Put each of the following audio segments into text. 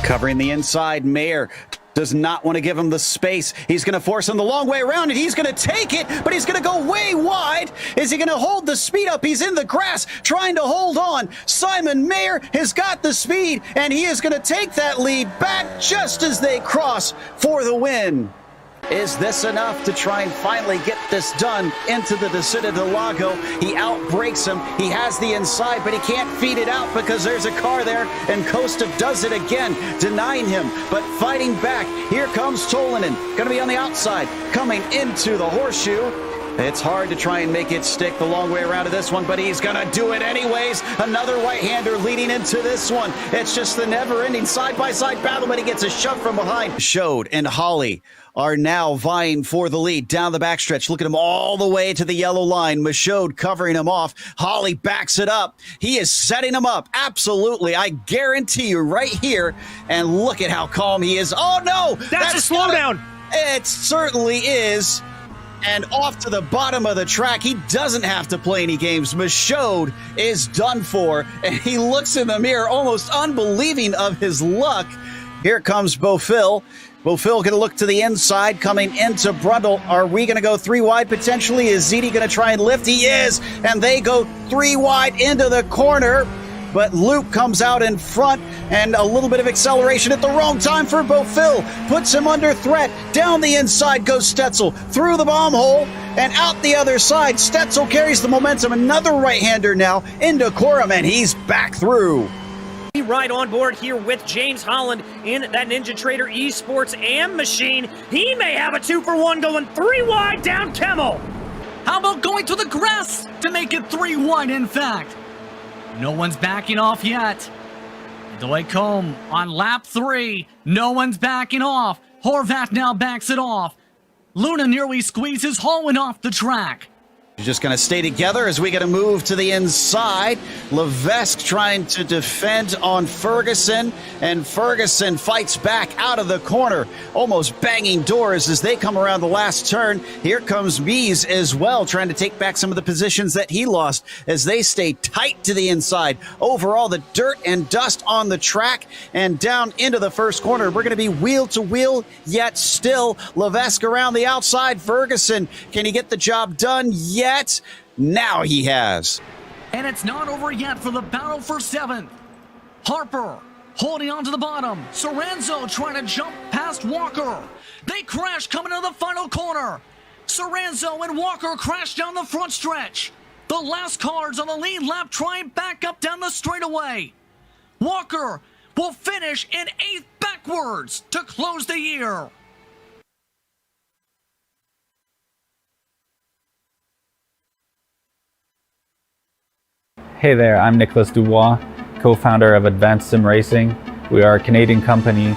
Covering the inside, Mayer does not want to give him the space. He's going to force him the long way around, and he's going to take it, but he's going to go way wide. Is he going to hold the speed up? He's in the grass trying to hold on. Simon Mayer has got the speed, and he is going to take that lead back just as they cross for the win. Is this enough to try and finally get this done into the Interlagos? He outbrakes him. He has the inside, but he can't feed it out because there's a car there, and Costa does it again, denying him, but fighting back. Here comes Tolinen, going to be on the outside, coming into the horseshoe. It's hard to try and make it stick the long way around to this one, but he's going to do it anyways. Another right-hander leading into this one. It's just the never-ending side-by-side battle, but he gets a shove from behind. Showed and Holly are now vying for the lead down the backstretch. Look at him all the way to the yellow line. Michaud covering him off. Holly backs it up. He is setting him up. Absolutely. I guarantee you right here. And look at how calm he is. Oh, no. That's a slowdown. It certainly is. And off to the bottom of the track. He doesn't have to play any games. Michaud is done for. And he looks in the mirror, almost unbelieving of his luck. Here comes Beaufil. Beaufil going to look to the inside, coming into Brundle. Are we going to go 3 wide potentially? Is Ziti going to try and lift? He is, and they go 3 wide into the corner. But Luke comes out in front, and a little bit of acceleration at the wrong time for Beaufil. Puts him under threat. Down the inside goes Stetzel, through the bomb hole, and out the other side. Stetzel carries the momentum. Another right-hander now into Corum, and he's back through. Right on board here with James Holland in that Ninja Trader Esports AM machine. He may have a 2-for-1 going 3 wide down Kemmel. How about going to the grass to make it 3 wide, in fact? No one's backing off yet. Doycombe on lap 3. No one's backing off. Horvat now backs it off. Luna nearly squeezes Holland off the track. You're just going to stay together as we get a move to the inside. Levesque trying to defend on Ferguson, and Ferguson fights back out of the corner, almost banging doors as they come around the last turn. Here comes Mies as well, trying to take back some of the positions that he lost as they stay tight to the inside. Overall, the dirt and dust on the track and down into the first corner. We're going to be wheel to wheel, yet still Levesque around the outside. Ferguson, can he get the job done? Yet now he has. And it's not over yet for the battle for 7th. Harper holding on to the bottom. Soranzo trying to jump past Walker. They crash coming to the final corner. Soranzo and Walker crash down the front stretch. The last cars on the lead lap trying back up down the straightaway. Walker will finish in 8th backwards to close the year. Hey there, I'm Nicholas Dubois, co-founder of Advanced SimRacing. We are a Canadian company.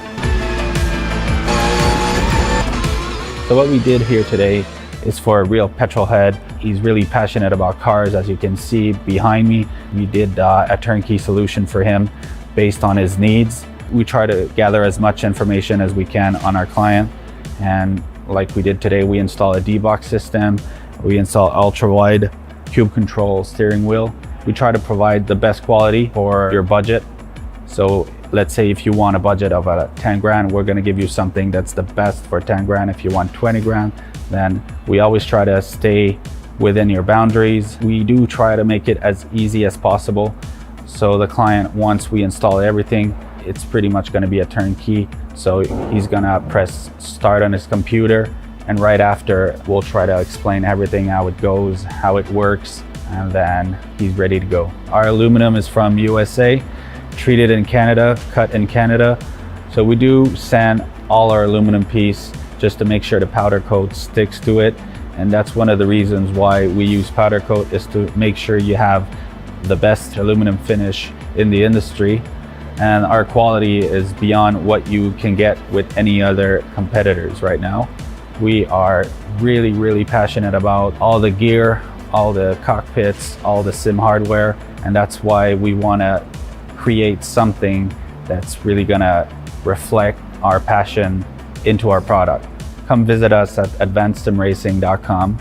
So what we did here today is for a real petrol head. He's really passionate about cars, as you can see behind me. We did a turnkey solution for him based on his needs. We try to gather as much information as we can on our client. And like we did today, we install a D-box system. We install ultra-wide cube control steering wheel. We try to provide the best quality for your budget. So let's say if you want a budget of 10 grand, we're gonna give you something that's the best for 10 grand. If you want 20 grand, then we always try to stay within your boundaries. We do try to make it as easy as possible. So the client, once we install everything, it's pretty much gonna be a turnkey. So he's gonna press start on his computer, and right after, we'll try to explain everything, how it goes, how it works, and then he's ready to go. Our aluminum is from USA, treated in Canada, cut in Canada. So we do sand all our aluminum piece just to make sure the powder coat sticks to it. And that's one of the reasons why we use powder coat, is to make sure you have the best aluminum finish in the industry. And our quality is beyond what you can get with any other competitors right now. We are really, really passionate about all the gear, all the cockpits, all the sim hardware, and that's why we want to create something that's really going to reflect our passion into our product. Come visit us at advancedsimracing.com.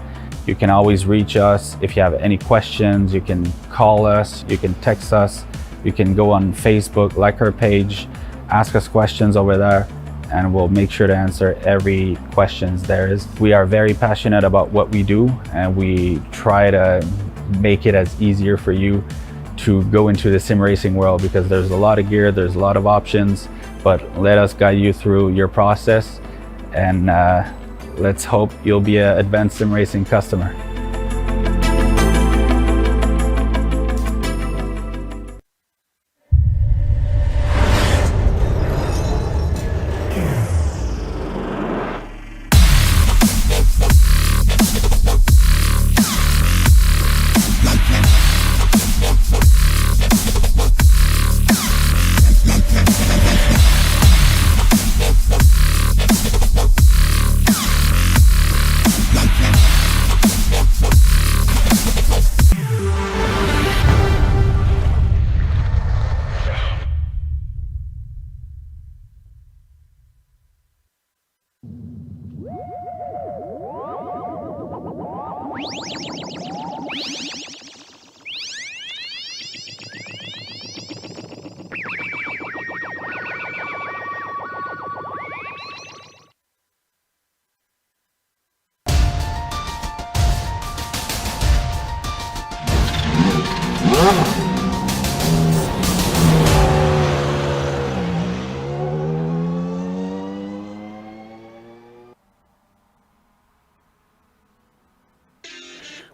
You can always reach us if you have any questions. You can call us, you can text us, you can go on Facebook, like our page. ask us questions over there, and we'll make sure to answer every questions there is. We are very passionate about what we do, and we try to make it as easier for you to go into the sim racing world, because there's a lot of gear, there's a lot of options, but let us guide you through your process, and let's hope you'll be an advanced sim racing customer.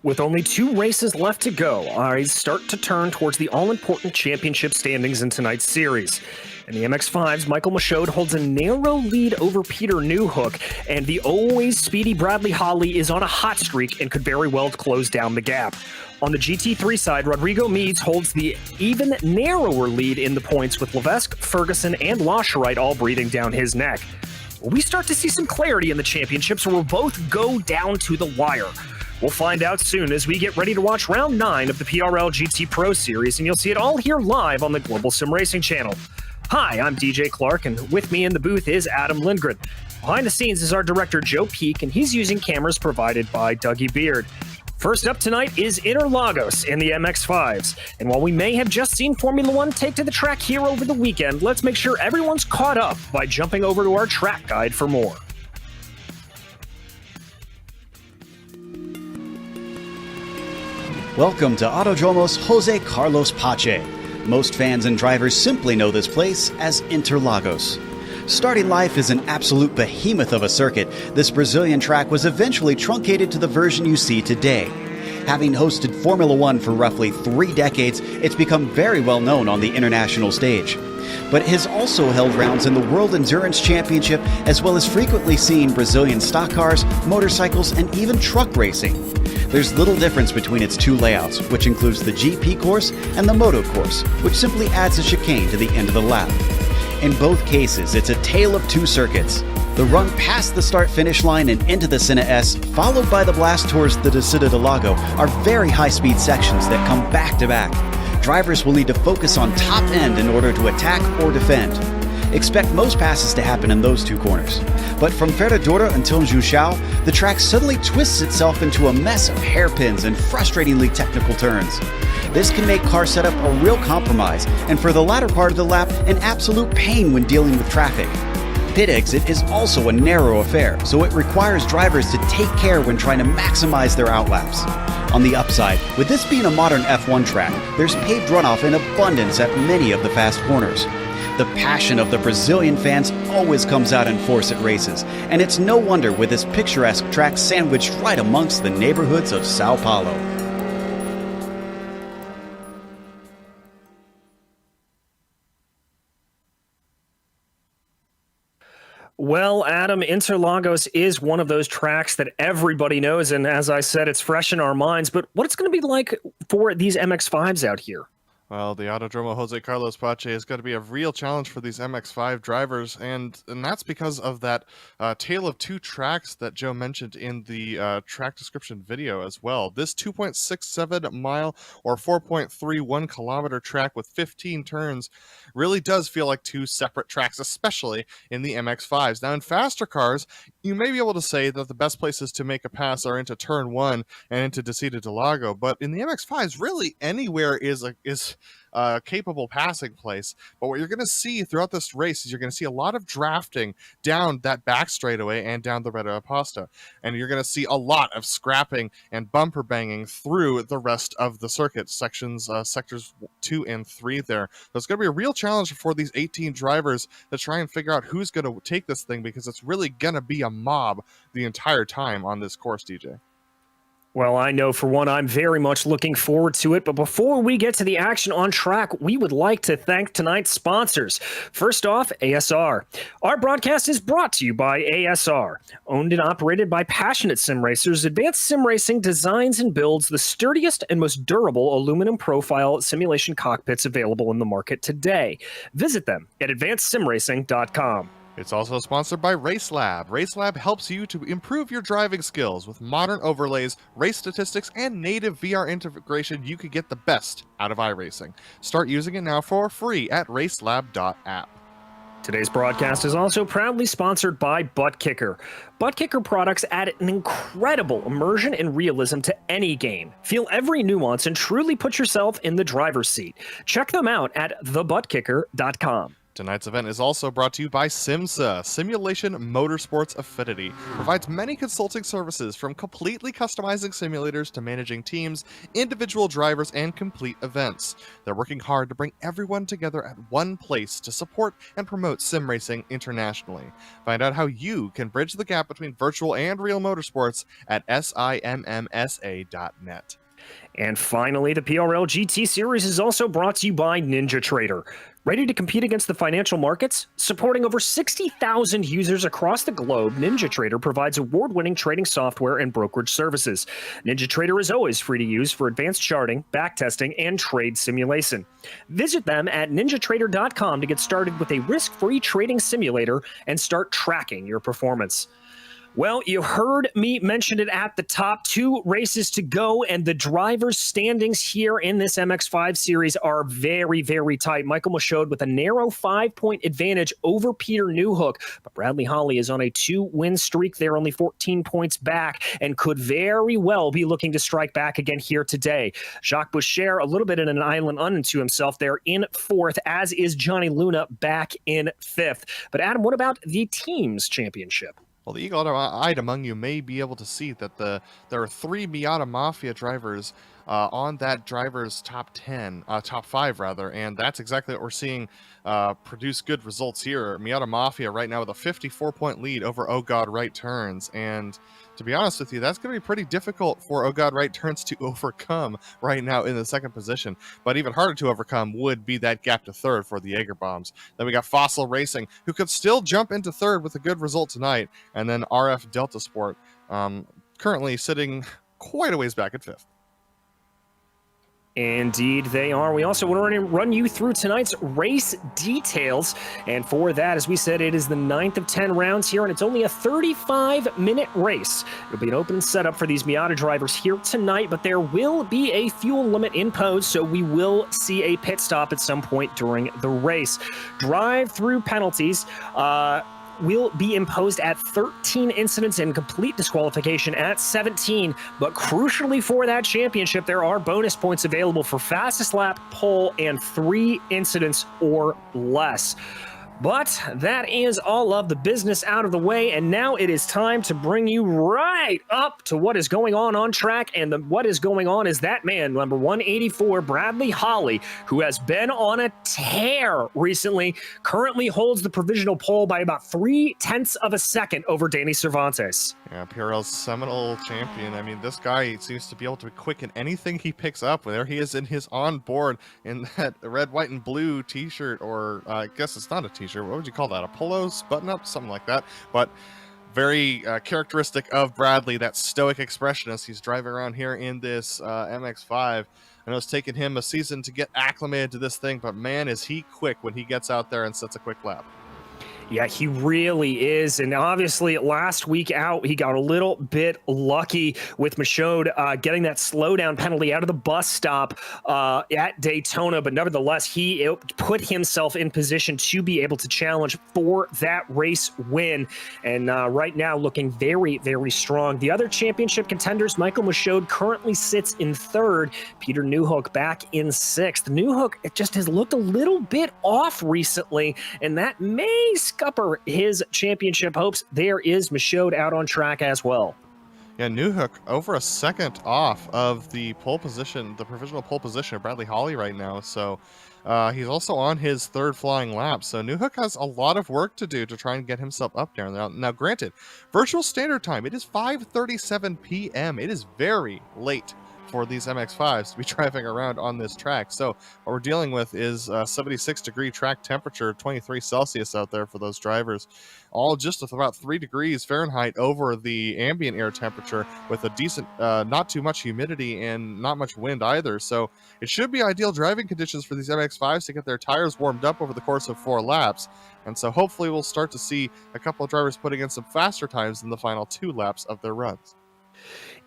With only 2 races left to go, eyes start to turn towards the all-important championship standings in tonight's series. In the MX-5s, Michael Michaud holds a narrow lead over Peter Newhook, and the always speedy Bradley Holly is on a hot streak and could very well close down the gap. On the GT3 side, Rodrigo Meads holds the even narrower lead in the points, with Levesque, Ferguson, and Lascherite all breathing down his neck. Will we start to see some clarity in the championships, or will both go down to the wire? We'll find out soon as we get ready to watch round 9 of the PRL GT Pro Series, and you'll see it all here live on the Global Sim Racing channel. Hi, I'm DJ Clark, and with me in the booth is Adam Lindgren. Behind the scenes is our director Joe Peak, and he's using cameras provided by Dougie Beard. First up tonight is Interlagos in the MX-5s, and while we may have just seen Formula One take to the track here over the weekend, let's make sure everyone's caught up by jumping over to our track guide for more. Welcome to Autodromo's Jose Carlos Pache. Most fans and drivers simply know this place as Interlagos. Starting life as an absolute behemoth of a circuit, this Brazilian track was eventually truncated to the version you see today. Having hosted Formula One for roughly 3 decades, it's become very well known on the international stage. But it has also held rounds in the World Endurance Championship, as well as frequently seen Brazilian stock cars, motorcycles, and even truck racing. There's little difference between its 2 layouts, which includes the GP course and the Moto course, which simply adds a chicane to the end of the lap. In both cases, it's a tale of 2 circuits. The run past the start-finish line and into the Senna S, followed by the blast towards the Descida do Lago, are very high-speed sections that come back-to-back. Drivers will need to focus on top end in order to attack or defend. Expect most passes to happen in those 2 corners. But from Ferradura until Junção, the track suddenly twists itself into a mess of hairpins and frustratingly technical turns. This can make car setup a real compromise, and for the latter part of the lap, an absolute pain when dealing with traffic. Pit exit is also a narrow affair, so it requires drivers to take care when trying to maximize their outlaps. On the upside, with this being a modern F1 track, there's paved runoff in abundance at many of the fast corners. The passion of the Brazilian fans always comes out in force at races, and it's no wonder with this picturesque track sandwiched right amongst the neighborhoods of Sao Paulo. Well, Adam, Interlagos is one of those tracks that everybody knows, and as I said, it's fresh in our minds, but what's going to be like for these MX-5s out here? Well, the Autodromo Jose Carlos Pache is going to be a real challenge for these MX-5 drivers, and that's because of that tale of 2 tracks that Joe mentioned in the track description video as well. This 2.67 mile or 4.31 kilometer track with 15 turns really does feel like 2 separate tracks, especially in the MX-5s. Now, in faster cars, you may be able to say that the best places to make a pass are into turn 1 and into Descida do Lago, but in the MX-5s, really anywhere is capable passing place. But what you're going to see throughout this race is you're going to see a lot of drafting down that back straightaway and down the Red Aposta. And you're going to see a lot of scrapping and bumper banging through the rest of the circuit, sectors 2 and 3 there. So it's going to be a real challenge for these 18 drivers to try and figure out who's going to take this thing, because it's really going to be a mob the entire time on this course, DJ. Well, I know for one, I'm very much looking forward to it. But before we get to the action on track, we would like to thank tonight's sponsors. First off, ASR. Our broadcast is brought to you by ASR. Owned and operated by passionate sim racers, Advanced Sim Racing designs and builds the sturdiest and most durable aluminum profile simulation cockpits available in the market today. Visit them at advancedsimracing.com. It's also sponsored by RaceLab. RaceLab helps you to improve your driving skills. With modern overlays, race statistics, and native VR integration, you could get the best out of iRacing. Start using it now for free at racelab.app. Today's broadcast is also proudly sponsored by ButtKicker. ButtKicker products add an incredible immersion and realism to any game. Feel every nuance and truly put yourself in the driver's seat. Check them out at thebutkicker.com. Tonight's event is also brought to you by SimMSA. Simulation Motorsports Affinity provides many consulting services, from completely customizing simulators to managing teams, individual drivers, and complete events. They're working hard to bring everyone together at one place to support and promote sim racing internationally. Find out how you can bridge the gap between virtual and real motorsports at simmsa.net. And finally, the PRL GT Series is also brought to you by NinjaTrader. Ready to compete against the financial markets? Supporting over 60,000 users across the globe, NinjaTrader provides award-winning trading software and brokerage services. NinjaTrader is always free to use for advanced charting, backtesting, and trade simulation. Visit them at ninjatrader.com to get started with a risk-free trading simulator and start tracking your performance. Well, you heard me mention it at the top. 2 races to go, and the drivers' standings here in this MX5 series are very, very tight. Michael Michaud with a narrow 5-point advantage over Peter Newhook, but Bradley Holly is on a 2-win streak. They're only 14 points back and could very well be looking to strike back again here today. Jacques Boucher, a little bit in an island unto himself there in 4th, as is Johnny Luna back in 5th. But Adam, what about the team's championship? Well, the eagle-eyed among you may be able to see that there are 3 Miata Mafia drivers on that driver's top 5 rather, and that's exactly what we're seeing produce good results here. Miata Mafia right now with a 54-point lead over Oh God Right Turns, and to be honest with you, that's going to be pretty difficult for Oh God Right Turns to overcome right now in the 2nd position. But even harder to overcome would be that gap to 3rd for the Jaeger Bombs. Then we got Fossil Racing, who could still jump into 3rd with a good result tonight. And then RF Delta Sport, currently sitting quite a ways back at 5th. Indeed, they are. We also want to run you through tonight's race details. And for that, as we said, it is the 9th of 10 rounds here, and it's only a 35-minute race. It'll be an open setup for these Miata drivers here tonight, but there will be a fuel limit imposed, so we will see a pit stop at some point during the race. Drive-through penalties will be imposed at 13 incidents and complete disqualification at 17. But crucially for that championship, there are bonus points available for fastest lap, pole, and 3 incidents or less. But that is all of the business out of the way, and now it is time to bring you right up to what is going on track. And what is going on is that man, number 184, Bradley Holly, who has been on a tear recently, currently holds the provisional pole by about 0.3 of a second over Danny Cervantes. Yeah, PRL's seminal champion. I mean, this guy seems to be able to be quick in anything he picks up. There he is in his onboard in that red, white, and blue t-shirt, or I guess it's not a t-shirt. What would you call that? A polo button-up? Something like that. But very characteristic of Bradley, that stoic expression as he's driving around here in this MX-5. I know it's taken him a season to get acclimated to this thing, but man, is he quick when he gets out there and sets a quick lap. Yeah, he really is. And obviously, last week out, he got a little bit lucky with Michaud getting that slowdown penalty out of the bus stop at Daytona. But nevertheless, he put himself in position to be able to challenge for that race win. And right now, looking very, very strong. The other championship contenders, Michael Michaud currently sits in third. Peter Newhook back in sixth. Newhook just has looked a little bit off recently, and that may scupper his championship hopes. There is Michaud out on track as well. Yeah, Newhook over a second off of the pole position, the provisional pole position of Bradley Holly right now. So he's also on his third flying lap. So Newhook has a lot of work to do to try and get himself up there. Now granted, virtual standard time, it is 5:37 p.m. It is very late for these MX-5s to be driving around on this track. So what we're dealing with is 76-degree track temperature, 23 Celsius out there for those drivers, all just with about 3 degrees Fahrenheit over the ambient air temperature, with a decent, not too much humidity and not much wind either. So it should be ideal driving conditions for these MX-5s to get their tires warmed up over the course of 4 laps. And so hopefully we'll start to see a couple of drivers putting in some faster times in the final 2 laps of their runs.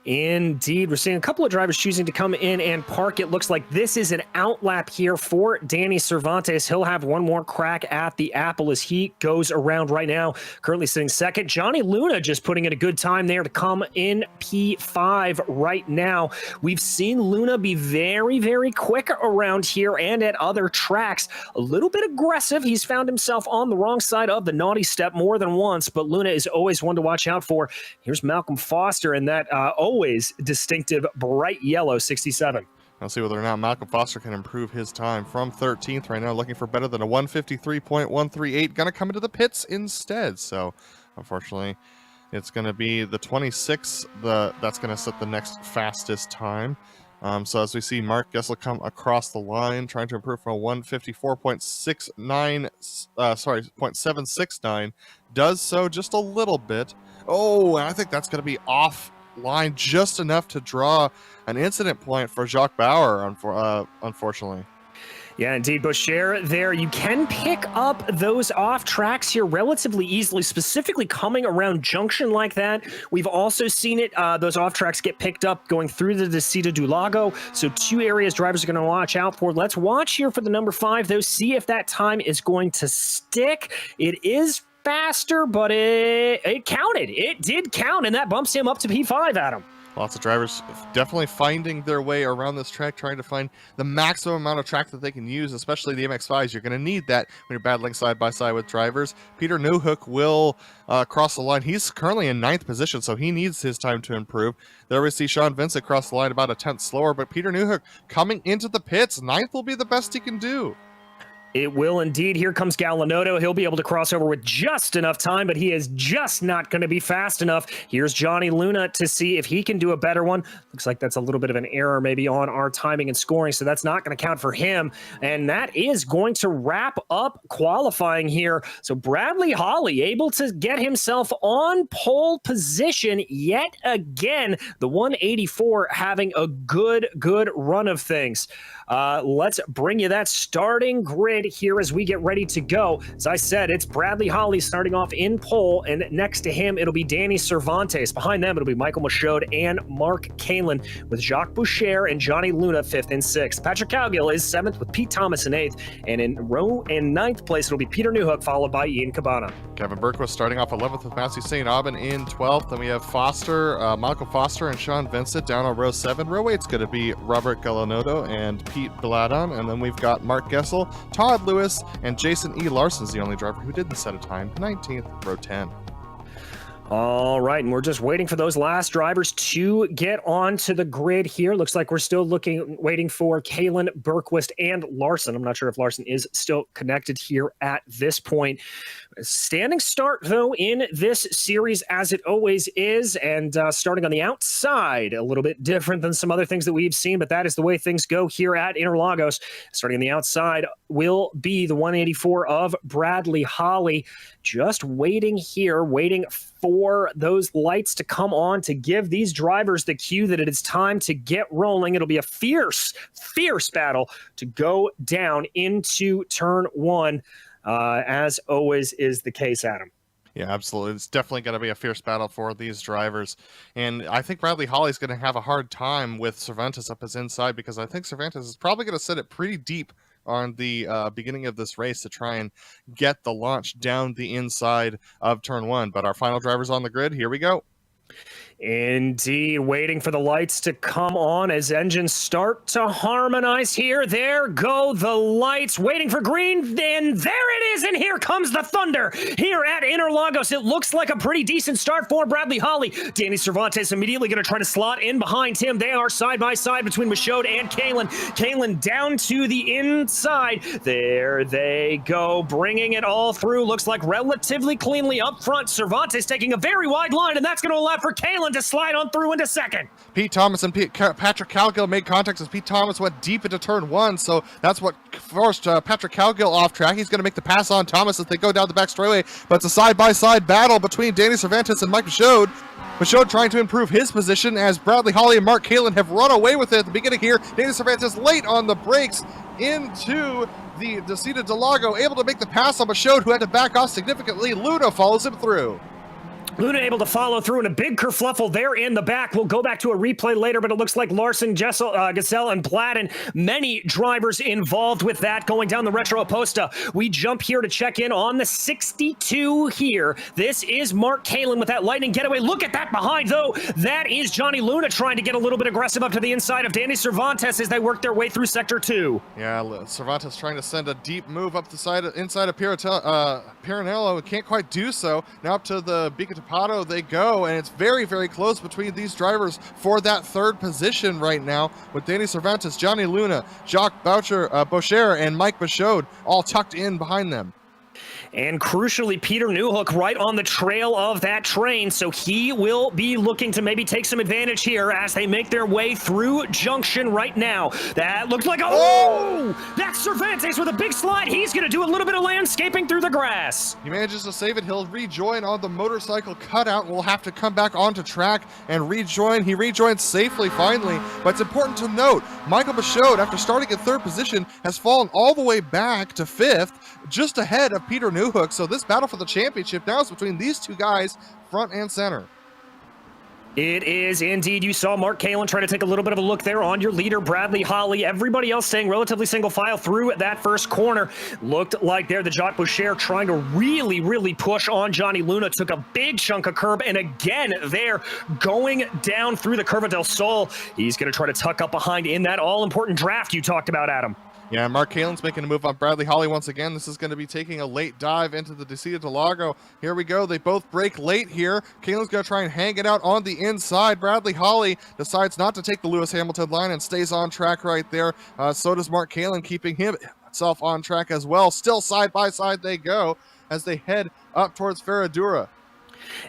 Indeed, we're seeing a couple of drivers choosing to come in and park. It looks like this is an outlap here for Danny Cervantes. He'll have one more crack at the apple as he goes around right now, currently sitting second. Johnny Luna just putting in a good time there to come in P5 right now. We've seen Luna be very, very quick around here and at other tracks. A little bit aggressive. He's found himself on the wrong side of the naughty step more than once, but Luna is always one to watch out for. Here's Malcolm Foster and that always distinctive bright yellow 67. I'll see whether or not Malcolm Foster can improve his time from 13th right now, looking for better than a 153.138. Gonna come into the pits instead. So unfortunately, it's gonna be the 26 that's gonna set the next fastest time. So as we see Mark Gessel come across the line, trying to improve from a 154.69, 0.769, does so just a little bit. Oh, and I think that's going to be off line just enough to draw an incident point for Jacques Bauer, unfortunately. Yeah, indeed, Boucher there. You can pick up those off tracks here relatively easily, specifically coming around junction like that. We've also seen it, those off tracks get picked up going through the Descida do Lago. So 2 areas drivers are going to watch out for. Let's watch here for the number 5, though, see if that time is going to stick. It is faster, but it counted. It did count, and that bumps him up to P5, Adam. Lots of drivers definitely finding their way around this track, trying to find the maximum amount of track that they can use, especially the MX-5s. You're going to need that when you're battling side-by-side with drivers. Peter Newhook will cross the line. He's currently in 9th position, so he needs his time to improve. There we see Sean Vincent cross the line about a 10th slower, but Peter Newhook coming into the pits. 9th will be the best he can do. It will indeed. Here comes Galanotto. He'll be able to cross over with just enough time, but he is just not going to be fast enough. Here's Johnny Luna to see if he can do a better one. Looks like that's a little bit of an error maybe on our timing and scoring, so that's not going to count for him. And that is going to wrap up qualifying here. So Bradley Holly able to get himself on pole position yet again. The 184 having a good run of things. Let's bring you that starting grid here as we get ready to go. As I said, it's Bradley Holly starting off in pole, and next to him, it'll be Danny Cervantes. Behind them, it'll be Michael Michaud and Mark Kalin, with Jacques Boucher and Johnny Luna 5th and 6th. Patrick Cowgill is 7th with Pete Thomas in 8th, and in 9th place, it'll be Peter Newhook, followed by Ian Cabana. Kevin Berquist starting off 11th with Matthew St. Aubin in 12th. Then we have Michael Foster and Sean Vincent down on row 7. Row 8's going to be Robert Galanotto and Pete Bladon. And then we've got Mark Gessel, Todd Lewis, and Jason E. Larson's the only driver who didn't set a time. 19th, row 10. All right, and we're just waiting for those last drivers to get onto the grid here. Looks like we're still waiting for Kalin, Berquist, and Larson. I'm not sure if Larson is still connected here at this point. Standing start, though, in this series, as it always is, and starting on the outside, a little bit different than some other things that we've seen, but that is the way things go here at Interlagos. Starting on the outside will be the 184 of Bradley Holly. Just waiting here, waiting for those lights to come on to give these drivers the cue that it is time to get rolling. It'll be a fierce battle to go down into turn 1. as always is the case, Adam. Yeah, absolutely. It's definitely going to be a fierce battle for these drivers. And I think Bradley Holly's going to have a hard time with Cervantes up his inside, because I think Cervantes is probably going to set it pretty deep on the beginning of this race to try and get the launch down the inside of turn 1. But our final drivers on the grid, here we go. Indeed, waiting for the lights to come on as engines start to harmonize here. There go the lights, waiting for green, and there it is, and here comes the thunder here at Interlagos. It looks like a pretty decent start for Bradley Holly. Danny Cervantes immediately going to try to slot in behind him. They are side by side between Michaud and Kalen. Kalen down to the inside. There they go, bringing it all through. Looks like relatively cleanly up front. Cervantes taking a very wide line, and that's going to allow for Kalen to slide on through into second. Pete Thomas and Patrick Calgill made contact as Pete Thomas went deep into turn 1, so that's what forced Patrick Calgill off track. He's going to make the pass on Thomas as they go down the back straightaway, but it's a side-by-side battle between Danny Cervantes and Mike Michaud. Michaud trying to improve his position as Bradley Holly and Mark Kalen have run away with it at the beginning here. Danny Cervantes late on the brakes into the Descida del Lago, able to make the pass on Michaud, who had to back off significantly. Luna follows him through. Luna able to follow through in a big kerfluffle there in the back. We'll go back to a replay later, but it looks like Larson, Gesell, and Platten, many drivers involved with that going down the Retro Aposta. We jump here to check in on the 62 here. This is Mark Kalen with that lightning getaway. Look at that behind, though. That is Johnny Luna trying to get a little bit aggressive up to the inside of Danny Cervantes as they work their way through Sector 2. Yeah, Cervantes trying to send a deep move up the side, inside of Piranello. Can't quite do so. Now up to the Bica Pato they go, and it's very, very close between these drivers for that third position right now, with Danny Cervantes, Johnny Luna, Jacques Boucher, and Mike Michaud all tucked in behind them. And crucially, Peter Newhook right on the trail of that train, so he will be looking to maybe take some advantage here as they make their way through Junction right now. That looks like that's Cervantes with a big slide. He's going to do a little bit of landscaping through the grass. He manages to save it. He'll rejoin on the motorcycle cutout. We'll have to come back onto track and rejoin. He rejoins safely finally, but it's important to note, Michael Michaud, after starting in third position, has fallen all the way back to fifth, just ahead of Peter Newhook. So this battle for the championship now is between these two guys, front and center. It is indeed. You saw Mark Kalen try to take a little bit of a look there on your leader, Bradley Holly. Everybody else staying relatively single file through that first corner. Looked like there the Jacques Boucher trying to really, really push on Johnny Luna. Took a big chunk of curb, and again there going down through the Curva del Sol. He's going to try to tuck up behind in that all-important draft you talked about, Adam. Yeah, Mark Kalen's making a move on Bradley Holly once again. This is going to be taking a late dive into the Descida del Lago. Here we go. They both break late here. Kalen's going to try and hang it out on the inside. Bradley Holly decides not to take the Lewis Hamilton line and stays on track right there. So does Mark Kalen, keeping himself on track as well. Still side by side they go as they head up towards Ferradura.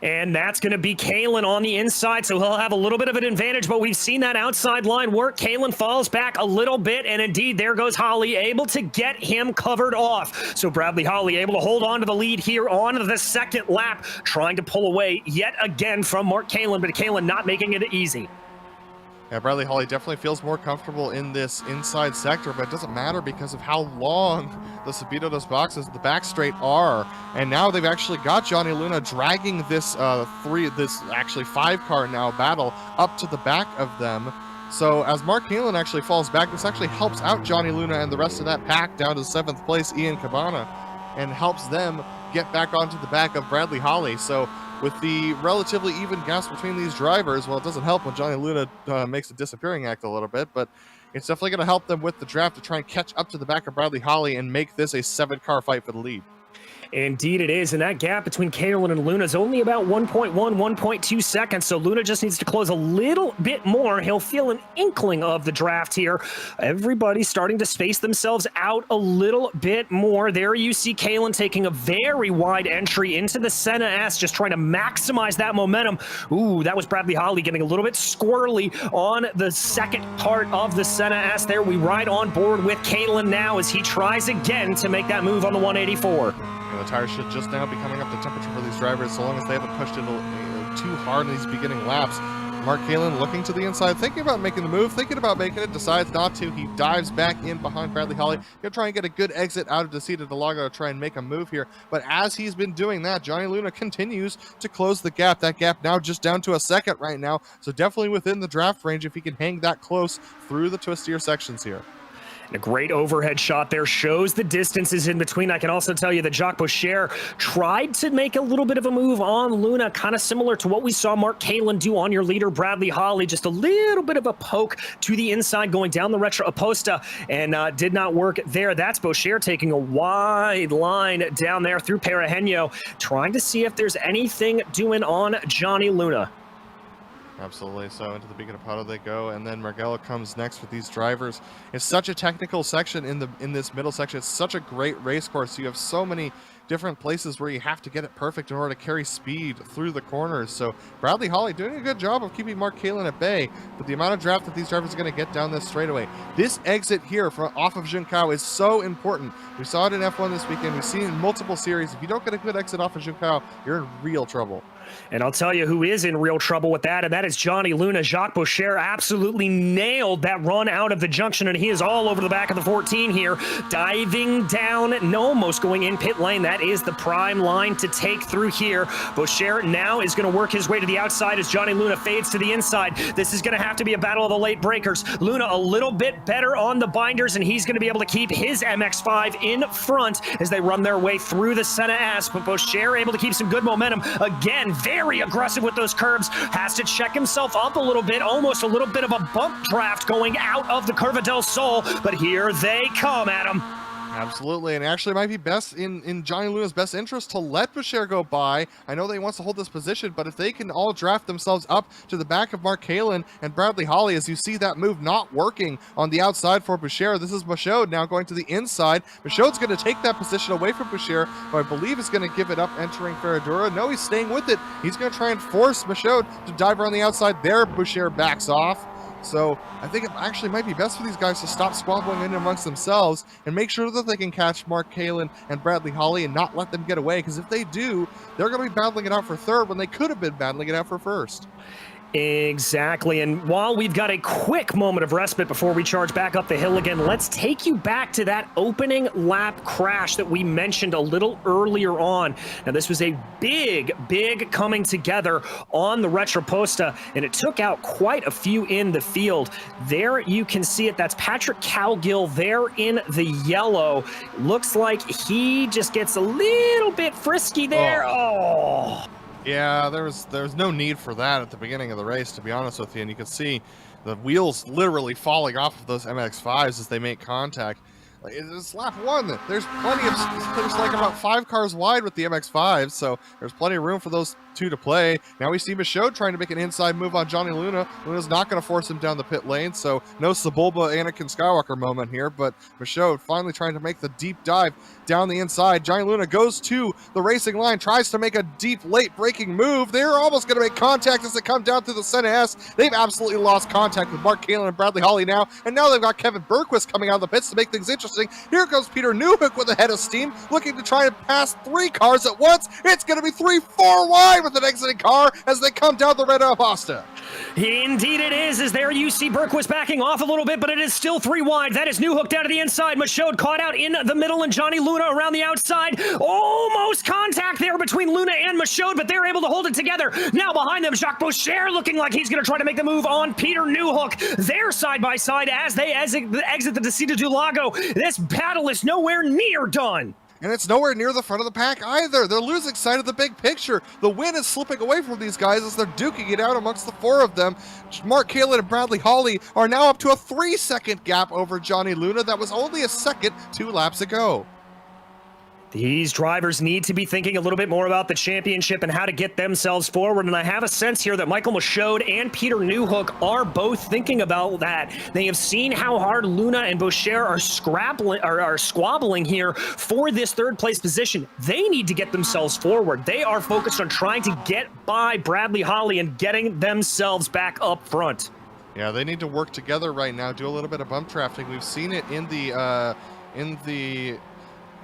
And that's going to be Kalen on the inside, so he'll have a little bit of an advantage, but we've seen that outside line work. Kalen falls back a little bit, and indeed, there goes Holly, able to get him covered off. So Bradley Holly able to hold on to the lead here on the second lap, trying to pull away yet again from Mark Kalen, but Kalen not making it easy. Yeah, Bradley Holly definitely feels more comfortable in this inside sector, but it doesn't matter because of how long the Subito dos Boxes, the back straight are. And now they've actually got Johnny Luna dragging this actually 5-car now battle up to the back of them. So as Mark Kalen actually falls back, this actually helps out Johnny Luna and the rest of that pack down to 7th place, Ian Cabana, and helps them get back onto the back of Bradley Holly. So with the relatively even gaps between these drivers, well, it doesn't help when Johnny Luna makes a disappearing act a little bit, but it's definitely going to help them with the draft to try and catch up to the back of Bradley Holly and make this a 7-car fight for the lead. Indeed it is, and that gap between Kalen and Luna is only about 1.1, 1.2 seconds, so Luna just needs to close a little bit more. He'll feel an inkling of the draft here. Everybody's starting to space themselves out a little bit more. There you see Kalen taking a very wide entry into the Senna S, just trying to maximize that momentum. Ooh, that was Bradley Holly getting a little bit squirrely on the second part of the Senna S there. We ride on board with Kalen now as he tries again to make that move on the 184. The tires should just now be coming up to temperature for these drivers, so long as they haven't pushed it too hard in these beginning laps. Mark Kalin looking to the inside, thinking about making the move, thinking about making it, decides not to. He dives back in behind Bradley Holly. Gonna try and get a good exit out of Descida Delago to try and make a move here. But as he's been doing that, Johnny Luna continues to close the gap. That gap now just down to a second right now. So definitely within the draft range if he can hang that close through the twistier sections here. And a great overhead shot there shows the distances in between. I can also tell you that Jacques Boucher tried to make a little bit of a move on Luna, kind of similar to what we saw Mark Kalin do on your leader, Bradley Holly. Just a little bit of a poke to the inside going down the retro Aposta, and did not work there. That's Boucher taking a wide line down there through Perejeño, trying to see if there's anything doing on Johnny Luna. Absolutely. So into the Beacon of Pato they go, and then Margello comes next with these drivers. It's such a technical section in this middle section. It's such a great race course. You have so many different places where you have to get it perfect in order to carry speed through the corners. So Bradley Holly doing a good job of keeping Mark Kalin at bay, but the amount of draft that these drivers are going to get down this straightaway. This exit here from off of Juncao is so important. We saw it in F1 this weekend. We've seen it in multiple series. If you don't get a good exit off of Juncao, you're in real trouble. And I'll tell you who is in real trouble with that, and that is Johnny Luna. Jacques Boucher absolutely nailed that run out of the junction, and he is all over the back of the 14 here, diving down and almost going in pit lane. That is the prime line to take through here. Boucher now is going to work his way to the outside as Johnny Luna fades to the inside. This is going to have to be a battle of the late breakers. Luna a little bit better on the binders, and he's going to be able to keep his MX-5 in front as they run their way through the Senna S, but Boucher able to keep some good momentum. Again, very aggressive with those curbs, has to check himself up a little bit, almost a little bit of a bump draft going out of the Curva del Sol, but here they come at him. Absolutely, and actually might be best in Johnny Luna's best interest to let Boucher go by. I know that he wants to hold this position, but if they can all draft themselves up to the back of Mark Kalin and Bradley Holly, as you see that move not working on the outside for Boucher, this is Michaud now going to the inside. Michaud's going to take that position away from Boucher, but I believe is going to give it up entering Ferradura. No, he's staying with it. He's going to try and force Michaud to dive around the outside there. Boucher backs off. So I think it actually might be best for these guys to stop squabbling in amongst themselves and make sure that they can catch Mark Kalin and Bradley Holly and not let them get away, because if they do, they're going to be battling it out for third when they could have been battling it out for first. Exactly, and while we've got a quick moment of respite before we charge back up the hill again, let's take you back to that opening lap crash that we mentioned a little earlier on. Now, this was a big coming together on the Retroposta, and it took out quite a few in the field. There you can see it. That's Patrick Cowgill there in the yellow. Looks like he just gets a little bit frisky there. Oh. Yeah, there was no need for that at the beginning of the race, to be honest with you. And you can see the wheels literally falling off of those MX-5s as they make contact. It's lap one. There's like about 5 cars wide with the MX-5s, so there's plenty of room for those two to play. Now we see Michaud trying to make an inside move on Johnny Luna. Luna's not going to force him down the pit lane, so no Sebulba Anakin Skywalker moment here, but Michaud finally trying to make the deep dive down the inside. Johnny Luna goes to the racing line, tries to make a deep late braking move. They're almost going to make contact as they come down through the Senna S. They've absolutely lost contact with Mark Kalin and Bradley Holly now, and now they've got Kevin Bergquist coming out of the pits to make things interesting. Here comes Peter Newhook with a head of steam, looking to try and pass 3 cars at once. It's going to be 3-4 wide with an exiting car as they come down the Red Aposta. Indeed it is, as there you see Bergquist backing off a little bit, but it is still 3 wide. That is Newhook down to the inside. Michaud caught out in the middle, and Johnny Luna around the outside. Almost contact there between Luna and Michaud, but they're able to hold it together. Now behind them, Jacques Boucher looking like he's going to try to make the move on Peter Newhook. They're side by side as they exit the Descida do Lago. This battle is nowhere near done. And it's nowhere near the front of the pack either. They're losing sight of the big picture. The win is slipping away from these guys as they're duking it out amongst the 4 of them. Mark Kalin and Bradley Holly are now up to a 3-second gap over Johnny Luna. That was only a second 2 laps ago. These drivers need to be thinking a little bit more about the championship and how to get themselves forward, and I have a sense here that Michael Michaud and Peter Newhook are both thinking about that. They have seen how hard Luna and Boucher are squabbling here for this 3rd place position. They need to get themselves forward. They are focused on trying to get by Bradley Holly and getting themselves back up front. Yeah, they need to work together right now, do a little bit of bump drafting. We've seen it in the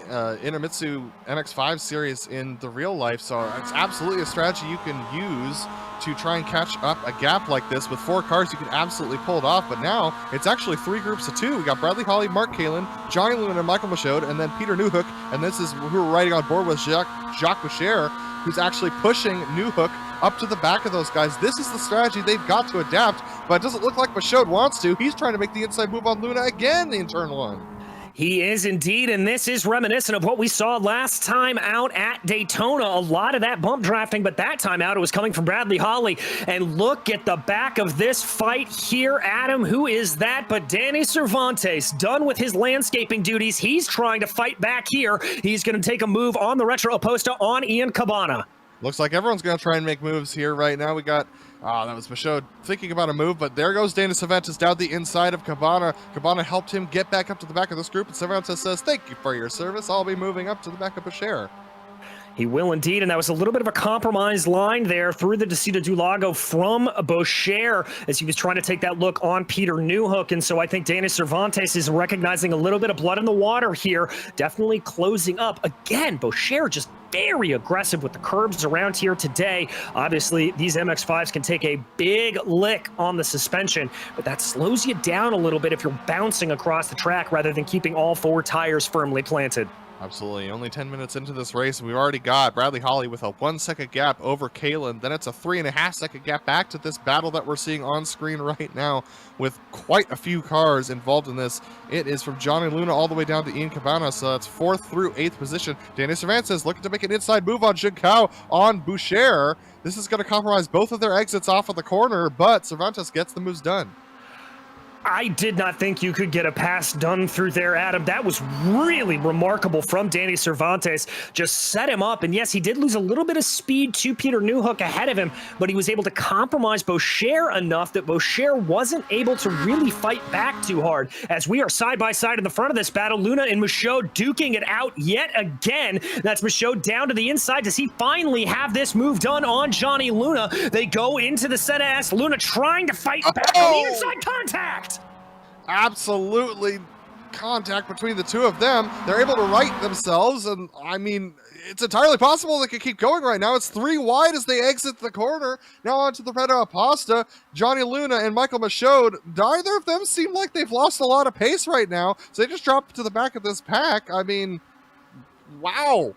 Intermitsu MX5 series in the real life, so it's absolutely a strategy you can use to try and catch up a gap like this. With 4 cars, you can absolutely pull it off, but now it's actually 3 groups of 2. We got Bradley Holly, Mark Kalin, Johnny Luna, and Michael Michaud, and then Peter Newhook, and this is who we're riding on board with, Jacques Boucher, who's actually pushing Newhook up to the back of those guys. This is the strategy they've got to adapt, but it doesn't look like Michaud wants to. He's trying to make the inside move on Luna again in turn 1. He is indeed, and this is reminiscent of what we saw last time out at Daytona. A lot of that bump drafting, but that time out it was coming from Bradley Holly. And look at the back of this fight here, Adam. Who is that but Danny Cervantes, done with his landscaping duties. He's trying to fight back here. He's going to take a move on the Retro Oposta on Ian Cabana. Looks like everyone's going to try and make moves here right now. We got, that was Michaud thinking about a move, but there goes Dana Cervantes down the inside of Cabana. Cabana helped him get back up to the back of this group, and Cervantes says, "Thank you for your service. I'll be moving up to the back of Boucher." He will indeed, and that was a little bit of a compromised line there through the Descida du Lago from Boucher as he was trying to take that look on Peter Newhook. And so I think Dana Cervantes is recognizing a little bit of blood in the water here, definitely closing up. Again, Boucher just very aggressive with the curbs around here today. Obviously, these MX-5s can take a big lick on the suspension, but that slows you down a little bit if you're bouncing across the track rather than keeping all 4 tires firmly planted. Absolutely. Only 10 minutes into this race, and we've already got Bradley Holly with a 1-second gap over Kalin. Then it's a 3.5-second gap back to this battle that we're seeing on screen right now with quite a few cars involved in this. It is from Johnny Luna all the way down to Ian Cabana, so it's 4th through 8th position. Danny Cervantes looking to make an inside move on Jinkao on Boucher. This is going to compromise both of their exits off of the corner, but Cervantes gets the moves done. I did not think you could get a pass done through there, Adam. That was really remarkable from Danny Cervantes. Just set him up, and yes, he did lose a little bit of speed to Peter Newhook ahead of him, but he was able to compromise Boucher enough that Boucher wasn't able to really fight back too hard. As we are side by side in the front of this battle, Luna and Michaud duking it out yet again. That's Michaud down to the inside. Does he finally have this move done on Johnny Luna? They go into the Senna S. Luna trying to fight back on the inside contact. Absolutely contact between the two of them. They're able to right themselves, and I mean, it's entirely possible they could keep going right now. It's 3 wide as they exit the corner. Now onto the Retro Oposta. Johnny Luna and Michael Michaud, neither of them seem like they've lost a lot of pace right now, so they just dropped to the back of this pack. I mean, wow.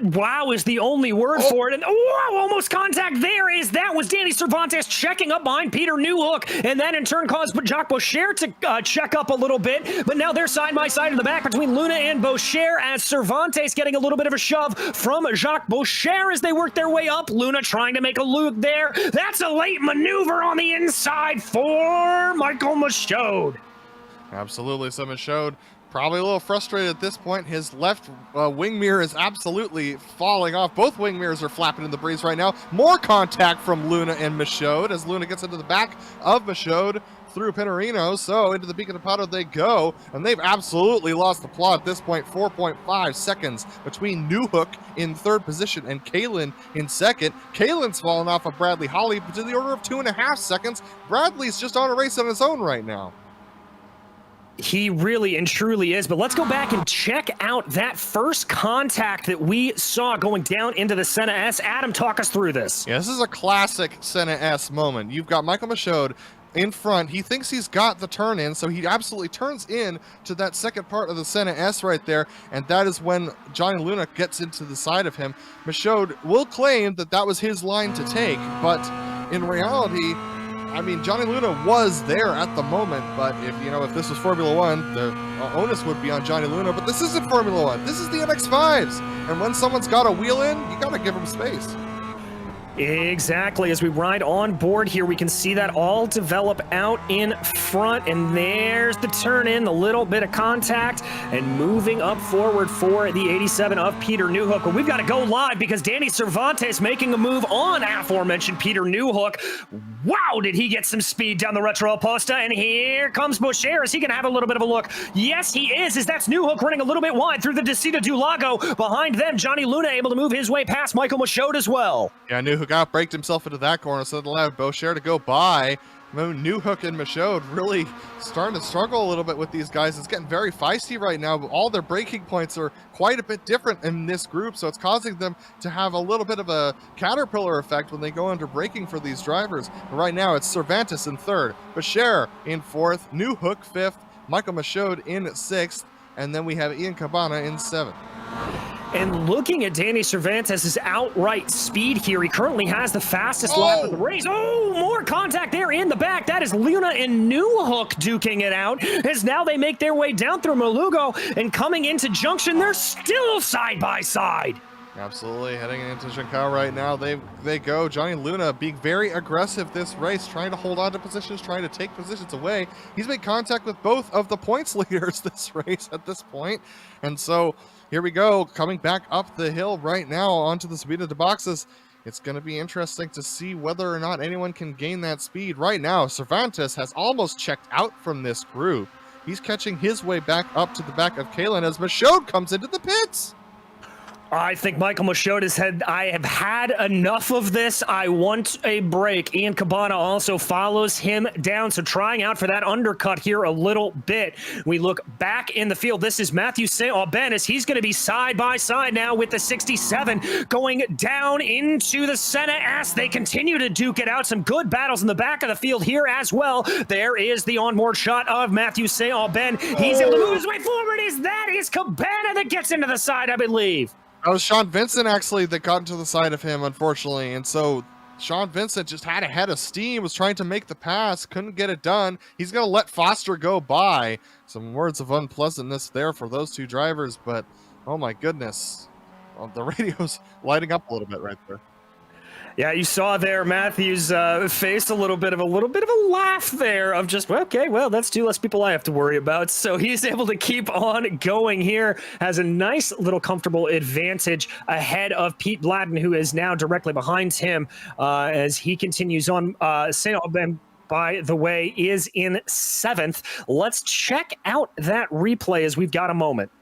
Wow is the only word for it. And oh, almost contact there. That was Danny Cervantes checking up behind Peter Newhook, and that in turn caused Jacques Boucher to check up a little bit. But now they're side by side in the back between Luna and Boucher, as Cervantes getting a little bit of a shove from Jacques Boucher as they work their way up. Luna trying to make a loop there. That's a late maneuver on the inside for Michael Michaud. Absolutely, so Michaud probably a little frustrated at this point. His left wing mirror is absolutely falling off. Both wing mirrors are flapping in the breeze right now. More contact from Luna and Michaud as Luna gets into the back of Michaud through Pinerino. So into the Beacon of Pato they go, and they've absolutely lost the plot at this point. 4.5 seconds between Newhook in 3rd position and Kalin in 2nd. Kalin's fallen off of Bradley Holly to the order of 2.5 seconds. Bradley's just on a race on his own right now. He really and truly is, but let's go back and check out that first contact that we saw going down into the Senna S. Adam, talk us through this. Yeah, this is a classic Senna S moment. You've got Michael Michaud in front. He thinks he's got the turn in, so he absolutely turns in to that second part of the Senna S right there, and that is when Johnny Luna gets into the side of him. Michaud will claim that that was his line to take, but in reality, I mean, Johnny Luna was there at the moment, but if this was Formula One, the onus would be on Johnny Luna, but this isn't Formula One. This is the MX-5s, and when someone's got a wheel in, you got to give them space. Exactly. As we ride on board here, we can see that all develop out in front, and there's the turn in, the little bit of contact, and moving up forward for the 87 of Peter Newhook. But we've got to go live because Danny Cervantes making a move on aforementioned Peter Newhook. Wow, did he get some speed down the Retro Oposta, and here comes Boucher. Is he going to have a little bit of a look? Yes, he is, as that's Newhook running a little bit wide through the Descida du Lago. Behind them, Johnny Luna able to move his way past Michael Michaud as well. Yeah, Newhook outbraked himself into that corner, so it allowed Boucher to go by. Newhook and Michaud really starting to struggle a little bit with these guys. It's getting very feisty right now, but all their braking points are quite a bit different in this group, so it's causing them to have a little bit of a caterpillar effect when they go under braking for these drivers. But right now, it's Cervantes in third, Bashir in fourth, Newhook fifth, Michael Michaud in sixth, and then we have Ian Cabana in seventh. And looking at Danny Cervantes' outright speed here, he currently has the fastest lap of the race. Oh, more contact there in the back. That is Luna and Newhook duking it out, as now they make their way down through Malugo, and coming into Junction, they're still side by side. Absolutely, heading into Junção right now, they go. Johnny Luna being very aggressive this race, trying to hold on to positions, trying to take positions away. He's made contact with both of the points leaders this race at this point. And so here we go, coming back up the hill right now onto the Subida de Boxes. It's going to be interesting to see whether or not anyone can gain that speed. Right now, Cervantes has almost checked out from this group. He's catching his way back up to the back of Kalen as Michaud comes into the pits. I think Michael Michaud has said, I have had enough of this. I want a break. Ian Cabana also follows him down, so trying out for that undercut here a little bit. We look back in the field. This is Matthew St. Aubin, as he's going to be side by side now with the 67 going down into the Senna S. They continue to duke it out. Some good battles in the back of the field here as well. There is the onboard shot of Matthew St. Aubin. He's able to move his way forward. That is Cabana that gets into the side, I believe. That was Sean Vincent, actually, that got into the side of him, unfortunately. And so Sean Vincent just had a head of steam, was trying to make the pass, couldn't get it done. He's going to let Foster go by. Some words of unpleasantness there for those two drivers, but oh my goodness. Well, the radio's lighting up a little bit right there. Yeah, you saw there Matthew's face a little bit of a laugh there of just, okay, well, that's two less people I have to worry about. So he's able to keep on going here, has a nice little comfortable advantage ahead of Pete Bladden, who is now directly behind him as he continues on. St. Aubin, by the way, is in seventh. Let's check out that replay as we've got a moment.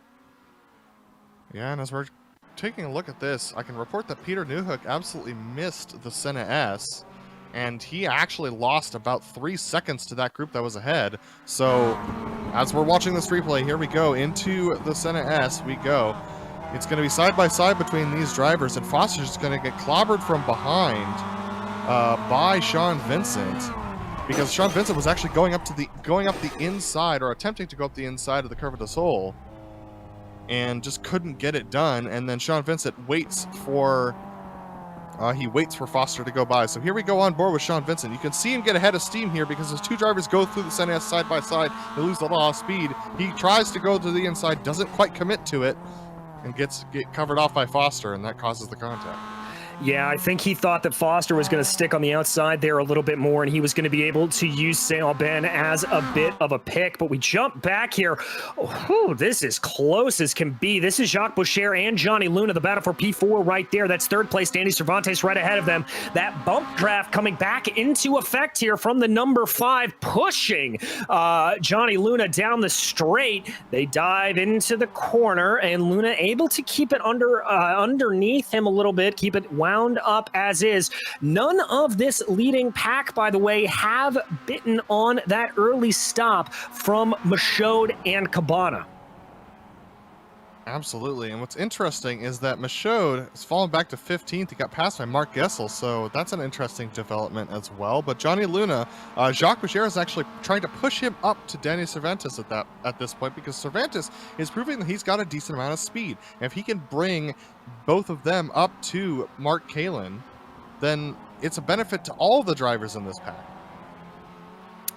Yeah, and as we're taking a look at this, I can report that Peter Newhook absolutely missed the Senna S, and he actually lost about 3 seconds to that group that was ahead. So as we're watching this replay, here we go into the Senna S. We go. It's going to be side by side between these drivers, and Foster's just going to get clobbered from behind by Sean Vincent, because Sean Vincent was actually going up the inside, or attempting to go up the inside of the Curva del Sol, and just couldn't get it done. And then Sean Vincent waits for Foster to go by. So here we go on board with Sean Vincent. You can see him get ahead of steam here because as two drivers go through the Senna S side by side, they lose a lot of speed. He tries to go to the inside, doesn't quite commit to it, and get covered off by Foster, and that causes the contact. Yeah, I think he thought that Foster was going to stick on the outside there a little bit more, and he was going to be able to use St. Aubin as a bit of a pick. But we jump back here. Oh, this is close as can be. This is Jacques Boucher and Johnny Luna, the battle for P4 right there. That's third place. Danny Cervantes right ahead of them. That bump draft coming back into effect here from the number 5, pushing Johnny Luna down the straight. They dive into the corner, and Luna able to keep it underneath him a little bit, keep it wound up as is. None of this leading pack, by the way, have bitten on that early stop from Michaud and Cabana. Absolutely, and what's interesting is that Michaud has fallen back to 15th. He got passed by Mark Gessel, so that's an interesting development as well. But Johnny Luna, Jacques Boucher is actually trying to push him up to Danny Cervantes at this point, because Cervantes is proving that he's got a decent amount of speed. And if he can bring both of them up to Mark Kalen, then it's a benefit to all the drivers in this pack.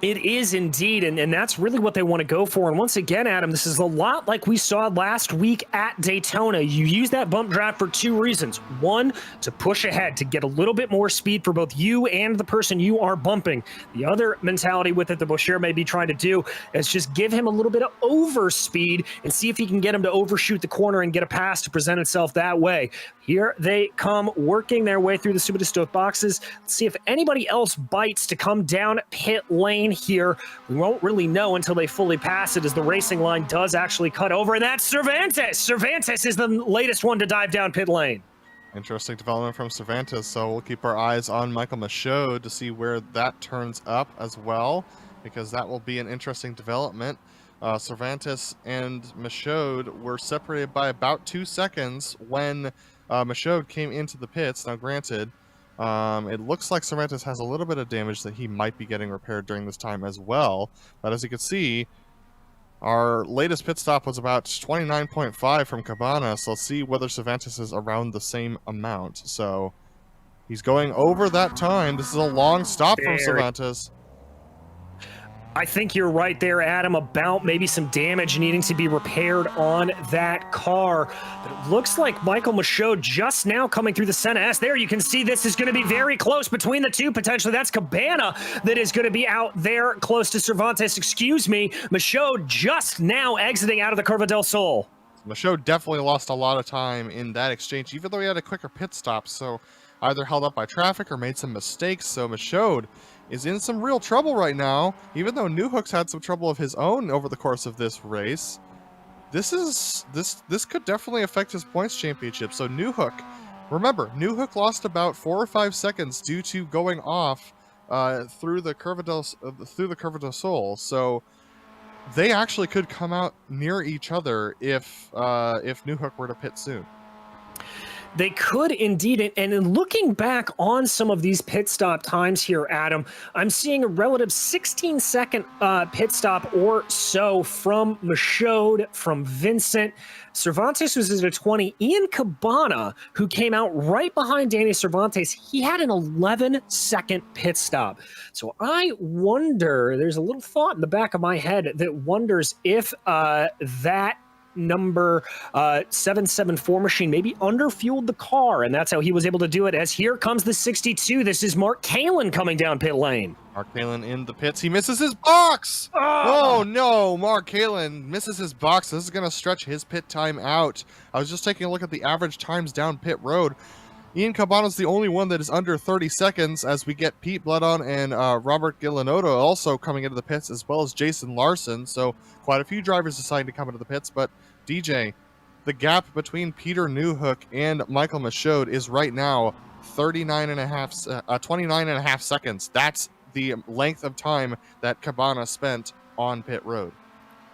It is indeed, and that's really what they want to go for. And once again, Adam, this is a lot like we saw last week at Daytona. You use that bump draft for 2 reasons. One, to push ahead, to get a little bit more speed for both you and the person you are bumping. The other mentality with it that Boucher may be trying to do is just give him a little bit of overspeed and see if he can get him to overshoot the corner and get a pass to present itself that way. Here they come, working their way through the stupidest of boxes. Let's see if anybody else bites to come down pit lane here. We won't really know until they fully pass it, as the racing line does actually cut over, and that's Cervantes. Cervantes is the latest one to dive down pit lane. Interesting development from Cervantes, so we'll keep our eyes on Michael Michaud to see where that turns up as well, because that will be an interesting development. Cervantes and Michaud were separated by about 2 seconds when Michaud came into the pits. Now, granted, it looks like Cervantes has a little bit of damage that he might be getting repaired during this time as well, but as you can see, our latest pit stop was about 29.5 from Cabana, so let's see whether Cervantes is around the same amount. So he's going over that time. This is a long stop from Cervantes. I think you're right there, Adam, about maybe some damage needing to be repaired on that car. But it looks like Michael Michaud just now coming through the center S. There, you can see this is going to be very close between the two, potentially. That's Cabana that is going to be out there close to Cervantes. Excuse me. Michaud just now exiting out of the Curva del Sol. Michaud definitely lost a lot of time in that exchange, even though he had a quicker pit stop. So either held up by traffic or made some mistakes. So Michaud is in some real trouble right now, even though Newhook's had some trouble of his own over the course of this race. This could definitely affect his points championship. So Newhook, remember, Newhook lost about 4 or 5 seconds due to going off through the Curva del Sol. So they actually could come out near each other if Newhook were to pit soon. They could indeed. And in looking back on some of these pit stop times here, Adam, I'm seeing a relative 16-second pit stop or so from Michaud, from Vincent. Cervantes was at a 20. Ian Cabana, who came out right behind Danny Cervantes, he had an 11-second pit stop. So I wonder, there's a little thought in the back of my head that wonders if that number 774 machine maybe underfueled the car, and that's how he was able to do it. As here comes the 62. This is Mark Kalin coming down pit lane. Mark Kalin in the pits. He misses his box. Oh no, Mark Kalin misses his box. This is going to stretch his pit time out. I was just taking a look at the average times down pit road. Ian Cabana's the only one that is under 30 seconds, as we get Pete Bloodon and Robert Gillinotto also coming into the pits, as well as Jason Larson. So quite a few drivers deciding to come into the pits. But DJ, the gap between Peter Newhook and Michael Michaud is right now 29 and a half seconds. That's the length of time that Cabana spent on pit road.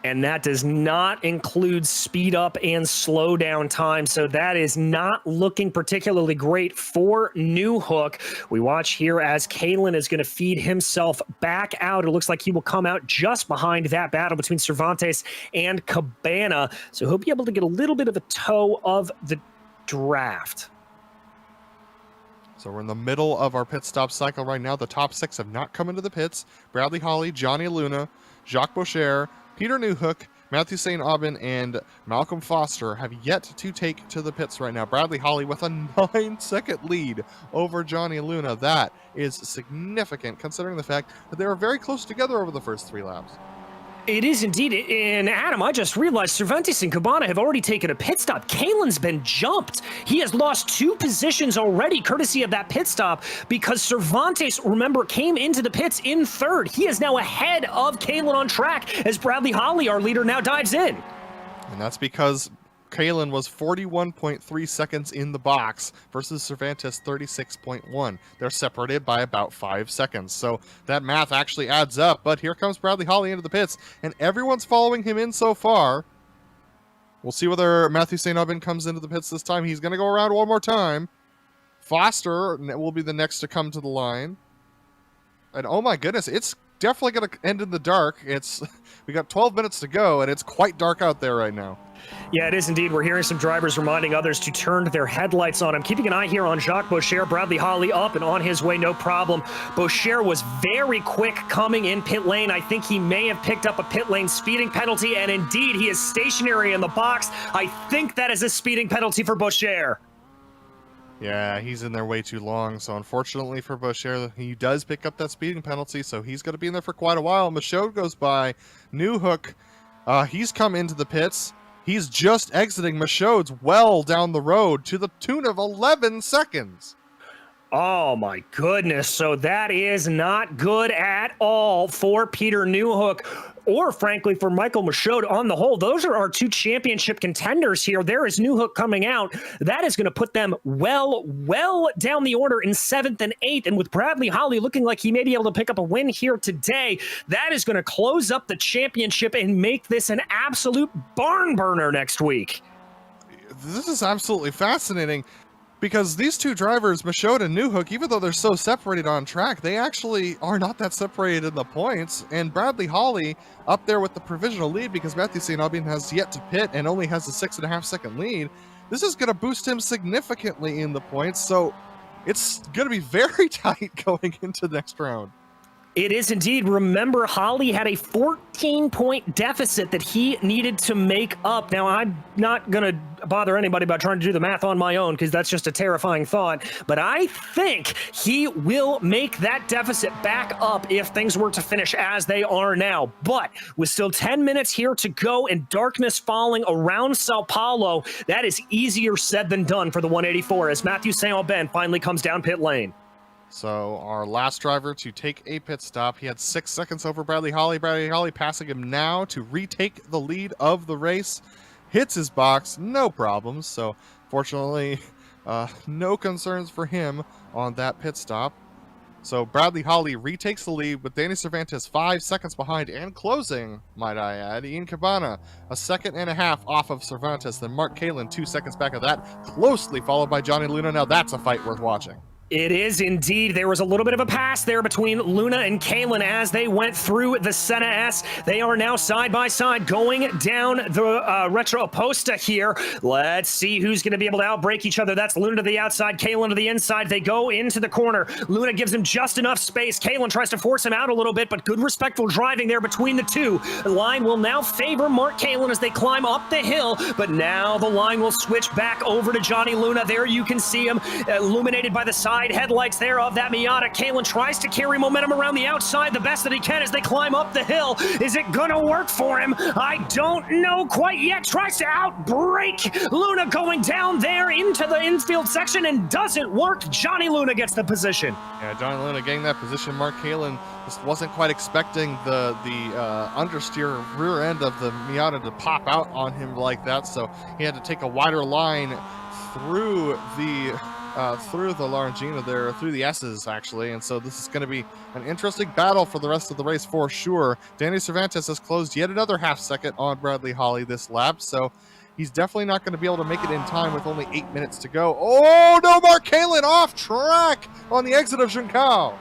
And that does not include speed up and slow down time. So that is not looking particularly great for Newhook. We watch here as Kalin is going to feed himself back out. It looks like he will come out just behind that battle between Cervantes and Cabana. So he'll be able to get a little bit of a toe of the draft. So we're in the middle of our pit stop cycle right now. The top 6 have not come into the pits. Bradley Holly, Johnny Luna, Jacques Boucher, Peter Newhook, Matthew St. Aubin, and Malcolm Foster have yet to take to the pits right now. Bradley Holly with a 9-second lead over Johnny Luna. That is significant considering the fact that they were very close together over the first 3 laps. It is indeed. And Adam, I just realized Cervantes and Cabana have already taken a pit stop. Kalin's been jumped. He has lost 2 positions already, courtesy of that pit stop, because Cervantes, remember, came into the pits in 3rd. He is now ahead of Kalin on track as Bradley Holly, our leader, now dives in. And that's because Kalin was 41.3 seconds in the box versus Cervantes 36.1. They're separated by about 5 seconds. So that math actually adds up. But here comes Bradley Holly into the pits, and everyone's following him in so far. We'll see whether Matthew St. Aubin comes into the pits this time. He's going to go around one more time. Foster will be the next to come to the line. And oh my goodness, it's definitely going to end in the dark. We got 12 minutes to go, and it's quite dark out there right now. Yeah, it is indeed. We're hearing some drivers reminding others to turn their headlights on him. Keeping an eye here on Jacques Boucher. Bradley Holly up and on his way, no problem. Boucher was very quick coming in pit lane. I think he may have picked up a pit lane speeding penalty, and indeed, he is stationary in the box. I think that is a speeding penalty for Boucher. Yeah, he's in there way too long. So unfortunately for Boucher, he does pick up that speeding penalty, so he's going to be in there for quite a while. Michaud goes by. Newhook, he's come into the pits. He's just exiting. Michaud's well down the road to the tune of 11 seconds. Oh my goodness. So that is not good at all for Peter Newhook. or frankly for Michael Michaud. On the whole, those are our two championship contenders here. There is Newhook coming out. That is going to put them well down the order in 7th and 8th. And with Bradley Holly looking like he may be able to pick up a win here today, that is going to close up the championship and make this an absolute barn burner next week. This is absolutely fascinating, because these two drivers, Michaud and Newhook, even though they're so separated on track, they actually are not that separated in the points. And Bradley Holly up there with the provisional lead, because Matthew St. Aubin has yet to pit and only has a 6.5 second lead. This is going to boost him significantly in the points, so it's going to be very tight going into the next round. It is indeed. Remember, Holly had a 14-point deficit that he needed to make up. Now, I'm not going to bother anybody by trying to do the math on my own, because that's just a terrifying thought. But I think he will make that deficit back up if things were to finish as they are now. But with still 10 minutes here to go and darkness falling around Sao Paulo, that is easier said than done for the 184 as Matthew St. Aubin finally comes down pit lane. So our last driver to take a pit stop, he had 6 seconds over Bradley Holly. Bradley Holly passing him now to retake the lead of the race. Hits his box, no problems. So fortunately, no concerns for him on that pit stop. So Bradley Holly retakes the lead with Danny Cervantes 5 seconds behind and closing, might I add. Ian Cabana, 1.5 seconds off of Cervantes. Then Mark Kalin, 2 seconds back of that, closely followed by Johnny Luna. Now that's a fight worth watching. It is indeed. There was a little bit of a pass there between Luna and Kalin as they went through the Senna S. They are now side by side going down the Retro Oposta here. Let's see who's going to be able to outbreak each other. That's Luna to the outside, Kalin to the inside. They go into the corner. Luna gives him just enough space. Kalin tries to force him out a little bit, but good respectful driving there between the two. The line will now favor Mark Kalin as they climb up the hill, but now the line will switch back over to Johnny Luna. There you can see him illuminated by the side headlights there of that Miata. Kalin tries to carry momentum around the outside the best that he can as they climb up the hill. Is it gonna work for him? I don't know quite yet. Tries to outbrake Luna going down there into the infield section and doesn't work. Johnny Luna gets the position. Yeah, Johnny Luna getting that position. Mark Kalin just wasn't quite expecting the understeer rear end of the Miata to pop out on him like that, so he had to take a wider line through the Larangina there, through the S's actually, and so this is going to be an interesting battle for the rest of the race for sure. Danny Cervantes has closed yet another 0.5 second on Bradley Holly this lap, so he's definitely not going to be able to make it in time with only 8 minutes to go. Oh no, Mark Kalin off track on the exit of Junção.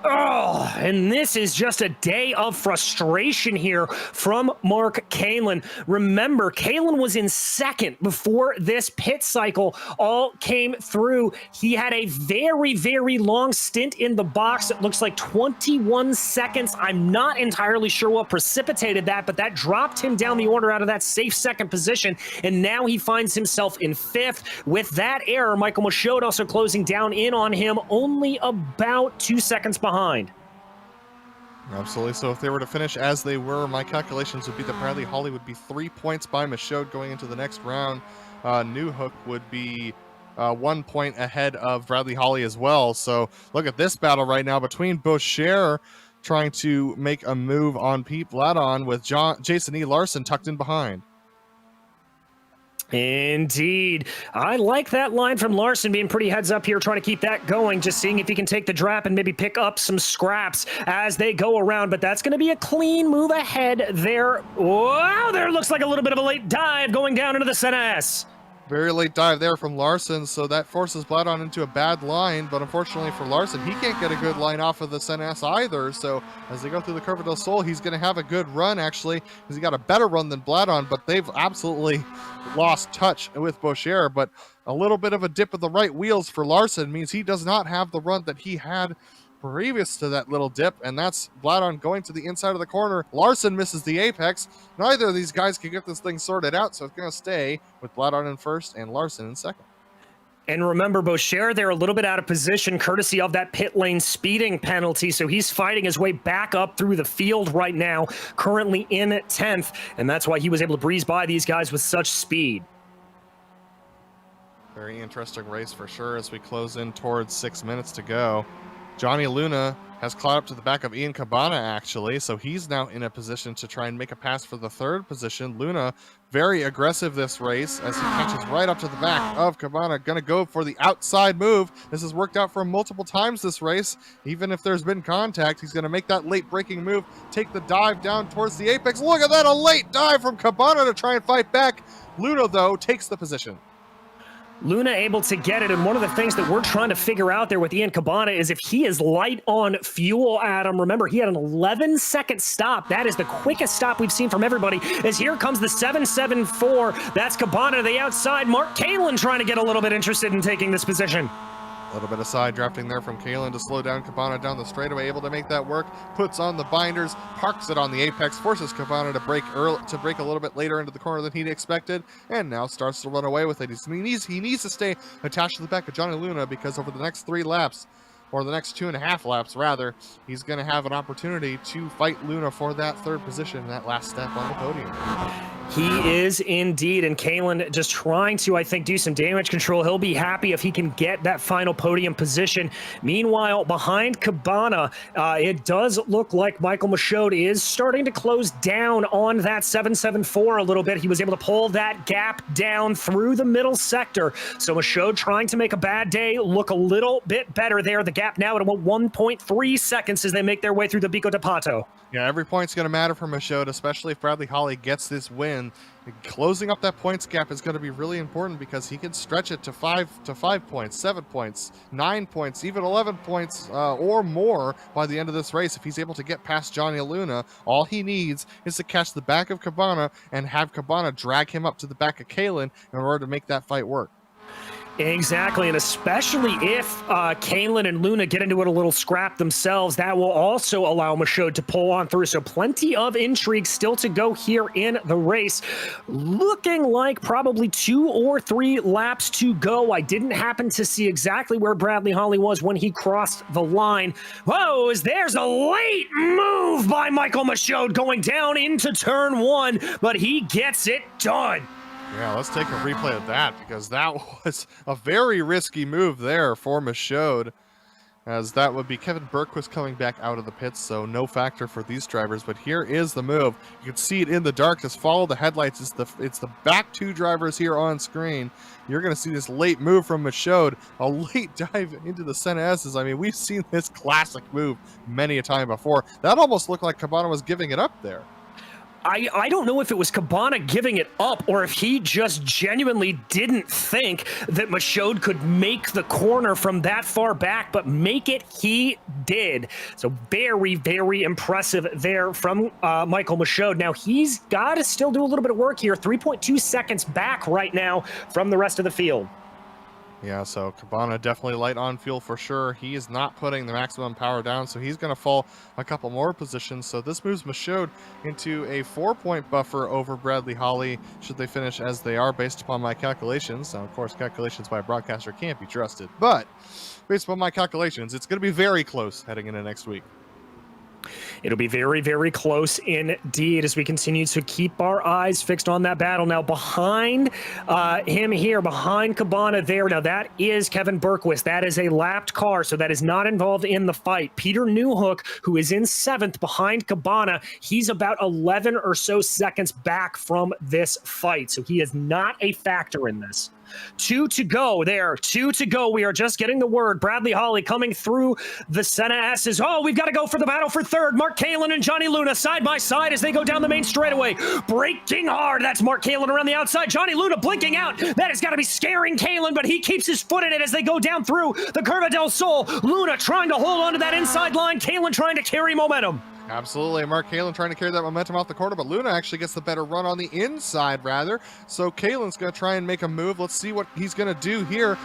Oh, and this is just a day of frustration here from Mark Kalin. Remember, Kalin was in second before this pit cycle all came through. He had a very long stint in the box. It looks like 21 seconds. I'm not entirely sure what precipitated that, but that dropped him down the order out of that safe second position, and now he finds himself in 5th. With that error, Michael Michaud also closing down in on him, only about 2 seconds behind. Absolutely. So if they were to finish as they were, my calculations would be that Bradley Holly would be 3 points by Michaud going into the next round. Newhook would be 1 point ahead of Bradley Holly as well. So look at this battle right now between Boucher trying to make a move on Pete Bladon with Jason E. Larson tucked in behind. Indeed. I like that line from Larson being pretty heads up here, trying to keep that going, just seeing if he can take the drop and maybe pick up some scraps as they go around, but that's going to be a clean move ahead there. Wow, there looks like a little bit of a late dive going down into the Senna S. Very late dive there from Larson, so that forces Bladon into a bad line, but unfortunately for Larson, he can't get a good line off of the Senna S either, so as they go through the Curva del Sol, he's going to have a good run, actually, because he got a better run than Bladon, but they've absolutely lost touch with Boucher, but a little bit of a dip of the right wheels for Larson means he does not have the run that he had previous to that little dip, and that's Bladon going to the inside of the corner. Larson misses the apex. Neither of these guys can get this thing sorted out, so it's going to stay with Bladon in first and Larson in second. And remember, Boucher, they're a little bit out of position courtesy of that pit lane speeding penalty, so he's fighting his way back up through the field right now, currently in 10th, and that's why he was able to breeze by these guys with such speed. Very interesting race for sure as we close in towards 6 minutes to go. Johnny Luna has caught up to the back of Ian Cabana, actually, so he's now in a position to try and make a pass for the third position. Luna, very aggressive this race as he catches right up to the back of Cabana, gonna go for the outside move. This has worked out for him multiple times this race. Even if there's been contact, he's gonna make that late braking move, take the dive down towards the apex. Look at that, a late dive from Cabana to try and fight back. Luna, though, takes the position. Luna able to get it, and one of the things that we're trying to figure out there with Ian Cabana is if he is light on fuel, Adam. Remember, he had an 11-second stop. That is the quickest stop we've seen from everybody, as here comes the 774. That's Cabana to the outside. Mark Kalin trying to get a little bit interested in taking this position. A little bit of side drafting there from Kalin to slow down Cabana down the straightaway, able to make that work, puts on the binders, parks it on the apex, forces Cabana to brake a little bit later into the corner than he'd expected, and now starts to run away with it. He needs to stay attached to the back of Johnny Luna, because over the next 3 laps, or the next 2.5 laps rather, he's going to have an opportunity to fight Luna for that third position, that last step on the podium. He is indeed, and Kalin just trying to, I think, do some damage control. He'll be happy if he can get that final podium position. Meanwhile, behind Cabana, it does look like Michael Michaud is starting to close down on that 774 a little bit. He was able to pull that gap down through the middle sector. So Michaud trying to make a bad day look a little bit better there. The gap now at about 1.3 seconds as they make their way through the Bico de Pato. Yeah, every point's going to matter for Michaud, especially if Bradley Holly gets this win. Closing up that points gap is going to be really important, because he can stretch it to 5 points, 7 points, 9 points, even 11 points or more by the end of this race. If he's able to get past Johnny Luna, all he needs is to catch the back of Cabana and have Cabana drag him up to the back of Kalin in order to make that fight work. Exactly, and especially if Kalin and Luna get into it a little scrap themselves, that will also allow Michaud to pull on through. So plenty of intrigue still to go here in the race. Looking like probably 2 or 3 laps to go. I didn't happen to see exactly where Bradley Holly was when he crossed the line. Whoa, there's a late move by Michael Michaud going down into turn 1, but he gets it done. Yeah, let's take a replay of that, because that was a very risky move there for Michaud, as that would be Kevin Berquist coming back out of the pits, so no factor for these drivers. But here is the move. You can see it in the dark. Just follow the headlights. It's the back 2 drivers here on screen. You're going to see this late move from Michaud, a late dive into the Senna S's. I mean, we've seen this classic move many a time before. That almost looked like Cabana was giving it up there. I don't know if it was Cabana giving it up or if he just genuinely didn't think that Michaud could make the corner from that far back, but make it he did. So very, very impressive there from Michael Michaud. Now he's got to still do a little bit of work here. 3.2 seconds back right now from the rest of the field. Yeah, so Cabana definitely light on fuel for sure. He is not putting the maximum power down, so he's going to fall a couple more positions. So this moves Michaud into a 4-point buffer over Bradley Holly, should they finish as they are, based upon my calculations. Now, of course, calculations by a broadcaster can't be trusted, but based upon my calculations, it's going to be very close heading into next week. It'll be very, very close indeed as we continue to keep our eyes fixed on that battle. Now behind him here, behind Cabana there, now that is Kevin Berquist. That is a lapped car, so that is not involved in the fight. Peter Newhook, who is in 7th behind Cabana, he's about 11 or so seconds back from this fight, so he is not a factor in this. 2 to go there. 2 to go. We are just getting the word. Bradley Holly coming through the Senna S's. Oh, we've got to go for the battle for 3rd. Mark Kalin and Johnny Luna side by side as they go down the main straightaway. Braking hard. That's Mark Kalin around the outside. Johnny Luna blinking out. That has got to be scaring Kalin, but he keeps his foot in it as they go down through the Curva del Sol. Luna trying to hold on to that inside line. Kalin trying to carry momentum. Absolutely. Mark Kalin trying to carry that momentum off the corner, but Luna actually gets the better run on the inside, rather. So Kalin's going to try and make a move. Let's see what he's going to do here.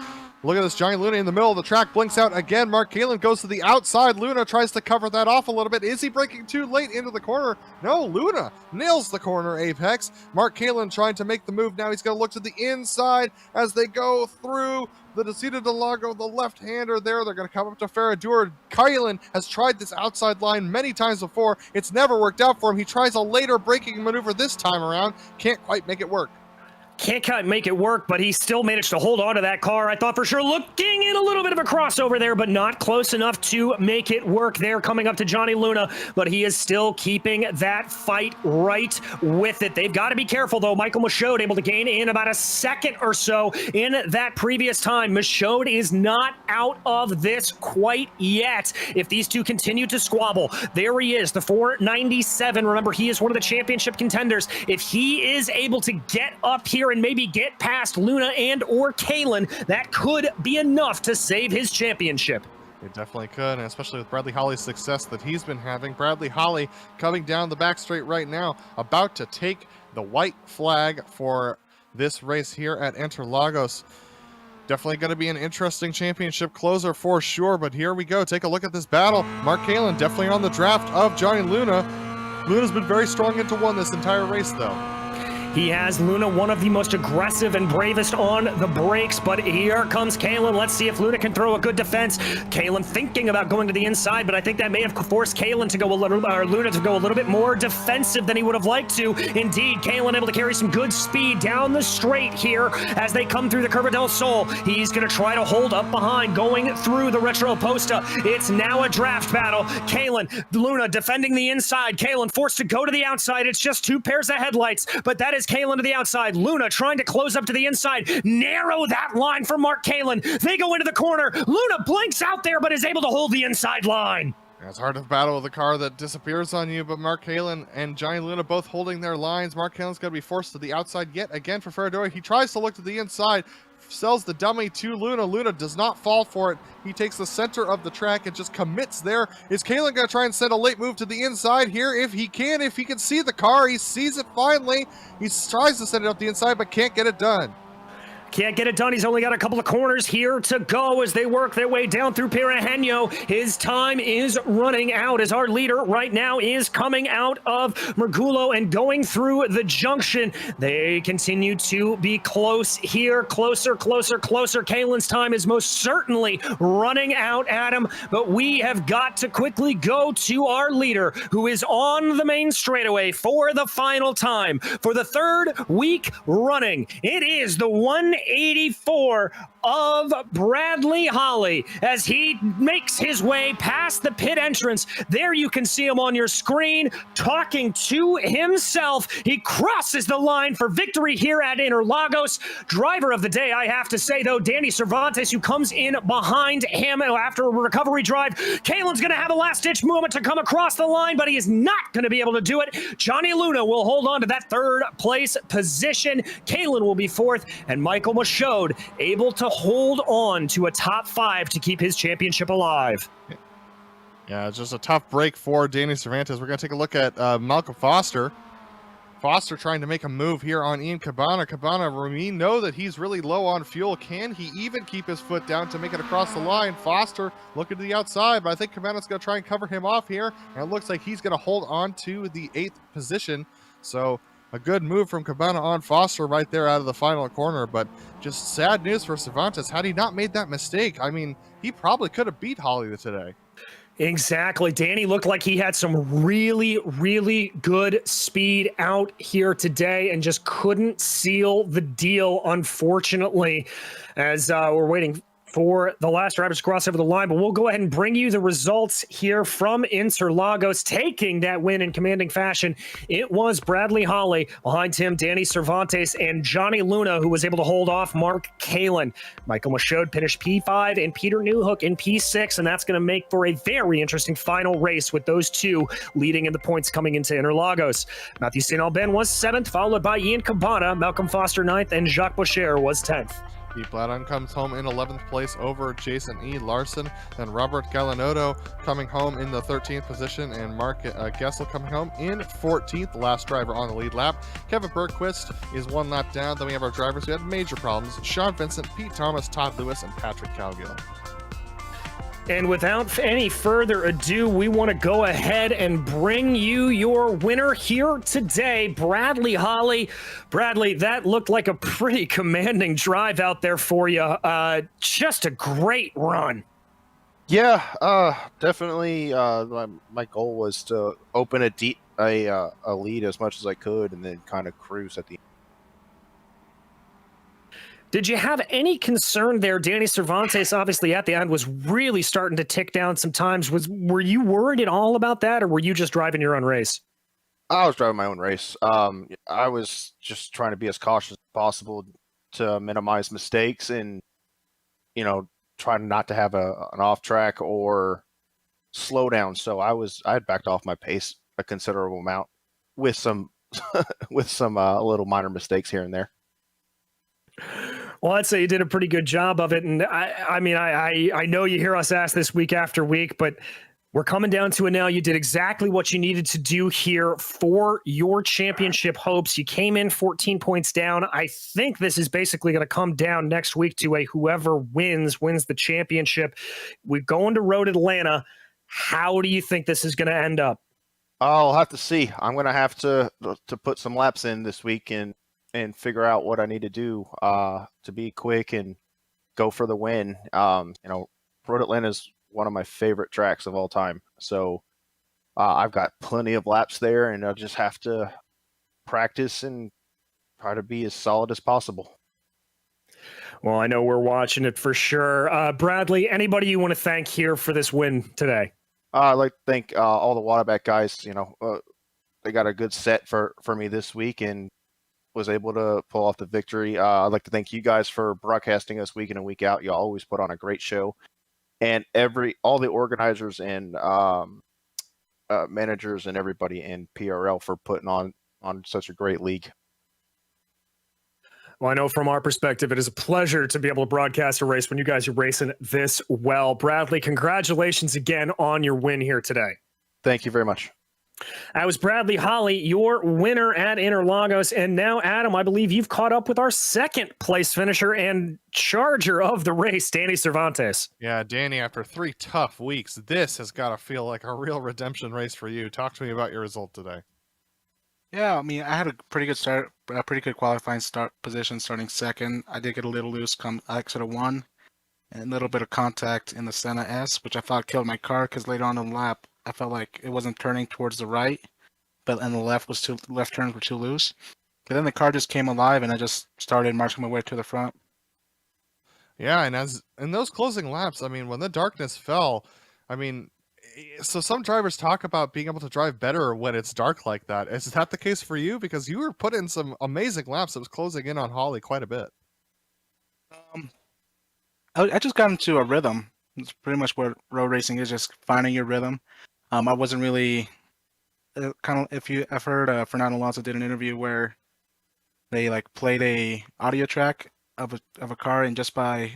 Look at this, Johnny Luna in the middle of the track, blinks out again. Mark Kalin goes to the outside. Luna tries to cover that off a little bit. Is he braking too late into the corner? No, Luna nails the corner apex. Mark Kalin trying to make the move now. He's going to look to the inside as they go through the Descida del Lago, the left-hander there. They're going to come up to Ferradura. Kalin has tried this outside line many times before. It's never worked out for him. He tries a later braking maneuver this time around. Can't quite make it work. can't quite make it work, but he still managed to hold on to that car. I thought for sure looking at a little bit of a crossover there, but not close enough to make it work there coming up to Johnny Luna, but he is still keeping that fight right with it. They've got to be careful, though. Michael Michaud able to gain in about a second or so in that previous time. Michaud is not out of this quite yet. If these two continue to squabble, there he is, the 497. Remember, he is one of the championship contenders. If he is able to get up here and maybe get past Luna and or Kalen, that could be enough to save his championship. It definitely could, and especially with Bradley Holly's success that he's been having. Bradley Holly coming down the back straight right now, about to take the white flag for this race here at Interlagos. Definitely going to be an interesting championship closer for sure, but here we go. Take a look at this battle. Mark Kalen definitely on the draft of Johnny Luna. Luna's been very strong into one this entire race, though. He has Luna, one of the most aggressive and bravest on the brakes, but here comes Kalen. Let's see if Luna can throw a good defense. Kalen thinking about going to the inside, but I think that may have forced Kalen to go a little, or Luna to go a little bit more defensive than he would have liked to. Indeed, Kalen able to carry some good speed down the straight here as they come through the Curva del Sol. He's going to try to hold up behind, going through the Retro Posta. It's now a draft battle. Kalen, Luna defending the inside. Kalen forced to go to the outside. It's just two pairs of headlights, but that is Kalen to the outside. Luna trying to close up to the inside. Narrow that line for Mark Kalen. They go into the corner. Luna blinks out there, but is able to hold the inside line. It's hard to battle with a car that disappears on you, but Mark Kalen and Johnny Luna both holding their lines. Mark Kalen's going to be forced to the outside yet again for Ferradori. He tries to look to the inside, sells the dummy to Luna. Luna does not fall for it. He takes the center of the track and just commits there. Is Kalen going to try and send a late move to the inside here? If he can see the car, he sees it finally. He tries to send it up the inside, but can't get it done. Can't get it done. He's only got a couple of corners here to go as they work their way down through Pereño. His time is running out as our leader right now is coming out of Mergulo and going through the junction. They continue to be close here. Closer. Kalen's time is most certainly running out, Adam, but we have got to quickly go to our leader who is on the main straightaway for the final time. For the third week running, it is the 184 of Bradley Holly as he makes his way past the pit entrance. There you can see him on your screen talking to himself. He crosses the line for victory here at Interlagos. Driver of the day, I have to say, though, Danny Cervantes, who comes in behind him after a recovery drive. Kalen's going to have a last-ditch moment to come across the line, but he is not going to be able to do it. Johnny Luna will hold on to that third place position. Kalen will be fourth, and Michael Michaud able to hold on to a top 5 to keep his championship alive. Yeah, it's just a tough break for Danny Cervantes. We're going to take a look at Malcolm Foster. Foster trying to make a move here on Ian Cabana. Cabana, we know that he's really low on fuel. Can he even keep his foot down to make it across the line? Foster looking to the outside, but I think Cabana's going to try and cover him off here. And it looks like he's going to hold on to the 8th position. So a good move from Cabana on Foster right there out of the final corner, but just sad news for Cervantes. Had he not made that mistake, I mean, he probably could have beat Holly today. Exactly. Danny looked like he had some really good speed out here today and just couldn't seal the deal, unfortunately, as we're waiting for the last drivers to cross over the line. But we'll go ahead and bring you the results here from Interlagos. Taking that win in commanding fashion, it was Bradley Holly. Behind him, Danny Cervantes and Johnny Luna, who was able to hold off Mark Kalen. Michael Michaud finished P5 and Peter Newhook in P6, and that's going to make for a very interesting final race with those two leading in the points coming into Interlagos. Matthew St. Alban was 7th, followed by Ian Cabana, Malcolm Foster 9th, and Jacques Boucher was 10th. Pete Bladon comes home in 11th place over Jason E. Larson. Then Robert Galanotto coming home in the 13th position, and Mark Gessel coming home in 14th, last driver on the lead lap. Kevin Bergquist is one lap down. Then we have our drivers who had major problems: Sean Vincent, Pete Thomas, Todd Lewis, and Patrick Cowgill. And without any further ado, we want to go ahead and bring you your winner here today, Bradley Holly. Bradley, that looked like a pretty commanding drive out there for you. Just a great run. Yeah, definitely. My goal was to open a lead as much as I could and then kind of cruise at the end. Did you have any concern there? Danny Cervantes, obviously at the end, was really starting to tick down some times. Were you worried at all about that, or were you just driving your own race? I was driving my own race. I was just trying to be as cautious as possible to minimize mistakes and, trying not to have an off track or slow down. So I had backed off my pace a considerable amount with some little minor mistakes here and there. Well, I'd say you did a pretty good job of it. And I know you hear us ask this week after week, but we're coming down to it now. You did exactly what you needed to do here for your championship hopes. You came in 14 points down. I think this is basically going to come down next week to a whoever wins the championship. We're going to Road Atlanta. How do you think this is going to end up? I'll have to see. I'm going to have to put some laps in this week and figure out what I need to do to be quick and go for the win. Road Atlanta is one of my favorite tracks of all time. So I've got plenty of laps there, and I'll just have to practice and try to be as solid as possible. Well, I know we're watching it for sure. Bradley, anybody you want to thank here for this win today? I'd like to thank all the Waterback guys. They got a good set for me this week and was able to pull off the victory. I'd like to thank you guys for broadcasting us week in and week out. You always put on a great show. And all the organizers and managers and everybody in PRL for putting on such a great league. Well, I know from our perspective, it is a pleasure to be able to broadcast a race when you guys are racing this well. Bradley, congratulations again on your win here today. Thank you very much. That was Bradley Holly, your winner at Interlagos. And now, Adam, I believe you've caught up with our second place finisher and charger of the race, Danny Cervantes. Yeah, Danny, after 3 tough weeks, this has got to feel like a real redemption race for you. Talk to me about your result today. Yeah, I mean, I had a pretty good start, a pretty good qualifying position starting second. I did get a little loose come exit of 1, and a little bit of contact in the Senna S, which I thought killed my car because later on in the lap, I felt like it wasn't turning towards the right, and the left turns were too loose. But then the car just came alive, and I just started marching my way to the front. Yeah, and as in those closing laps, I mean, when the darkness fell, so some drivers talk about being able to drive better when it's dark like that. Is that the case for you? Because you were put in some amazing laps that was closing in on Holly quite a bit. I just got into a rhythm. It's pretty much what road racing is, just finding your rhythm. I wasn't really I've heard Fernando Alonso did an interview where they played a audio track of a car, and just by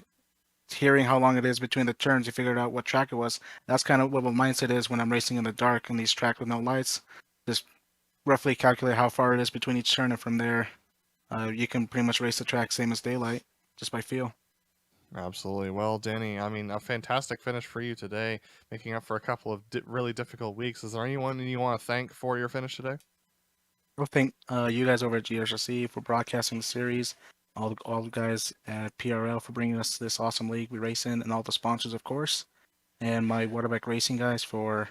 hearing how long it is between the turns, you figured out what track it was. That's kind of what my mindset is when I'm racing in the dark in these tracks with no lights. Just roughly calculate how far it is between each turn, and from there, you can pretty much race the track same as daylight, just by feel. Absolutely. Well, Danny, a fantastic finish for you today, making up for a couple of really difficult weeks. Is there anyone you want to thank for your finish today? I'll thank you guys over at GRC for broadcasting the series, all the guys at PRL for bringing us this awesome league we race in, and all the sponsors, of course, and my Waterback Racing guys for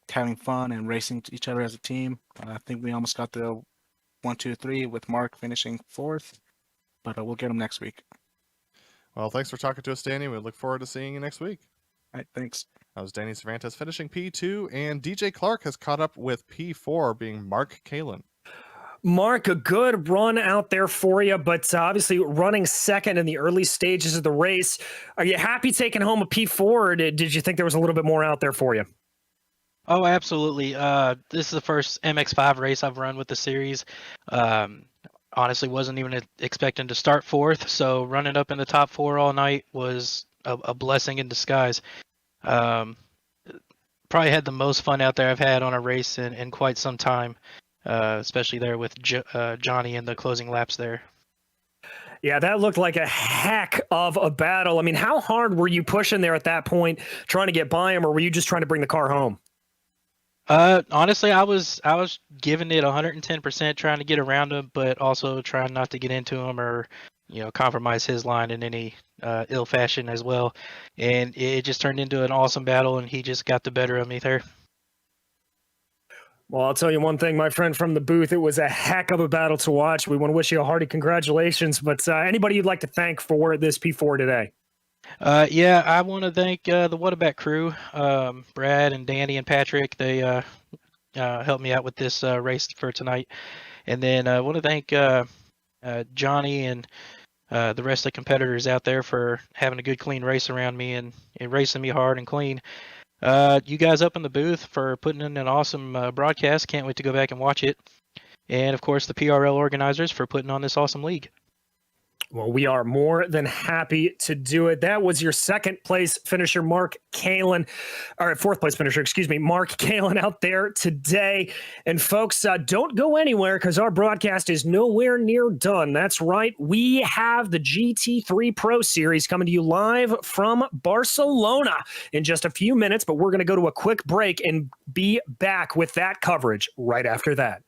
having fun and racing each other as a team. I think we almost got the 1, 2, 3 with Mark finishing 4th, but we'll get him next week. Well, thanks for talking to us, Danny. We look forward to seeing you next week. All right, thanks. That was Danny Cervantes finishing P2, and DJ Clark has caught up with P4, being Mark Kalin. Mark, a good run out there for you, but obviously running second in the early stages of the race. Are you happy taking home a P4, or did you think there was a little bit more out there for you? Oh, absolutely. This is the first MX5 race I've run with the series. Honestly, wasn't even expecting to start 4th, so running up in the top 4 all night was a blessing in disguise. Probably had the most fun out there I've had on a race in quite some time, especially there with Johnny in the closing laps there. Yeah, that looked like a heck of a battle. I mean, how hard were you pushing there at that point, trying to get by him, or were you just trying to bring the car home? Honestly, I was giving it 110%, trying to get around him, but also trying not to get into him or, compromise his line in any ill fashion as well. And it just turned into an awesome battle, and he just got the better of me there. Well, I'll tell you one thing, my friend from the booth. It was a heck of a battle to watch. We want to wish you a hearty congratulations. But anybody you'd like to thank for this P4 today? Yeah, I want to thank the Whataback crew, Brad and Danny and Patrick. They helped me out with this race for tonight. And then I want to thank Johnny and the rest of the competitors out there for having a good, clean race around me and racing me hard and clean. You guys up in the booth for putting in an awesome broadcast. Can't wait to go back and watch it. And, of course, the PRL organizers for putting on this awesome league. Well, we are more than happy to do it. That was your second place finisher, Mark Kalin, or fourth place finisher, excuse me, Mark Kalin out there today. And folks, don't go anywhere because our broadcast is nowhere near done. That's right. We have the GT3 Pro Series coming to you live from Barcelona in just a few minutes, but we're going to go to a quick break and be back with that coverage right after that.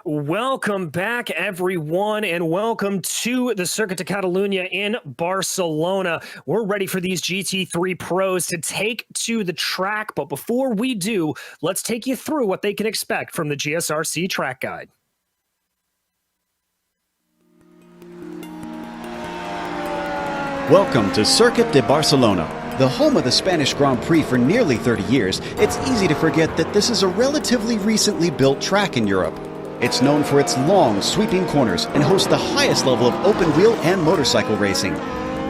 Welcome back, everyone, and welcome to the Circuit de Catalunya in Barcelona. We're ready for these GT3 pros to take to the track, but before we do, let's take you through what they can expect from the GSRC track guide. Welcome to Circuit de Barcelona. The home of the Spanish Grand Prix for nearly 30 years, it's easy to forget that this is a relatively recently built track in Europe. It's known for its long, sweeping corners and hosts the highest level of open-wheel and motorcycle racing.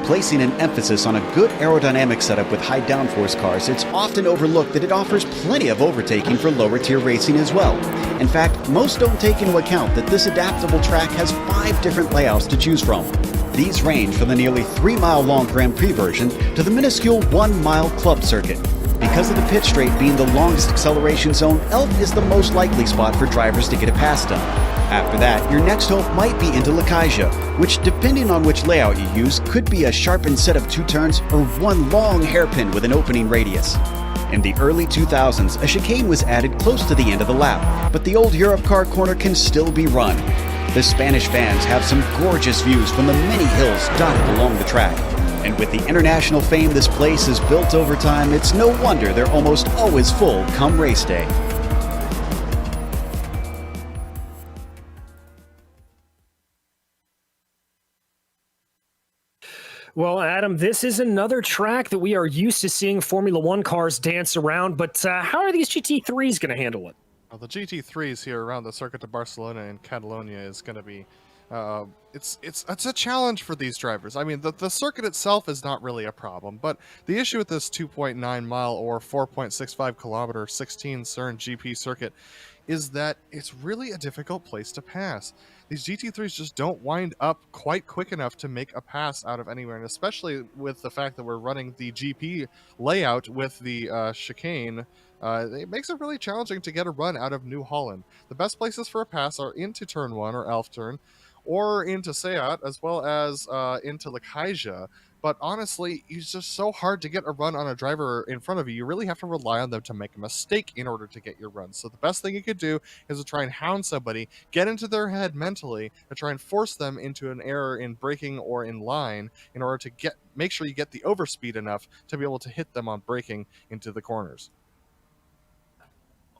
Placing an emphasis on a good aerodynamic setup with high downforce cars, it's often overlooked that it offers plenty of overtaking for lower-tier racing as well. In fact, most don't take into account that this adaptable track has 5 different layouts to choose from. These range from the nearly 3-mile-long Grand Prix version to the minuscule 1-mile club circuit. Because of the pit straight being the longest acceleration zone, Elf is the most likely spot for drivers to get it past them. After that, your next hope might be into Lakaja, which, depending on which layout you use, could be a sharpened set of 2 turns or one long hairpin with an opening radius. In the early 2000s, a chicane was added close to the end of the lap, but the old Europe car corner can still be run. The Spanish fans have some gorgeous views from the many hills dotted along the track. And with the international fame this place has built over time, it's no wonder they're almost always full come race day. Well, Adam, this is another track that we are used to seeing Formula One cars dance around, but how are these GT3s going to handle it? Well, the GT3s here around the Circuit de Barcelona in Catalonia is going to be it's a challenge for these drivers. I mean, the circuit itself is not really a problem, but the issue with this 2.9 mile or 4.65 kilometer 16 CERN GP circuit is that it's really a difficult place to pass. These GT3s just don't wind up quite quick enough to make a pass out of anywhere, and especially with the fact that we're running the GP layout with the chicane, it makes it really challenging to get a run out of New Holland. The best places for a pass are into Turn 1 or Elf Turn, or into Seat, as well as into Lakaja. But honestly, it's just so hard to get a run on a driver in front of you. You really have to rely on them to make a mistake in order to get your run. So the best thing you could do is to try and hound somebody, get into their head mentally, and try and force them into an error in braking or in line in order to make sure you get the overspeed enough to be able to hit them on braking into the corners.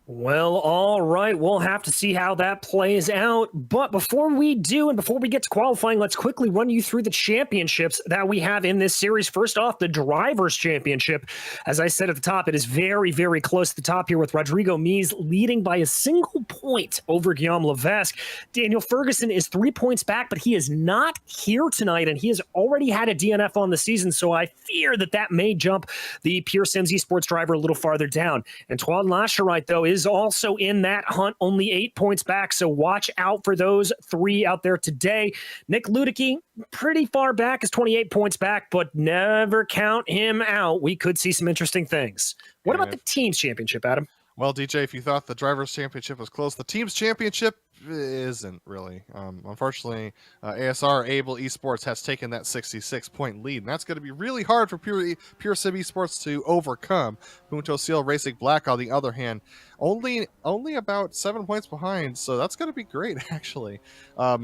Well, all right. We'll have to see how that plays out. But before we do, and before we get to qualifying, let's quickly run you through the championships that we have in this series. First off, the Drivers' Championship. As I said at the top, it is very, very close to the top here with Rodrigo Mies leading by a single point over Guillaume Levesque. Daniel Ferguson is 3 points back, but he is not here tonight, and he has already had a DNF on the season, so I fear that may jump the Pure Sims Esports driver a little farther down. Antoine Lascherite, though, is also in that hunt, only 8 points back, so watch out for those 3 out there today. Nick Ludicky, pretty far back, is 28 points back, but never count him out. We could see some interesting things. What about the Teams Championship, Adam? Well, DJ, if you thought the Drivers' Championship was close, the Teams Championship isn't really. Unfortunately, ASR Able Esports has taken that 66-point lead, and that's going to be really hard for Pure Sim Esports to overcome. Punto Seal Racing Black, on the other hand, only about 7 points behind, so that's going to be great actually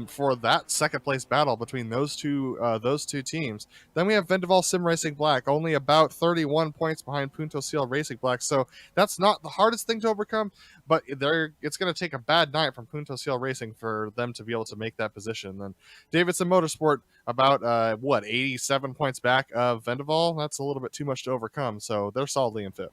for that second place battle between those two teams. Then we have Vendaval Sim Racing Black, only about 31 points behind Punto Seal Racing Black, so that's not the hardest thing to overcome, but it's going to take a bad night from Punto Seal Racing for them to be able to make that position. Then Davidson Motorsport, about 87 points back of Vendaval. That's a little bit too much to overcome, so they're solidly in 5th.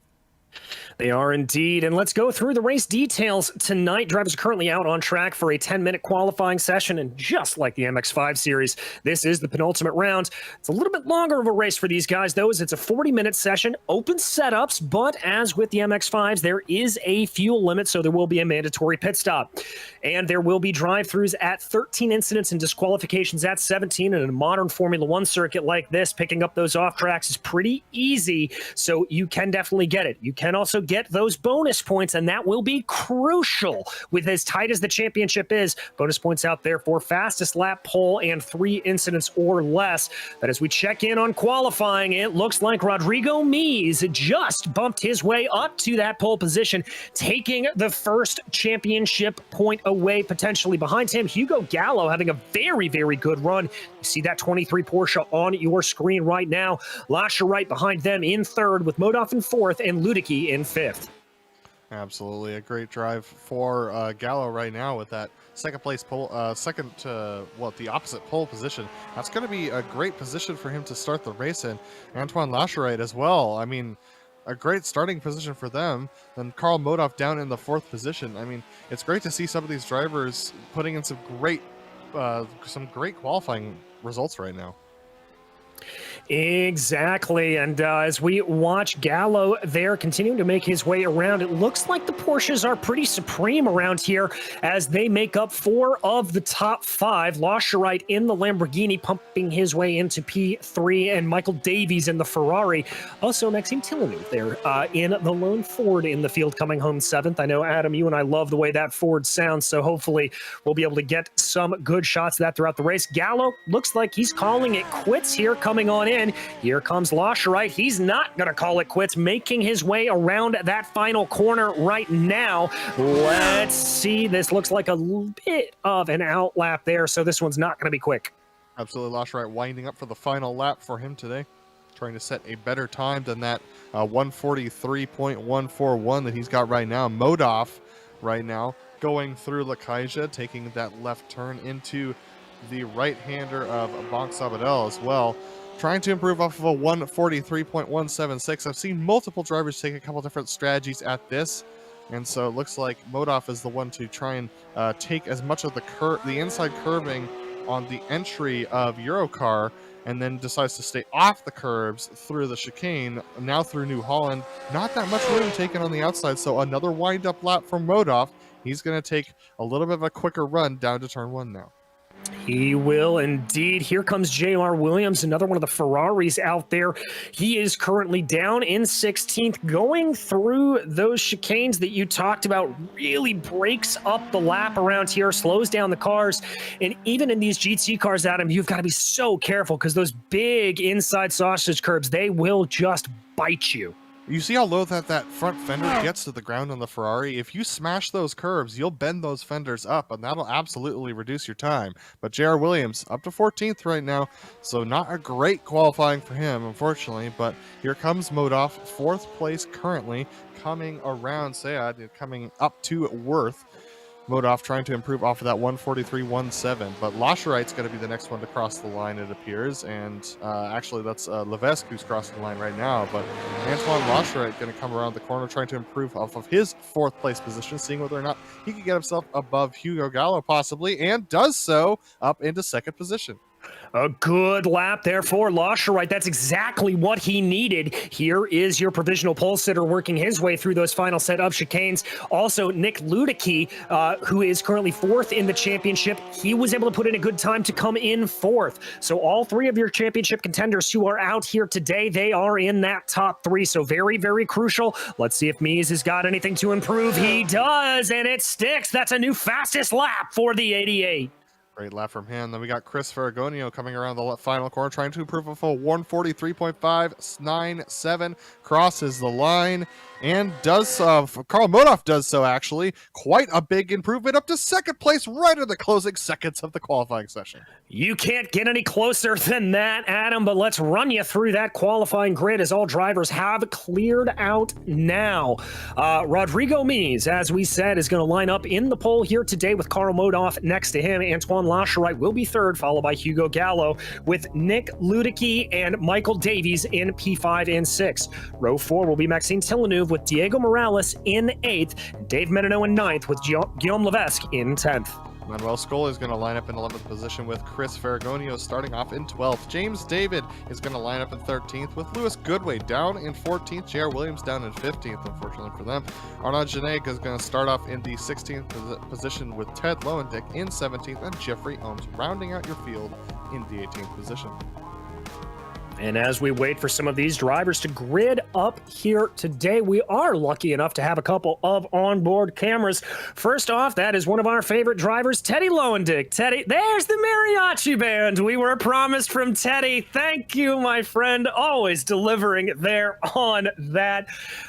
They are indeed. And let's go through the race details tonight. Drivers are currently out on track for a 10-minute qualifying session. And just like the MX5 series, this is the penultimate round. It's a little bit longer of a race for these guys, though, as it's a 40-minute session, open setups. But as with the MX5s, there is a fuel limit, so there will be a mandatory pit stop. And there will be drive-throughs at 13 incidents and disqualifications at 17. And in a modern Formula One circuit like this, picking up those off tracks is pretty easy. So you can definitely get it. You can can also get those bonus points, and that will be crucial with as tight as the championship is. Bonus points out there for fastest lap, pole, and 3 incidents or less. But as we check in on qualifying, it looks like Rodrigo Mies just bumped his way up to that pole position, taking the first championship point away potentially. Behind him, Hugo Gallo having a very, very good run. You see that 23 Porsche on your screen right now. Lasher right behind them in third, with Modov in fourth and Ludicky in fifth. Absolutely, a great drive for Gallo right now with that second place pole, the opposite pole position. That's going to be a great position for him to start the race in. Antoine Lascherite as well. I mean, a great starting position for them. Then Karl Modov down in the 4th position. I mean, it's great to see some of these drivers putting in some great qualifying results right now. Exactly, and as we watch Gallo there continuing to make his way around, it looks like the Porsches are pretty supreme around here as they make up 4 of the top 5. Lascherite in the Lamborghini pumping his way into P3, and Michael Davies in the Ferrari. Also, Maxime Tilleneuve there in the lone Ford in the field coming home 7th. I know, Adam, you and I love the way that Ford sounds, so hopefully we'll be able to get some good shots of that throughout the race. Gallo looks like he's calling it quits here coming on in. Here comes Lascherite. He's not going to call it quits, making his way around that final corner right now. Let's see. This looks like a bit of an out lap there, so this one's not going to be quick. Absolutely, Lascherite winding up for the final lap for him today, trying to set a better time than that 143.141 that he's got right now. Modov right now going through La Caixa, taking that left turn into the right-hander of Bonk Sabadell as well, trying to improve off of a 143.176. I've seen multiple drivers take a couple different strategies at this, and so it looks like Modov is the one to try and take as much of the inside curving on the entry of Eurocar, and then decides to stay off the curbs through the chicane, now through New Holland. Not that much room taken on the outside, so another wind-up lap from Modov. He's going to take a little bit of a quicker run down to turn 1 now. He will indeed. Here comes J.R. Williams, another one of the Ferraris out there. He is currently down in 16th, going through those chicanes that you talked about. Really breaks up the lap around here, slows down the cars. And even in these GT cars, Adam, you've got to be so careful because those big inside sausage curbs, they will just bite you. You see how low that front fender gets to the ground on the Ferrari? If you smash those curbs, you'll bend those fenders up, and that'll absolutely reduce your time. But J.R. Williams up to 14th right now, so not a great qualifying for him, unfortunately. But here comes Modov, 4th place currently, coming around Sayad, coming up to Worth. Modov trying to improve off of that 143.17, but Lascherite's going to be the next one to cross the line, it appears, and actually that's Levesque who's crossing the line right now, but Antoine Lascherite going to come around the corner trying to improve off of his 4th place position, seeing whether or not he can get himself above Hugo Gallo possibly, and does so up into 2nd position. A good lap there for Lascherite. That's exactly what he needed. Here is your provisional pole sitter working his way through those final set of chicanes. Also, Nick Ludicky, who is currently 4th in the championship, he was able to put in a good time to come in 4th. So all 3 of your championship contenders who are out here today, they are in that top 3. So very, very crucial. Let's see if Mies has got anything to improve. He does, and it sticks. That's a new fastest lap for the 88. Great lap from him. Then we got Chris Ferragonio coming around the final corner, trying to improve off a 143.597, crosses the line, and does Karl Modov does so actually. Quite a big improvement, up to 2nd place right in the closing seconds of the qualifying session. You can't get any closer than that, Adam, but let's run you through that qualifying grid as all drivers have cleared out now. Rodrigo Mies, as we said, is going to line up in the pole here today with Karl Modov next to him. Antoine Lascherite will be 3rd, followed by Hugo Gallo, with Nick Ludicky and Michael Davies in P5 and 6. Row 4 will be Maxime Tilleneuve with Diego Morales in 8th, Dave Menino in 9th with Guillaume Levesque in 10th. Manuel Scola is going to line up in 11th position with Chris Ferragonio starting off in 12th. James David is going to line up in 13th with Lewis Goodway down in 14th. J.R. Williams down in 15th, unfortunately for them. Arnaud Genet is going to start off in the 16th position with Ted Lowendick in 17th, and Jeffrey Ohms rounding out your field in the 18th position. And as we wait for some of these drivers to grid up here today, we are lucky enough to have a couple of onboard cameras. First off, that is one of our favorite drivers, Teddy Lowendick. Teddy, there's the mariachi band we were promised from Teddy. Thank you, my friend, always delivering there on that.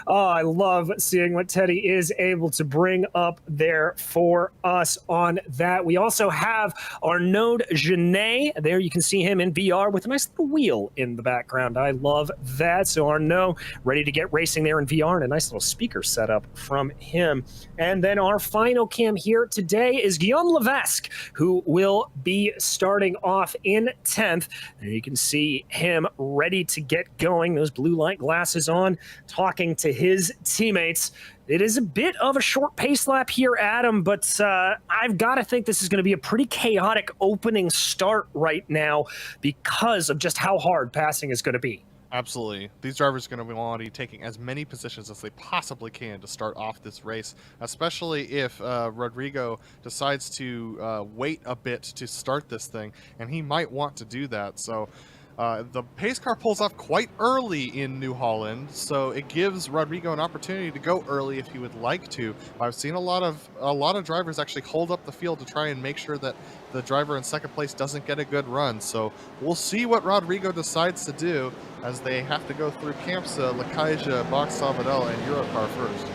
Oh, I love seeing what Teddy is able to bring up there for us on that. We also have Arnaud Genet. There you can see him in VR with a nice little wheel in the background. I love that. So Arnaud ready to get racing there in VR, and a nice little speaker setup from him. And then our final cam here today is Guillaume Levesque, who will be starting off in 10th. There you can see him ready to get going, those blue light glasses on, talking to his teammates. It is a bit of a short pace lap here, Adam, but I've got to think this is going to be a pretty chaotic opening start right now because of just how hard passing is going to be. Absolutely. These drivers are going to be wanting taking as many positions as they possibly can to start off this race, especially if Rodrigo decides to wait a bit to start this thing, and he might want to do that. So the pace car pulls off quite early in New Holland, so it gives Rodrigo an opportunity to go early if he would like to. I've seen a lot of drivers actually hold up the field to try and make sure that the driver in second place doesn't get a good run. So we'll see what Rodrigo decides to do as they have to go through SIMMSA, Lakaja, Box Sabadell, and Eurocar first.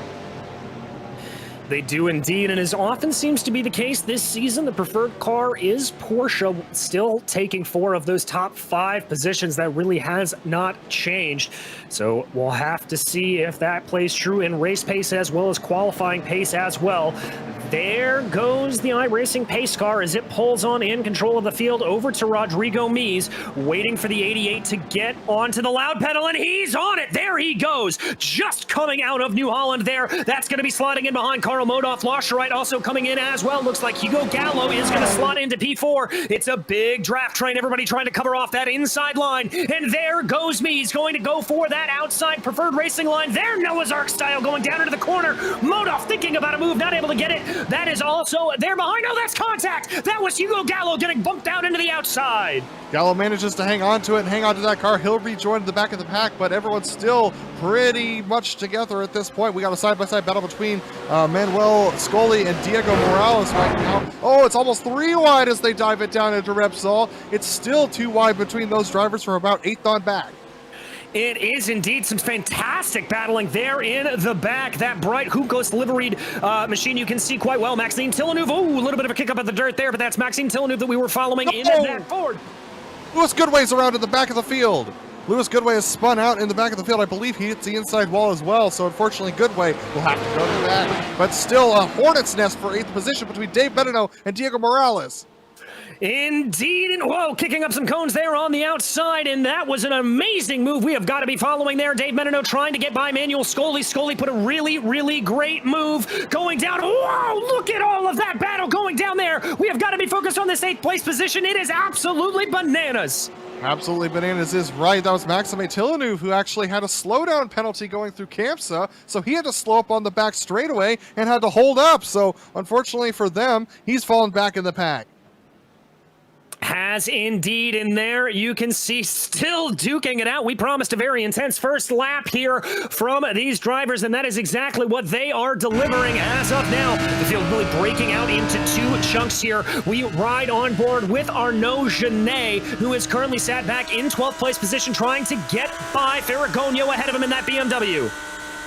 They do indeed, and as often seems to be the case this season, the preferred car is Porsche, still taking 4 of those top 5 positions. That really has not changed. So we'll have to see if that plays true in race pace as well as qualifying pace as well. There goes the iRacing pace car as it pulls on in control of the field over to Rodrigo Mies, waiting for the 88 to get onto the loud pedal, and he's on it. There he goes, just coming out of New Holland there. That's going to be sliding in behind Carl Modoff. Loscherite also coming in as well. Looks like Hugo Gallo is going to slot into P4. It's a big draft train. Everybody trying to cover off that inside line. And there goes Mies, going to go for that outside preferred racing line. There, Noah's Ark style going down into the corner. Modoff thinking about a move, not able to get it. That is also there behind. Oh, that's contact. That was Hugo Gallo getting bumped out into the outside. Gallo manages to hang on to it and hang on to that car. He'll rejoin the back of the pack, but everyone's still pretty much together at this point. We got a side-by-side battle between Manuel Scully and Diego Morales right now. Oh, it's almost 3 wide as they dive it down into Repsol. It's still 2 wide between those drivers from about 8th on back. It is indeed some fantastic battling there in the back. That bright Hukos liveried machine you can see quite well. Maxime Tilleneuve, oh, a little bit of a kick up at the dirt there, but that's Maxime Tilleneuve that we were following in that Ford. Lewis Goodway's around at the back of the field. Lewis Goodway has spun out in the back of the field. I believe he hits the inside wall as well, so unfortunately Goodway will have to go to the back. But still a hornet's nest for 8th position between Dave Benino and Diego Morales. Indeed, and whoa, kicking up some cones there on the outside, and that was an amazing move we have got to be following there. Dave Menino trying to get by Manuel Scully. Scully put a really, really great move going down. Whoa, look at all of that battle going down there. We have got to be focused on this 8th place position. It is absolutely bananas. Absolutely bananas is right. That was Maxime Tilleneuve who actually had a slowdown penalty going through SIMMSA, so he had to slow up on the back straightaway and had to hold up. So unfortunately for them, he's fallen back in the pack. Has indeed, in there you can see still duking it out. We promised a very intense first lap here from these drivers, and that is exactly what they are delivering as of now. The field really breaking out into 2 chunks here. We ride on board with Arnaud Genet, who is currently sat back in 12th place position, trying to get by Ferragonio ahead of him in that BMW.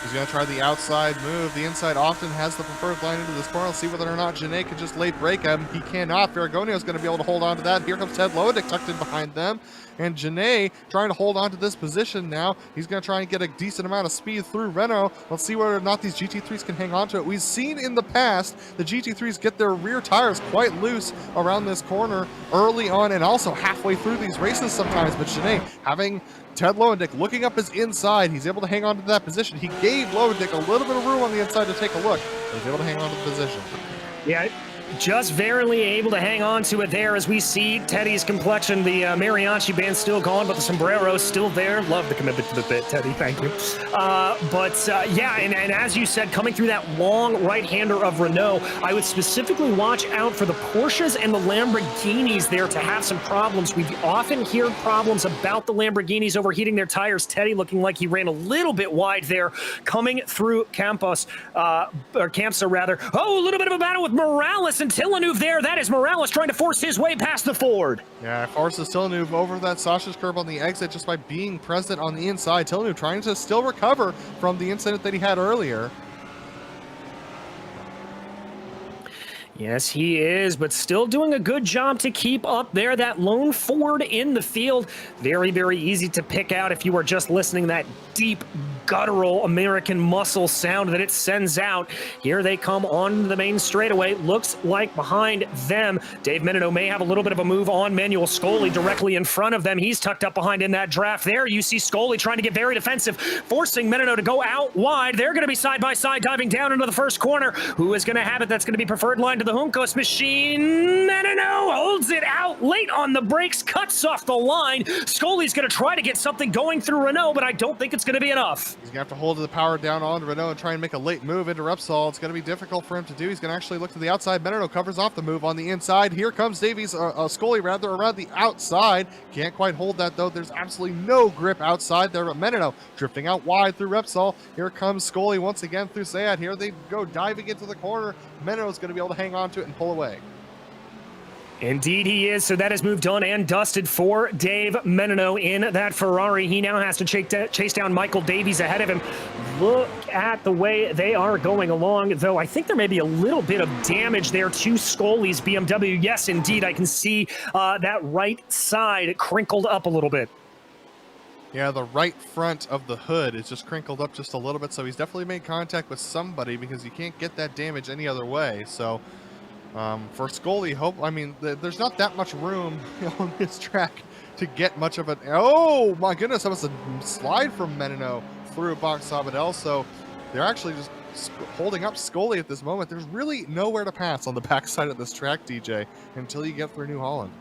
He's going to try the outside move. The inside often has the preferred line into this corner. Let's see whether or not Genet can just late break him. He cannot. Ferragonio is going to be able to hold on to that. Here comes Ted Lowendick tucked in behind them. And Genet trying to hold on to this position now. He's going to try and get a decent amount of speed through Renault. Let's see whether or not these GT3s can hang on to it. We've seen in the past the GT3s get their rear tires quite loose around this corner early on and also halfway through these races sometimes. But Genet having Ted Lowendick looking up his inside, he's able to hang on to that position. He gave Lowendick a little bit of room on the inside to take a look, but he's able to hang on to the position. Yeah, Just barely able to hang on to it there as we see Teddy's complexion. The mariachi band's still gone, but the sombrero's still there. Love the commitment to the bit, Teddy. Thank you. Yeah, and as you said, coming through that long right-hander of Renault, I would specifically watch out for the Porsches and the Lamborghinis there to have some problems. We've often heard problems about the Lamborghinis overheating their tires. Teddy looking like he ran a little bit wide there coming through Campos, or Campsa rather. Oh, a little bit of a battle with Morales and Villeneuve there. That is Morales trying to force his way past the Ford. Yeah, forces Villeneuve over that Sasha's curb on the exit just by being present on the inside. Villeneuve trying to still recover from the incident that he had earlier. Yes, he is, but still doing a good job to keep up there. That lone Ford in the field. Very, very easy to pick out if you are just listening to that deep, guttural American muscle sound that it sends out. Here they come on the main straightaway. Looks like behind them, Dave Menino may have a little bit of a move on Manuel Scully directly in front of them. He's tucked up behind in that draft there. You see Scully trying to get very defensive, forcing Menino to go out wide. They're going to be side by side diving down into the first corner. Who is going to have it? That's going to be preferred line to the Juncos machine. Menino holds it out late on the brakes, cuts off the line. Scully's going to try to get something going through Renault, but I don't think it's going to be enough. He's going to have to hold the power down on Renault and try and make a late move into Repsol. It's going to be difficult for him to do. He's going to actually look to the outside. Menino covers off the move on the inside. Here comes Scully rather around the outside. Can't quite hold that though. There's absolutely no grip outside there, but Menino drifting out wide through Repsol. Here comes Scully once again through Sayat. Here they go diving into the corner. Menino's going to be able to hang on to it and pull away. Indeed he is, so that is moved on and dusted for Dave Menino in that Ferrari. He now has to chase down Michael Davies ahead of him. Look at the way they are going along, though I think there may be a little bit of damage there to Scully's BMW. Yes, indeed, I can see that right side crinkled up a little bit. Yeah, the right front of the hood is just crinkled up just a little bit, so he's definitely made contact with somebody because you can't get that damage any other way, so... for Scully, there's not that much room on this track to get much of it. Oh my goodness, that was a slide from Menino through Box Sabadell. So they're actually just holding up Scully at this moment. There's really nowhere to pass on the backside of this track, DJ, until you get through New Holland.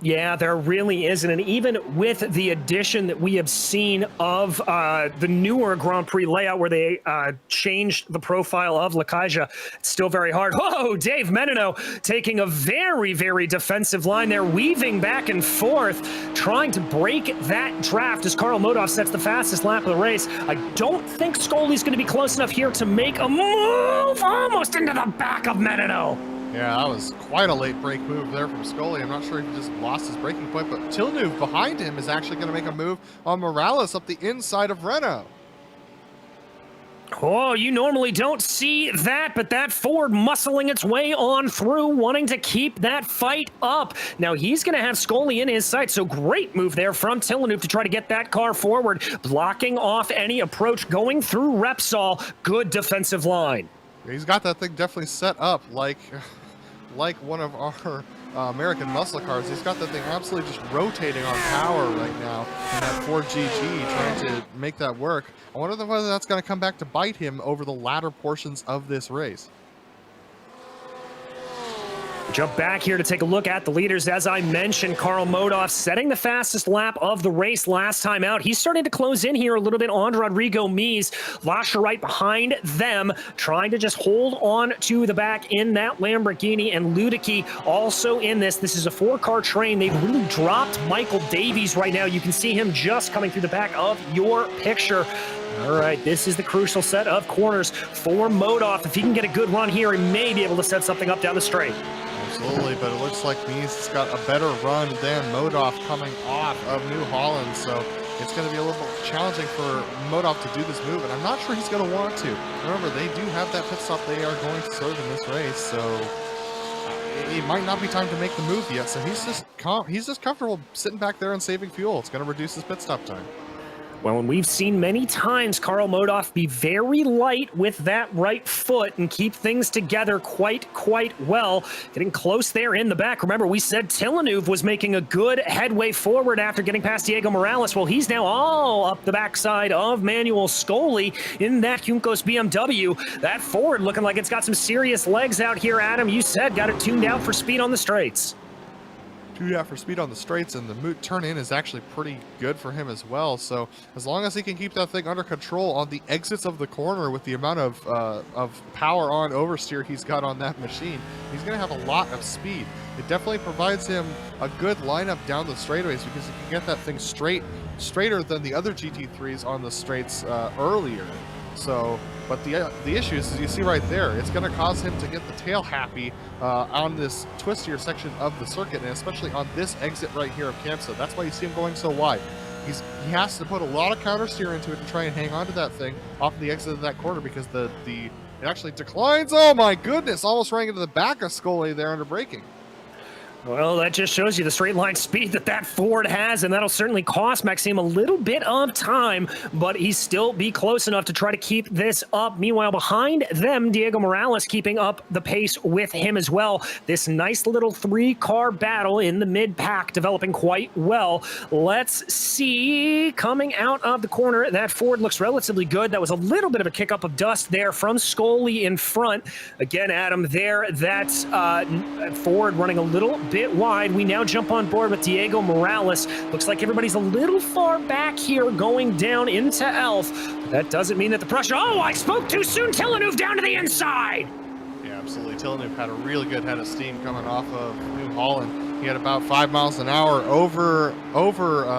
Yeah, there really isn't. And even with the addition that we have seen of the newer Grand Prix layout where they changed the profile of Lakaja, it's still very hard. Whoa, Dave Menino taking a very, very defensive line there, weaving back and forth, trying to break that draft as Karl Modov sets the fastest lap of the race. I don't think Scully's going to be close enough here to make a move almost into the back of Menino. Yeah, that was quite a late brake move there from Scully. I'm not sure if he just lost his braking point, but Villeneuve behind him is actually going to make a move on Morales up the inside of Renault. Oh, you normally don't see that, but that Ford muscling its way on through, wanting to keep that fight up. Now, he's going to have Scully in his sight, so great move there from Villeneuve to try to get that car forward, blocking off any approach going through Repsol. Good defensive line. He's got that thing definitely set up like one of our American muscle cars. He's got that thing absolutely just rotating on power right now in that Ford GT, trying to make that work. I wonder whether that's going to come back to bite him over the latter portions of this race. Jump back here to take a look at the leaders. As I mentioned, Karl Modov setting the fastest lap of the race last time out. He's starting to close in here a little bit on Rodrigo Mies. Lasher right behind them, trying to just hold on to the back in that Lamborghini, and Ludicky also in this. This is a four-car train. They've really dropped Michael Davies right now. You can see him just coming through the back of your picture. All right, this is the crucial set of corners for Modov. If he can get a good run here, he may be able to set something up down the straight. Absolutely, but it looks like Mies has got a better run than Modov coming off of New Holland, so it's going to be a little bit challenging for Modov to do this move, and I'm not sure he's going to want to. Remember, they do have that pit stop they are going to serve in this race, so it might not be time to make the move yet, so he's just comfortable sitting back there and saving fuel. It's going to reduce his pit stop time. Well, and we've seen many times Karl Modhoff be very light with that right foot and keep things together quite well. Getting close there in the back. Remember, we said Villeneuve was making a good headway forward after getting past Diego Morales. Well, he's now all up the backside of Manuel Scully in that Juncos BMW. That Ford looking like it's got some serious legs out here, Adam. You said got it tuned out for speed on the straights. Yeah, for speed on the straights, and the turn in is actually pretty good for him as well. So as long as he can keep that thing under control on the exits of the corner with the amount of power on oversteer he's got on that machine, he's going to have a lot of speed. It definitely provides him a good lineup down the straightaways because he can get that thing straighter than the other GT3s on the straights earlier. So, but the issue is, as you see right there, it's going to cause him to get the tail happy on this twistier section of the circuit, and especially on this exit right here of SIMMSA. That's why you see him going so wide. He has to put a lot of counter steer into it to try and hang on to that thing off the exit of that corner because it actually declines. Oh my goodness! Almost ran into the back of Scully there under braking. Well, that just shows you the straight line speed that Ford has, and that'll certainly cost Maxime a little bit of time, but he's still be close enough to try to keep this up. Meanwhile, behind them, Diego Morales keeping up the pace with him as well. This nice little three-car battle in the mid-pack developing quite well. Let's see, coming out of the corner, that Ford looks relatively good. That was a little bit of a kick-up of dust there from Scully in front. Again, Adam, there, that's Ford running a little bit wide. We now jump on board with Diego Morales. Looks like everybody's a little far back here going down into Elf. But that doesn't mean that the pressure... Oh, I spoke too soon! Villeneuve down to the inside! Yeah, absolutely. Villeneuve had a really good head of steam coming off of New Holland. He had about 5 miles an hour over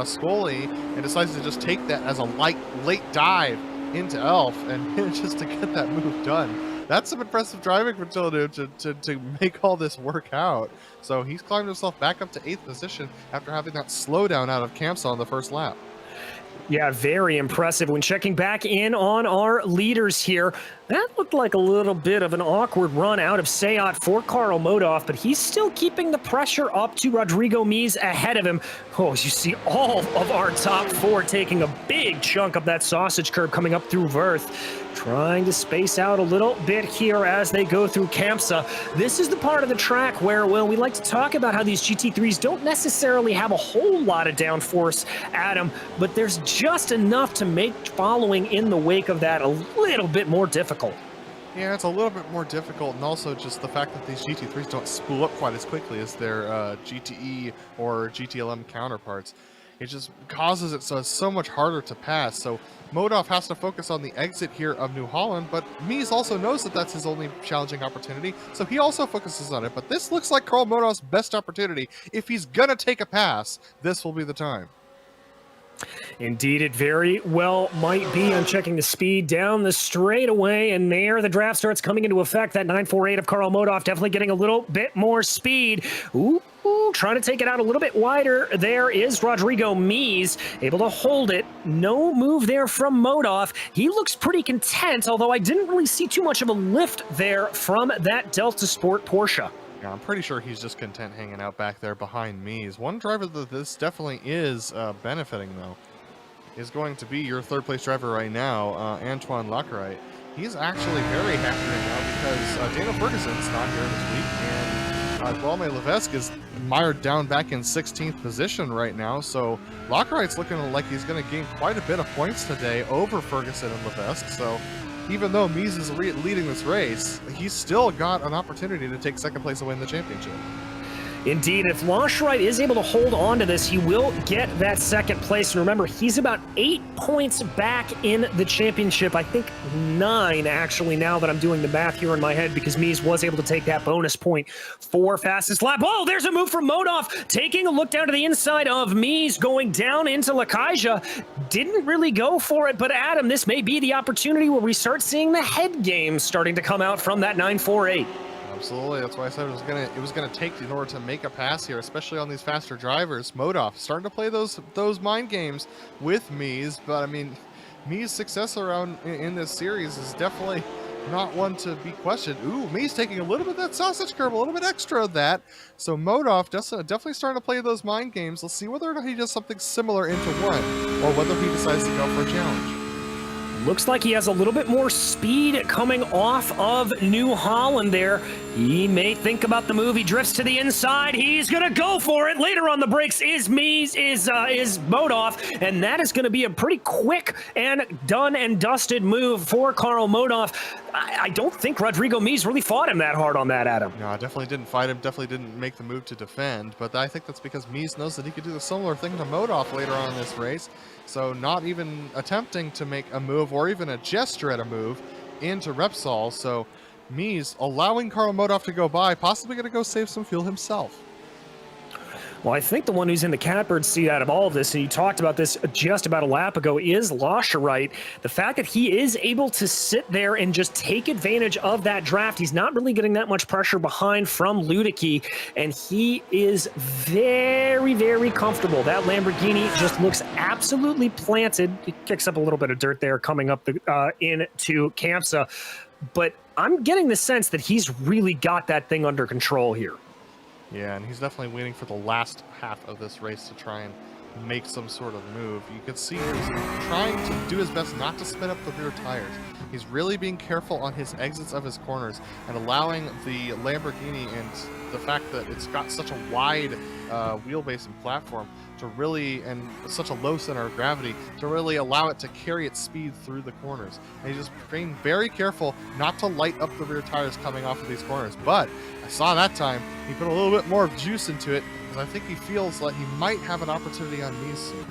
Scully and decides to just take that as a late dive into Elf and just to get that move done. That's some impressive driving for Villeneuve to make all this work out. So he's climbed himself back up to 8th position after having that slowdown out of SIMMSA on the first lap. Yeah, very impressive. When checking back in on our leaders here, that looked like a little bit of an awkward run out of Seat for Karl Modhoff, but he's still keeping the pressure up to Rodrigo Mies ahead of him. Oh, as you see all of our top four taking a big chunk of that sausage curb coming up through Verth. Trying to space out a little bit here as they go through SIMMSA. This is the part of the track where, well, we like to talk about how these GT3s don't necessarily have a whole lot of downforce, Adam, but there's just enough to make following in the wake of that a little bit more difficult. Yeah, it's a little bit more difficult, and also just the fact that these GT3s don't spool up quite as quickly as their GTE or GTLM counterparts. It just causes it so it's so much harder to pass. So Modhoff has to focus on the exit here of New Holland, but Mies also knows that that's his only challenging opportunity, so he also focuses on it. But this looks like Karl Modhoff's best opportunity. If he's gonna take a pass, this will be the time. Indeed, it very well might be. I'm checking the speed down the straightaway, and there the draft starts coming into effect. That 948 of Karl Modhoff definitely getting a little bit more speed. Ooh, trying to take it out a little bit wider. There is Rodrigo Mies, able to hold it. No move there from Modhoff. He looks pretty content, although I didn't really see too much of a lift there from that Delta Sport Porsche. Yeah, I'm pretty sure he's just content hanging out back there behind Mies. One driver that this definitely is benefiting, though, is going to be your third place driver right now, Antoine Lacroix. He's actually very happy right now because Daniel Ferguson's not here this week, and Guillaume Levesque is mired down back in 16th position right now, so Lacroix's looking like he's going to gain quite a bit of points today over Ferguson and Levesque, so even though Mies is leading this race, he's still got an opportunity to take second place and win the championship. Indeed, if Lacroix is able to hold on to this, he will get that second place. And remember, he's about 8 points back in the championship. I think 9, actually, now that I'm doing the math here in my head, because Mies was able to take that bonus point for fastest lap. Oh, there's a move from Modhoff, taking a look down to the inside of Mies, going down into Lakaja. Didn't really go for it, but Adam, this may be the opportunity where we start seeing the head game starting to come out from that 948. Absolutely, that's why I said it was gonna take in order to make a pass here, especially on these faster drivers. Modhoff starting to play those mind games with Mies, but I mean, Mies' success around in this series is definitely not one to be questioned. Ooh, Me's taking a little bit of that sausage curve, a little bit extra of that. So Modov definitely starting to play those mind games. Let's see whether or not he does something similar into one, or whether he decides to go for a challenge. Looks like he has a little bit more speed coming off of New Holland there. He may think about the move. He drifts to the inside. He's going to go for it. Later on the brakes is Modov, and that is going to be a pretty quick and done and dusted move for Karl Modov. I don't think Rodrigo Mies really fought him that hard on that, Adam. No, definitely didn't fight him, definitely didn't make the move to defend, but I think that's because Mies knows that he could do the similar thing to Modov later on in this race. So not even attempting to make a move or even a gesture at a move into Repsol. So Mies allowing Karl Modov to go by, possibly going to go save some fuel himself. Well, I think the one who's in the catbird seat out of all of this, and you talked about this just about a lap ago, is Lascherite. The fact that he is able to sit there and just take advantage of that draft. He's not really getting that much pressure behind from Ludicky, and he is very, very comfortable. That Lamborghini just looks absolutely planted. He kicks up a little bit of dirt there coming up into SIMMSA, but I'm getting the sense that he's really got that thing under control here. Yeah, and he's definitely waiting for the last half of this race to try and make some sort of move. You can see he's trying to do his best not to spin up the rear tires. He's really being careful on his exits of his corners and allowing the Lamborghini and the fact that it's got such a wide wheelbase and platform to really, and such a low center of gravity, to really allow it to carry its speed through the corners. And he's just being very careful not to light up the rear tires coming off of these corners. But I saw that time he put a little bit more juice into it, because I think he feels like he might have an opportunity on these soon.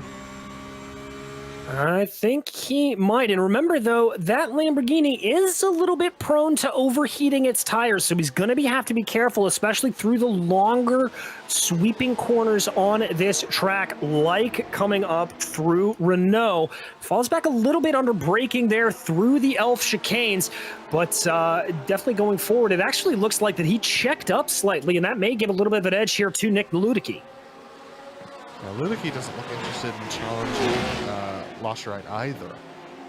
I think he might. And remember, though, that Lamborghini is a little bit prone to overheating its tires, so he's going to have to be careful, especially through the longer sweeping corners on this track, like coming up through Renault. Falls back a little bit under braking there through the Elf chicanes, but definitely going forward. It actually looks like that he checked up slightly, and that may give a little bit of an edge here to Nick Ludicky. Now, Ludicky doesn't look interested in challenging Lascherite either.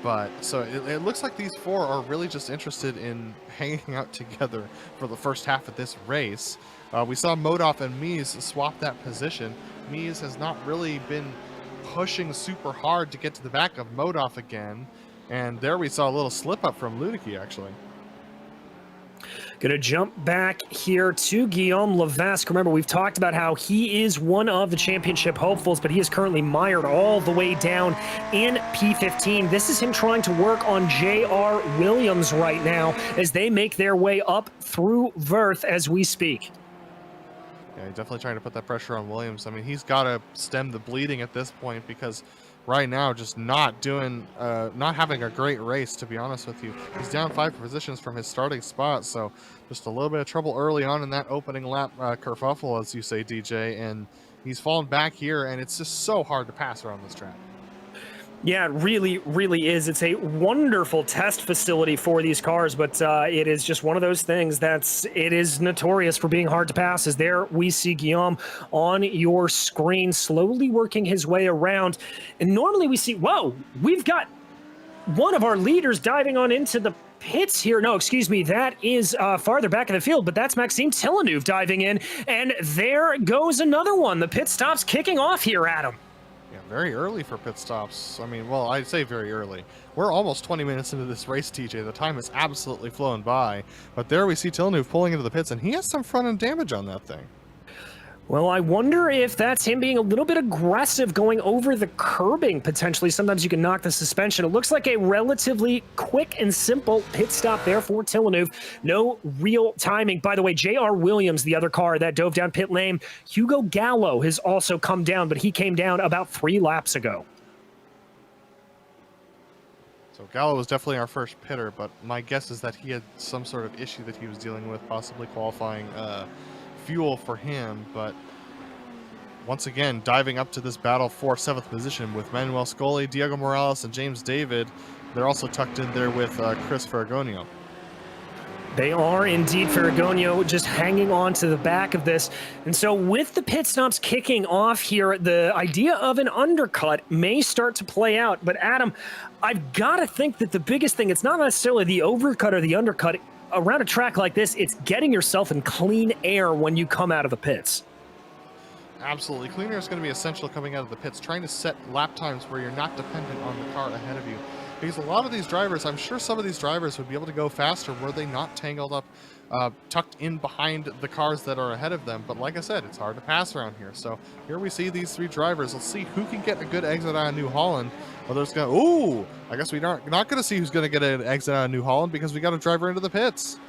But so it looks like these four are really just interested in hanging out together for the first half of this race. We saw Modov and Mies swap that position. Mies has not really been pushing super hard to get to the back of Modov again. And there we saw a little slip up from Ludicky, actually. Going to jump back here to Guillaume Levesque. Remember, we've talked about how he is one of the championship hopefuls, but he is currently mired all the way down in P15. This is him trying to work on J.R. Williams right now as they make their way up through Verth as we speak. Yeah, he's definitely trying to put that pressure on Williams. I mean, he's got to stem the bleeding at this point, because right now, just not having a great race, to be honest with you. He's down 5 positions from his starting spot, so just a little bit of trouble early on in that opening lap kerfuffle, as you say, DJ, and he's fallen back here, and it's just so hard to pass around this track. Yeah, it really, really is. It's a wonderful test facility for these cars, but it is just one of those things it is notorious for being hard to pass. As there we see Guillaume on your screen slowly working his way around. And normally we see, whoa, we've got one of our leaders diving on into the pits here. No, excuse me, that is farther back in the field, but that's Maxime Villeneuve diving in. And there goes another one. The pit stops kicking off here, Adam. Yeah, very early for pit stops. I mean, well, I'd say very early. We're almost 20 minutes into this race, TJ. The time has absolutely flown by. But there we see Villeneuve pulling into the pits, and he has some front-end damage on that thing. Well, I wonder if that's him being a little bit aggressive going over the curbing, potentially. Sometimes you can knock the suspension. It looks like a relatively quick and simple pit stop there for Villeneuve. No real timing. By the way, J.R. Williams, the other car that dove down pit lane, Hugo Gallo has also come down, but he came down about 3 laps ago. So Gallo was definitely our first pitter, but my guess is that he had some sort of issue that he was dealing with, possibly qualifying fuel for him. But once again, diving up to this battle for 7th position with Manuel Scully, Diego Morales, and James David. They're also tucked in there with Chris Ferragonio. They are indeed. Ferragonio just hanging on to the back of this. And so with the pit stops kicking off here, the idea of an undercut may start to play out. But Adam, I've got to think that the biggest thing, it's not necessarily the overcut or the undercut. Around a track like this, it's getting yourself in clean air when you come out of the pits. Absolutely. Clean air is going to be essential coming out of the pits, trying to set lap times where you're not dependent on the car ahead of you. Because a lot of these drivers, I'm sure some of these drivers would be able to go faster were they not tangled up, tucked in behind the cars that are ahead of them. But like I said, it's hard to pass around here. So here we see these three drivers. Let's see who can get a good exit out of New Holland. Others go, ooh, I guess we're not going to see who's going to get an exit out of New Holland because we got a driver into the pits.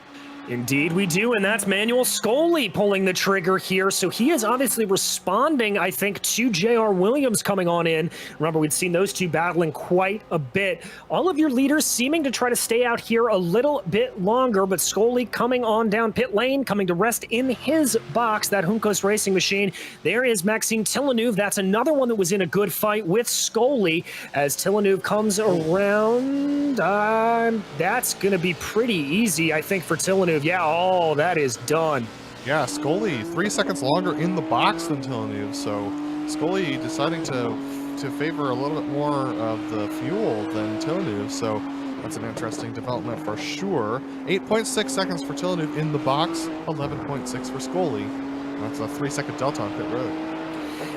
Indeed we do, and that's Manuel Scully pulling the trigger here. So he is obviously responding, I think, to J.R. Williams coming on in. Remember, we'd seen those two battling quite a bit. All of your leaders seeming to try to stay out here a little bit longer, but Scully coming on down pit lane, coming to rest in his box, that Juncos Racing machine. There is Maxime Villeneuve. That's another one that was in a good fight with Scully. As Villeneuve comes around, that's going to be pretty easy, I think, for Villeneuve. Yeah, oh, that is done. Yeah, Scully 3 seconds longer in the box than Villeneuve, so Scully deciding to favor a little bit more of the fuel than Villeneuve, so that's an interesting development for sure. 8.6 seconds for Villeneuve in the box, 11.6 for Scully. That's a 3-second delta on pit road.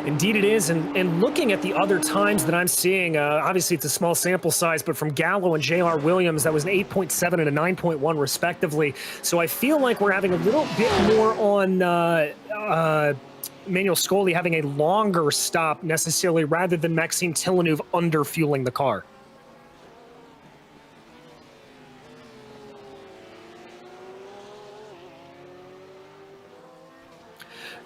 Indeed it is, and looking at the other times that I'm seeing, obviously it's a small sample size, but from Gallo and J.R. Williams, that was an 8.7 and a 9.1 respectively. So I feel like we're having a little bit more on Manuel Scully having a longer stop necessarily, rather than Maxime Villeneuve under-fueling the car.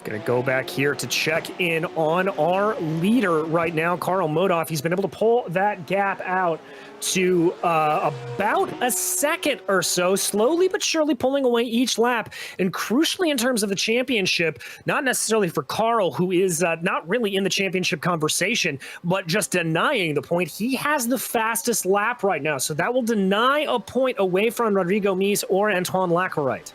Going to go back here to check in on our leader right now, Karl Modoff. He's been able to pull that gap out to about a second or so, slowly but surely pulling away each lap. And crucially in terms of the championship, not necessarily for Karl, who is not really in the championship conversation, but just denying the point, he has the fastest lap right now. So that will deny a point away from Rodrigo Mies or Antoine Lacquerite.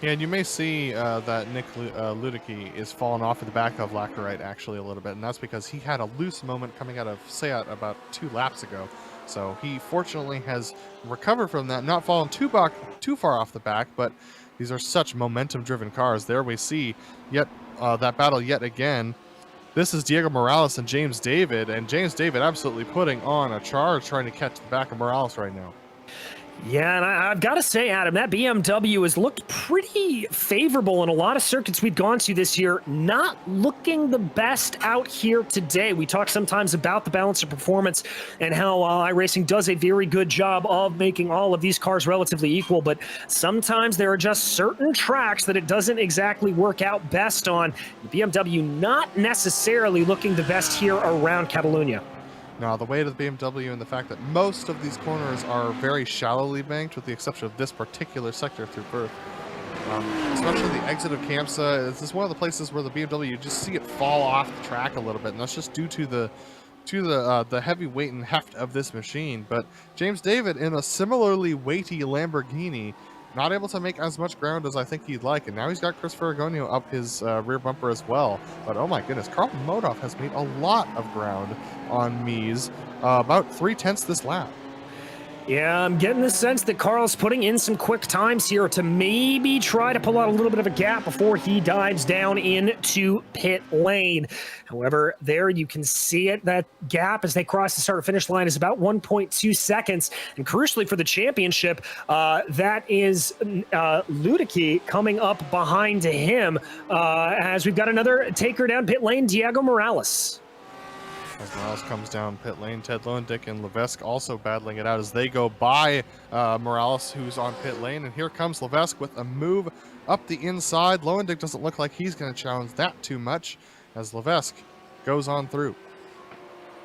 Yeah, and you may see that Nick Ludicky is falling off of the back of Lacquerite actually a little bit, and that's because he had a loose moment coming out of Seat about 2 laps ago. So he fortunately has recovered from that, not fallen too far off the back, but these are such momentum-driven cars. There we see yet that battle yet again. This is Diego Morales and James David, and James David absolutely putting on a charge trying to catch the back of Morales right now. Yeah, and I've got to say, Adam, that BMW has looked pretty favorable in a lot of circuits we've gone to this year. Not looking the best out here today. We talk sometimes about the balance of performance and how iRacing does a very good job of making all of these cars relatively equal, but sometimes there are just certain tracks that it doesn't exactly work out best on. The BMW not necessarily looking the best here around Catalunya. Now, the weight of the BMW and the fact that most of these corners are very shallowly banked, with the exception of this particular sector through Perth. Especially the exit of SIMMSA, this is one of the places where the BMW, you just see it fall off the track a little bit, and that's just due to the heavy weight and heft of this machine. But James David, in a similarly weighty Lamborghini, not able to make as much ground as I think he'd like, and now he's got Chris Ferragonio up his rear bumper as well. But oh my goodness, Karl Modoff has made a lot of ground on Mies, about 3/10 this lap. Yeah, I'm getting the sense that Karl's putting in some quick times here to maybe try to pull out a little bit of a gap before he dives down into pit lane. However, there you can see it. That gap as they cross the start-finish line is about 1.2 seconds. And crucially for the championship, that is Ludicky coming up behind him as we've got another taker down pit lane, Diego Morales. As Morales comes down pit lane, Ted Lowendick and Levesque also battling it out as they go by Morales, who's on pit lane. And here comes Levesque with a move up the inside. Lowendick doesn't look like he's going to challenge that too much as Levesque goes on through.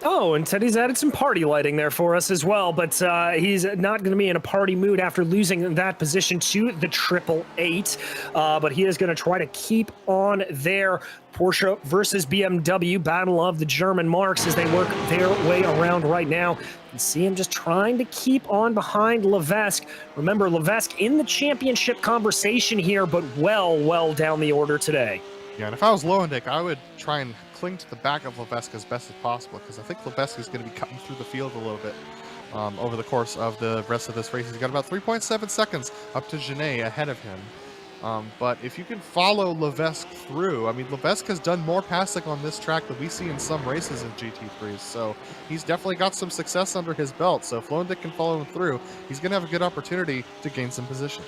Oh, and Teddy's added some party lighting there for us as well, but he's not going to be in a party mood after losing that position to the 888. But he is going to try to keep on there. Porsche versus BMW, battle of the German marks as they work their way around right now. You see him just trying to keep on behind Levesque. Remember, Levesque in the championship conversation here, but well down the order today. Yeah, and if I was Lowendick, I would try and cling to the back of Levesque as best as possible, because I think Levesque is going to be cutting through the field a little bit over the course of the rest of this race. He's got about 3.7 seconds up to Genet ahead of him. But if you can follow Levesque through, I mean, Levesque has done more passing on this track than we see in some races in GT3s, so he's definitely got some success under his belt. So if Lowendick can follow him through, he's going to have a good opportunity to gain some positions.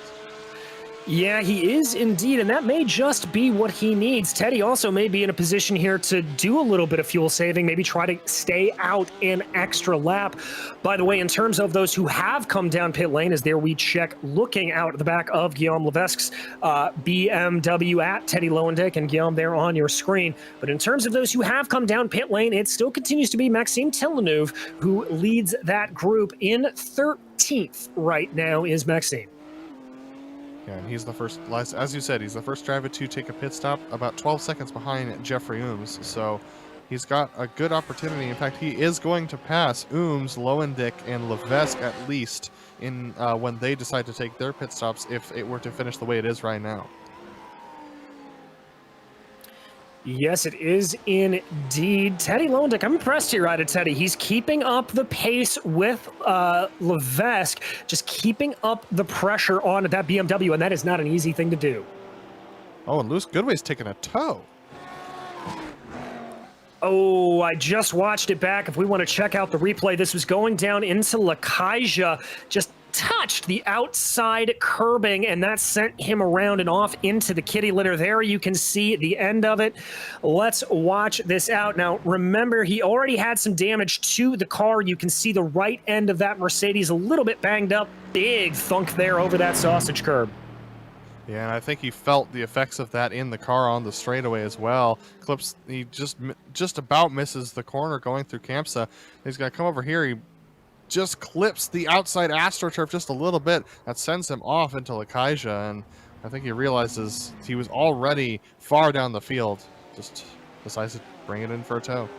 Yeah, he is indeed, and that may just be what he needs. Teddy also may be in a position here to do a little bit of fuel saving, maybe try to stay out an extra lap. By the way, in terms of those who have come down pit lane, as there we check looking out at the back of Guillaume Levesque's BMW at Teddy Lowendick, and Guillaume there on your screen. But in terms of those who have come down pit lane, it still continues to be Maxime Villeneuve who leads that group. In 13th right now is Maxime. Yeah, and he's the first, as you said, he's the first driver to take a pit stop, about 12 seconds behind Jeffrey Ooms. So he's got a good opportunity. In fact, he is going to pass Ooms, Lowendick, and Levesque at least in when they decide to take their pit stops, if it were to finish the way it is right now. Yes, it is indeed. Teddy Lowendick, I'm impressed here out of Teddy. He's keeping up the pace with Levesque, just keeping up the pressure on that BMW, and that is not an easy thing to do. Oh, and Luce Goodway's taking a tow. Oh, I just watched it back. If we want to check out the replay, this was going down into Lakaja, just touched the outside curbing, and that sent him around and off into the kitty litter. There you can see the end of it. Let's watch this out. Now, remember, he already had some damage to the car. You can see the right end of that Mercedes a little bit banged up. Big thunk there over that sausage curb. Yeah, and I think he felt the effects of that in the car on the straightaway as well. He just about misses the corner going through SIMMSA. He's going to come over here. He just clips the outside AstroTurf just a little bit. That sends him off into Lakaja, and I think he realizes he was already far down the field. Just decides to bring it in for a tow.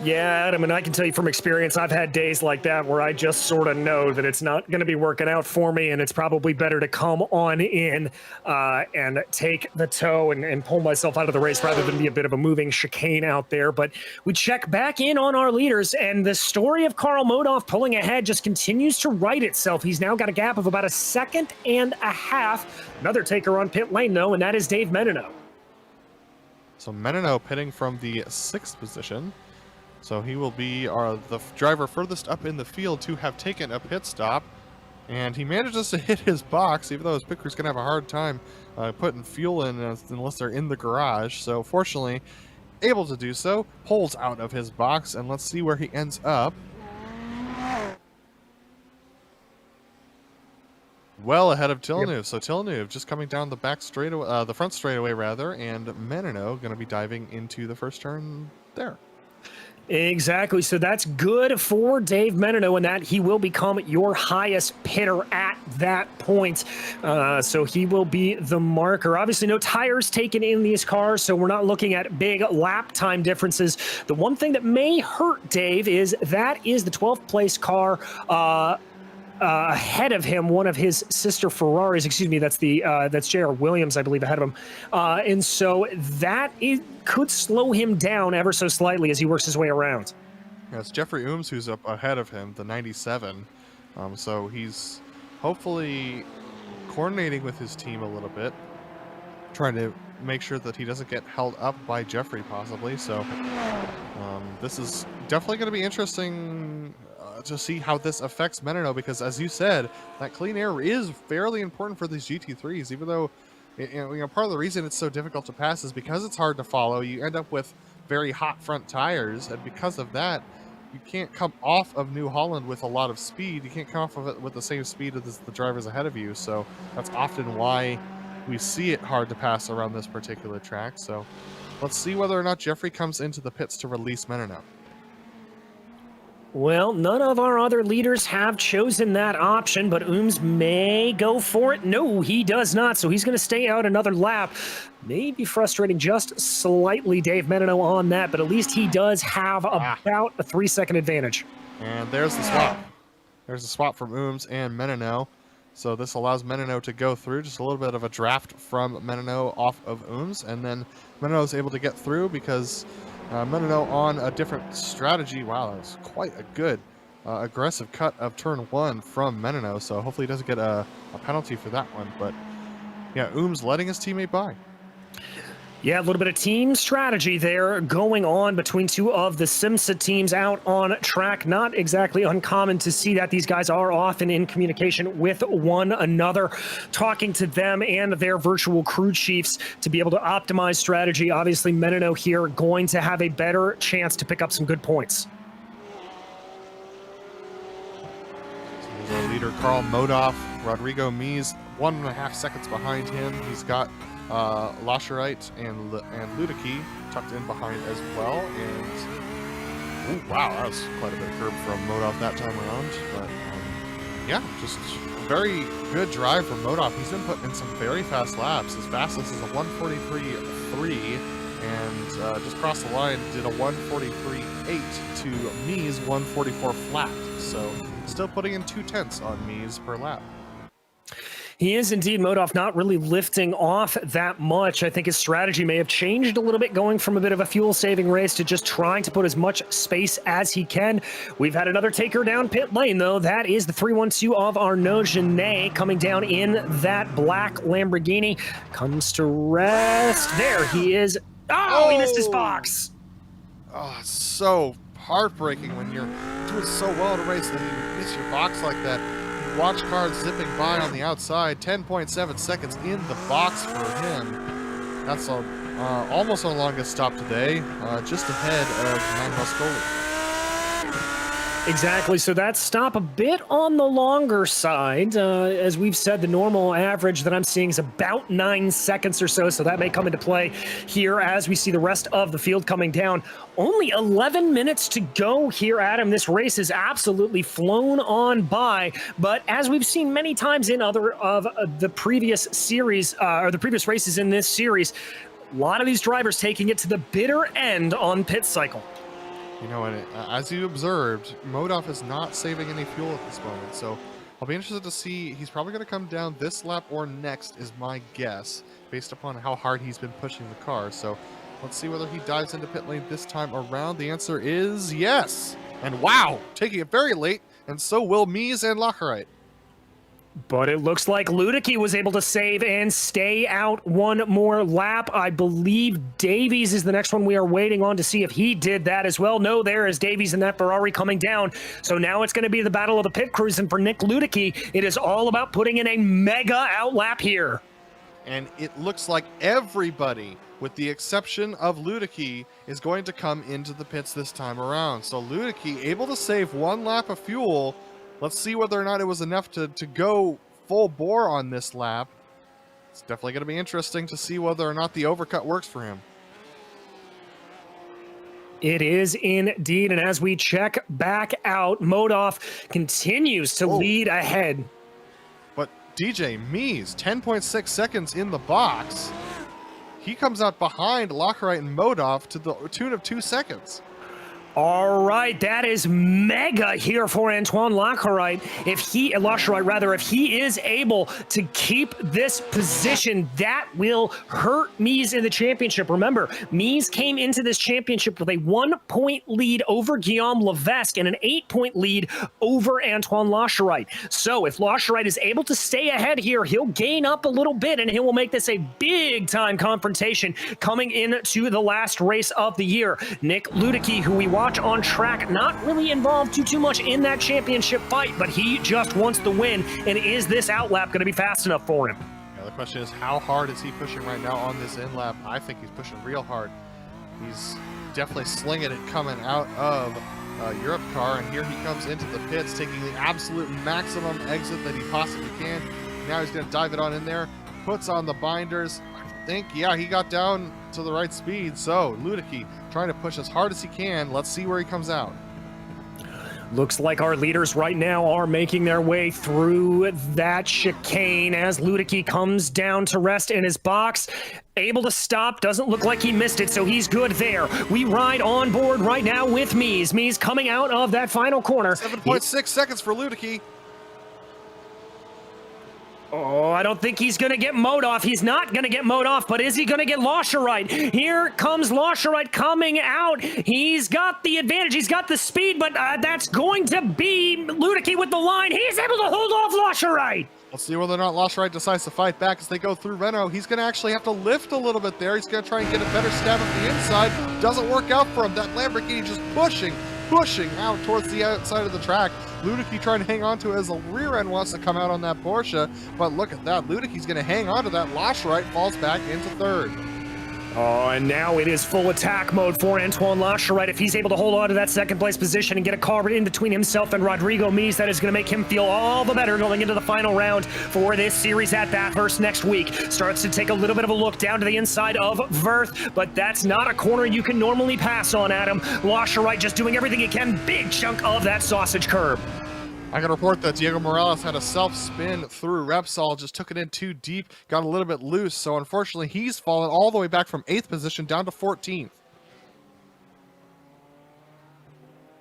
Yeah, Adam, and I can tell you from experience, I've had days like that where I just sort of know that it's not going to be working out for me, and it's probably better to come on in and take the tow and pull myself out of the race rather than be a bit of a moving chicane out there. But we check back in on our leaders, and the story of Karl Modhoff pulling ahead just continues to right itself. He's now got a gap of about 1.5 seconds. Another taker on pit lane, though, and that is Dave Menino. So Menino pitting from the 6th position. So he will be the driver furthest up in the field to have taken a pit stop. And he manages to hit his box, even though his pit crew's going to have a hard time putting fuel in unless they're in the garage. So fortunately, able to do so, pulls out of his box, and let's see where he ends up. Well ahead of Villeneuve. Yep. So Villeneuve just coming down the back straightaway, the front straightaway rather, and Menino going to be diving into the first turn there. Exactly. So that's good for Dave Menino, and that he will become your highest pitter at that point. So he will be the marker. Obviously, no tires taken in these cars, so we're not looking at big lap time differences. The one thing that may hurt Dave is that is the 12th place car ahead of him, one of his sister Ferraris. Excuse me, that's J.R. Williams, I believe, ahead of him. And so that could slow him down ever so slightly as he works his way around. Yeah, it's Jeffrey Ooms who's up ahead of him, the 97. So he's hopefully coordinating with his team a little bit, trying to make sure that he doesn't get held up by Jeffrey possibly. So this is definitely going to be interesting to see how this affects Menino, because as you said, that clean air is fairly important for these GT3s, even though part of the reason it's so difficult to pass is because it's hard to follow. You end up with very hot front tires, and because of that, you can't come off of New Holland with a lot of speed. You can't come off of it with the same speed as the drivers ahead of you, so that's often why we see it hard to pass around this particular track. So let's see whether or not Jeffrey comes into the pits to release Menino. Well, none of our other leaders have chosen that option, but Ooms may go for it. No, he does not, so he's going to stay out another lap. May be frustrating just slightly, Dave Menino, on that, but at least he does have about a 3-second advantage. And there's the swap. There's the swap from Ooms and Menino. So this allows Menino to go through, just a little bit of a draft from Menino off of Ooms, and then Menino is able to get through because Menino on a different strategy. Wow, that was quite a good aggressive cut of turn 1 from Menino, so hopefully he doesn't get a penalty for that one. But yeah, Ooms letting his teammate by. Yeah, a little bit of team strategy there going on between two of the SIMMSA teams out on track. Not exactly uncommon to see that. These guys are often in communication with one another, talking to them and their virtual crew chiefs to be able to optimize strategy. Obviously, Menino here going to have a better chance to pick up some good points. So there's our leader, Carl Modoff. Rodrigo Mies, 1.5 seconds behind him. He's got Lascherite and Ludicky tucked in behind as well, and ooh, wow, that was quite a bit of curb from Modoff that time around. But yeah, just very good drive from Modoff. He's been putting in some very fast laps. His fastest is a 1:43.3, and just crossed the line, did a 1:43.8 to Mies 1:44 flat. So still putting in 0.2 on Mies per lap. He is indeed, Modoff, not really lifting off that much. I think his strategy may have changed a little bit, going from a bit of a fuel-saving race to just trying to put as much space as he can. We've had another taker down pit lane, though. That is the 312 of Arnaud Genet coming down in that black Lamborghini. Comes to rest. There he is. Oh, he missed his box. Oh, it's so heartbreaking when you're doing so well in a race and then you miss your box like that. Watch cars zipping by on the outside. 10.7 seconds in the box for him. That's almost our longest stop today, just ahead of Manuel Scully. Exactly, so that stop a bit on the longer side. As we've said, the normal average that I'm seeing is about 9 seconds or so that may come into play here as we see the rest of the field coming down. Only 11 minutes to go here, Adam. This race is absolutely flown on by, but as we've seen many times in other of the previous series, or the previous races in this series, a lot of these drivers taking it to the bitter end on pit cycle. You know, and as you observed, Modoff is not saving any fuel at this moment, so I'll be interested to see. He's probably going to come down this lap or next, is my guess, based upon how hard he's been pushing the car. So let's see whether he dives into pit lane this time around. The answer is yes. And wow, taking it very late, and so will Mies and Lascherite. But it looks like Ludicky was able to save and stay out one more lap. I believe Davies is the next one we are waiting on to see if he did that as well. No, there is Davies in that Ferrari coming down. So now it's going to be the battle of the pit crews, and for Nick Ludicky, it is all about putting in a mega outlap here. And it looks like everybody, with the exception of Ludicky, is going to come into the pits this time around. So Ludicky able to save one lap of fuel. Let's see whether or not it was enough to go full bore on this lap. It's definitely going to be interesting to see whether or not the overcut works for him. It is indeed, and as we check back out, Modoff continues to lead ahead. But DJ Mies, 10.6 seconds in the box. He comes out behind Lascherite and Modoff to the tune of 2 seconds. All right, that is mega here for Antoine Lascherite. If he is able to keep this position, that will hurt Mies in the championship. Remember, Mies came into this championship with a 1-point lead over Guillaume Levesque and an 8-point lead over Antoine Lascherite. So if Lascherite is able to stay ahead here, he'll gain up a little bit and he will make this a big-time confrontation coming into the last race of the year. Nick Ludicky, who we watch on track, not really involved too much in that championship fight, but he just wants the win. And is this outlap going to be fast enough for him? Yeah, the question is, how hard is he pushing right now on this in lap? I think he's pushing real hard. He's definitely slinging it coming out of Europe car, and here he comes into the pits, taking the absolute maximum exit that he possibly can. Now he's going to dive it on in there, puts on the binders. I think, yeah, he got down to the right speed. So Ludicky trying to push as hard as he can. Let's see where he comes out. Looks like our leaders right now are making their way through that chicane as Ludicky comes down to rest in his box. Able to stop, doesn't look like he missed it, so he's good there. We ride on board right now with Mies. Mies coming out of that final corner. 7.6 seconds for Ludicky. Oh, I don't think he's going to get mowed off. He's not going to get mowed off, but is he going to get Loscherite? Here comes Loscherite coming out. He's got the advantage. He's got the speed, but that's going to be Ludicky with the line. He's able to hold off Loscherite. Let's see whether or not Loscherite decides to fight back as they go through Renault. He's going to actually have to lift a little bit there. He's going to try and get a better stab at the inside. Doesn't work out for him. That Lamborghini just pushing out towards the outside of the track. Ludicky trying to hang on to it as the rear end wants to come out on that Porsche, but look at that. Ludicky's going to hang on to that. Loscherite falls back into third. Oh, and now it is full attack mode for Antoine Loscherite. If he's able to hold on to that second place position and get a car in between himself and Rodrigo Mies, that is going to make him feel all the better going into the final round for this series at Bathurst next week. Starts to take a little bit of a look down to the inside of Verth, but that's not a corner you can normally pass on, Adam. Loscherite just doing everything he can. Big chunk of that sausage curb. I can report that Diego Morales had a self-spin through Repsol, just took it in too deep, got a little bit loose, so unfortunately he's fallen all the way back from 8th position down to 14th.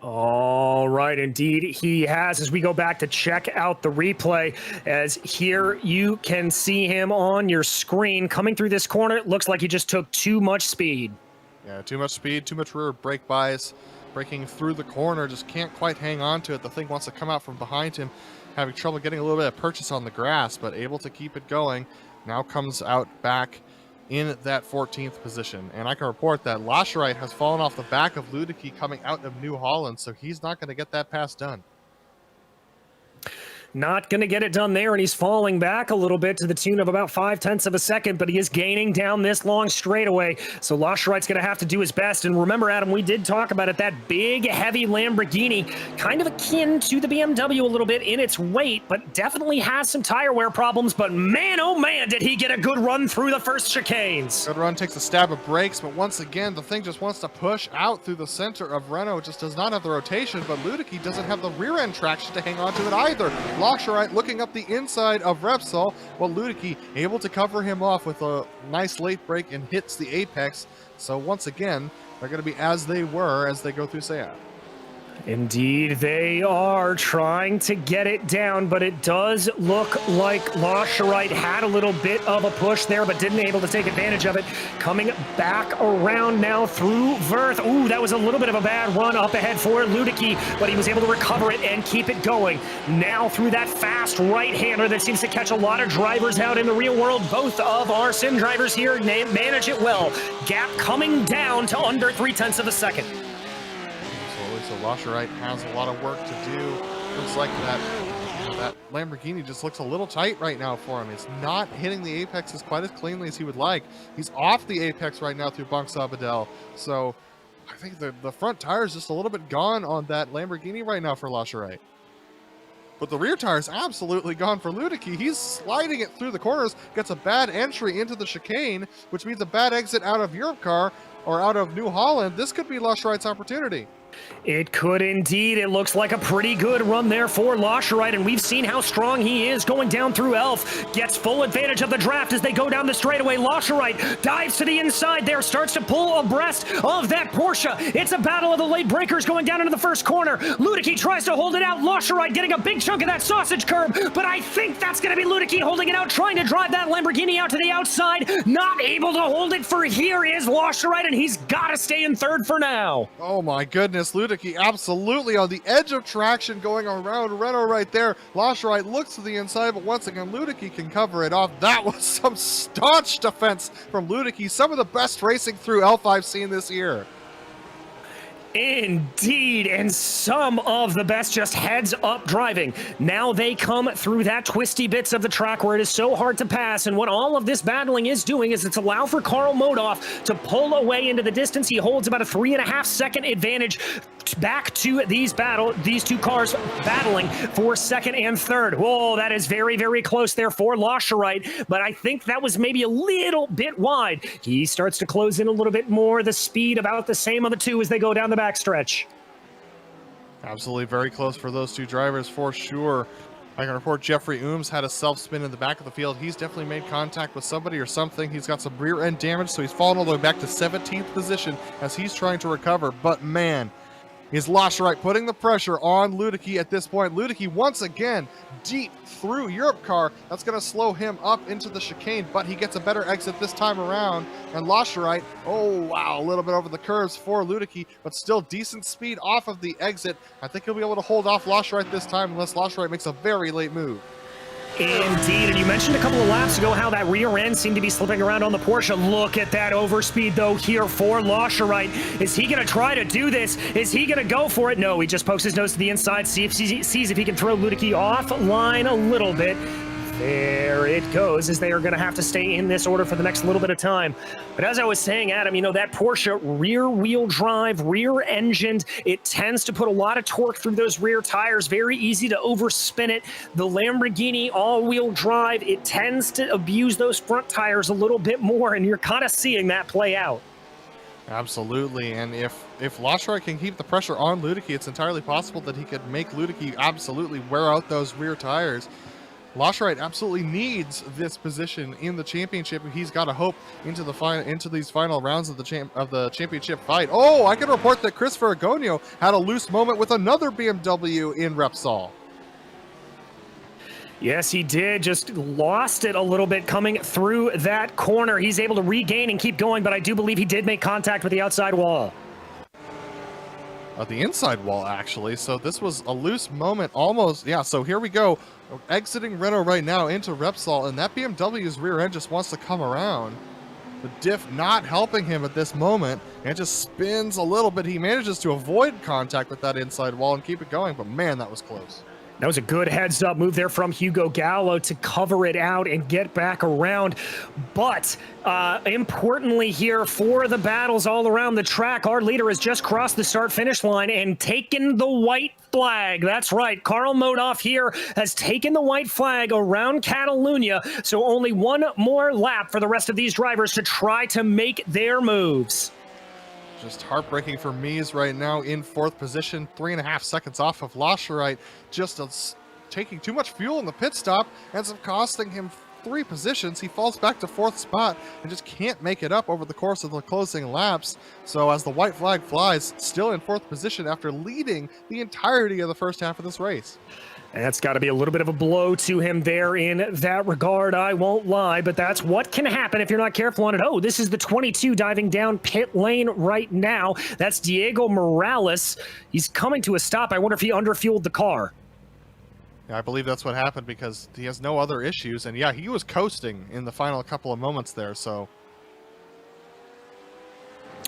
All right, indeed he has, as we go back to check out the replay, as here you can see him on your screen coming through this corner. It looks like he just took too much speed. Yeah, too much speed, too much rear brake bias. Breaking through the corner, just can't quite hang on to it. The thing wants to come out from behind him, having trouble getting a little bit of purchase on the grass, but able to keep it going. Now comes out back in that 14th position. And I can report that Loscherite has fallen off the back of Ludicky coming out of New Holland, so he's not going to get that pass done. Not going to get it done there, and he's falling back a little bit to the tune of about 0.5 of a second, but he is gaining down this long straightaway, so Loscherite's going to have to do his best. And remember, Adam, we did talk about it, that big, heavy Lamborghini, kind of akin to the BMW a little bit in its weight, but definitely has some tire wear problems. But man, oh man, did he get a good run through the first chicanes. Good run, takes a stab of brakes, but once again, the thing just wants to push out through the center of Renault. It just does not have the rotation, but Ludicky doesn't have the rear end traction to hang on to it either. Loscherite looking up the inside of Repsol, while Ludicky able to cover him off with a nice late break and hits the apex. So once again, they're going to be as they were as they go through Seat. Indeed, they are trying to get it down, but it does look like Loscherite had a little bit of a push there, but didn't able to take advantage of it. Coming back around now through Verth. Ooh, that was a little bit of a bad run up ahead for Ludicky, but he was able to recover it and keep it going. Now through that fast right-hander that seems to catch a lot of drivers out in the real world. Both of our sim drivers here manage it well. Gap coming down to under 0.3 of a second. So Loscherite has a lot of work to do. Looks like that Lamborghini just looks a little tight right now for him. It's not hitting the apexes quite as cleanly as he would like. He's off the apex right now through Banque Sabadell. So I think the front tire is just a little bit gone on that Lamborghini right now for Loscherite. But the rear tire is absolutely gone for Ludicky. He's sliding it through the corners, gets a bad entry into the chicane, which means a bad exit out of Europcar or out of New Holland. This could be Loscherite's opportunity. It could indeed. It looks like a pretty good run there for Loscherite, and we've seen how strong he is going down through Elf. Gets full advantage of the draft as they go down the straightaway. Loscherite dives to the inside there, starts to pull abreast of that Porsche. It's a battle of the late breakers going down into the first corner. Ludicky tries to hold it out. Loscherite getting a big chunk of that sausage curb, but I think that's going to be Ludicky holding it out, trying to drive that Lamborghini out to the outside. Not able to hold it for here is Loscherite, and he's got to stay in third for now. Oh my goodness, Ludicky absolutely on the edge of traction going around Renault right there. Loscherite looks to the inside, but once again, Ludicky can cover it off. That was some staunch defense from Ludicky. Some of the best racing through Elf I've seen this year. Indeed, and some of the best just heads-up driving. Now they come through that twisty bits of the track where it is so hard to pass, and what all of this battling is doing is it's allow for Karl Modoff to pull away into the distance. He holds about a 3.5 second advantage back to these two cars battling for second and third. Whoa, that is very, very close there for Loscherite, but I think that was maybe a little bit wide. He starts to close in a little bit more. The speed about the same on the two as they go down the backstretch. Absolutely very close for those two drivers for sure. I can report Jeffrey Ooms had a self-spin in the back of the field. He's definitely made contact with somebody or something. He's got some rear end damage, so he's fallen all the way back to 17th position as he's trying to recover. But man, is Laschereit putting the pressure on Luedecke at this point. Luedecke once again deep through Europe car. That's going to slow him up into the chicane, but he gets a better exit this time around. And Laschereit, oh wow, a little bit over the curves for Luedecke, but still decent speed off of the exit. I think he'll be able to hold off Laschereit this time unless Laschereit makes a very late move. Indeed, and you mentioned a couple of laps ago how that rear end seemed to be slipping around on the Porsche. Look at that overspeed, though, here for Laschereit. Is he going to try to do this? Is he going to go for it? No, he just pokes his nose to the inside, sees if he can throw Luedecke offline a little bit. There it goes, as they are going to have to stay in this order for the next little bit of time. But as I was saying, Adam, you know, that Porsche rear-wheel drive, rear-engined, it tends to put a lot of torque through those rear tires. Very easy to overspin it. The Lamborghini all-wheel drive, it tends to abuse those front tires a little bit more, and you're kind of seeing that play out. Absolutely, and if Laschereit can keep the pressure on Luedecke, it's entirely possible that he could make Luedecke absolutely wear out those rear tires. Laschereit absolutely needs this position in the championship if he's got a hope into these final rounds of the championship fight. Oh, I can report that Chris Ferragonio had a loose moment with another BMW in Repsol. Yes, he did. Just lost it a little bit coming through that corner. He's able to regain and keep going, but I do believe he did make contact with the outside wall. The inside wall, actually. So this was a loose moment almost. Yeah, so here we go. Exiting Renault right now into Repsol, and that BMW's rear end just wants to come around. The diff not helping him at this moment, and it just spins a little bit. He manages to avoid contact with that inside wall and keep it going, but man, that was close. That was a good heads-up move there from Hugo Gallo to cover it out and get back around. But importantly here for the battles all around the track, our leader has just crossed the start-finish line and taken the white flag. That's right. Karl Modhoff here has taken the white flag around Catalunya. So only one more lap for the rest of these drivers to try to make their moves. Just heartbreaking for Mies right now in 4th position, 3.5 seconds off of Laschereit. Just taking too much fuel in the pit stop, ends up costing him 3 positions. He falls back to 4th spot and just can't make it up over the course of the closing laps. So as the white flag flies, still in 4th position after leading the entirety of the first half of this race. And that's got to be a little bit of a blow to him there in that regard, I won't lie, but that's what can happen if you're not careful on it. Oh, this is the 22 diving down pit lane right now. That's Diego Morales. He's coming to a stop. I wonder if he underfueled the car. Yeah, I believe that's what happened because he has no other issues. And yeah, he was coasting in the final couple of moments there, so...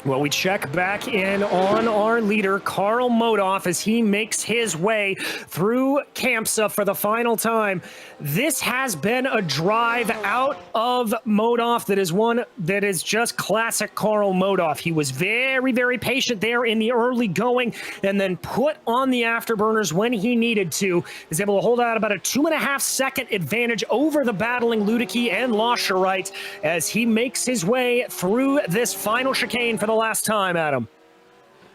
Well, we check back in on our leader, Karl Modhoff, as he makes his way through SIMMSA for the final time. This has been a drive out of Modhoff that is one that is just classic Karl Modhoff. He was very, very patient there in the early going and then put on the afterburners when he needed to. Is able to hold out about a 2.5 second advantage over the battling Luedecke and Laschereit as he makes his way through this final chicane for the last time, Adam.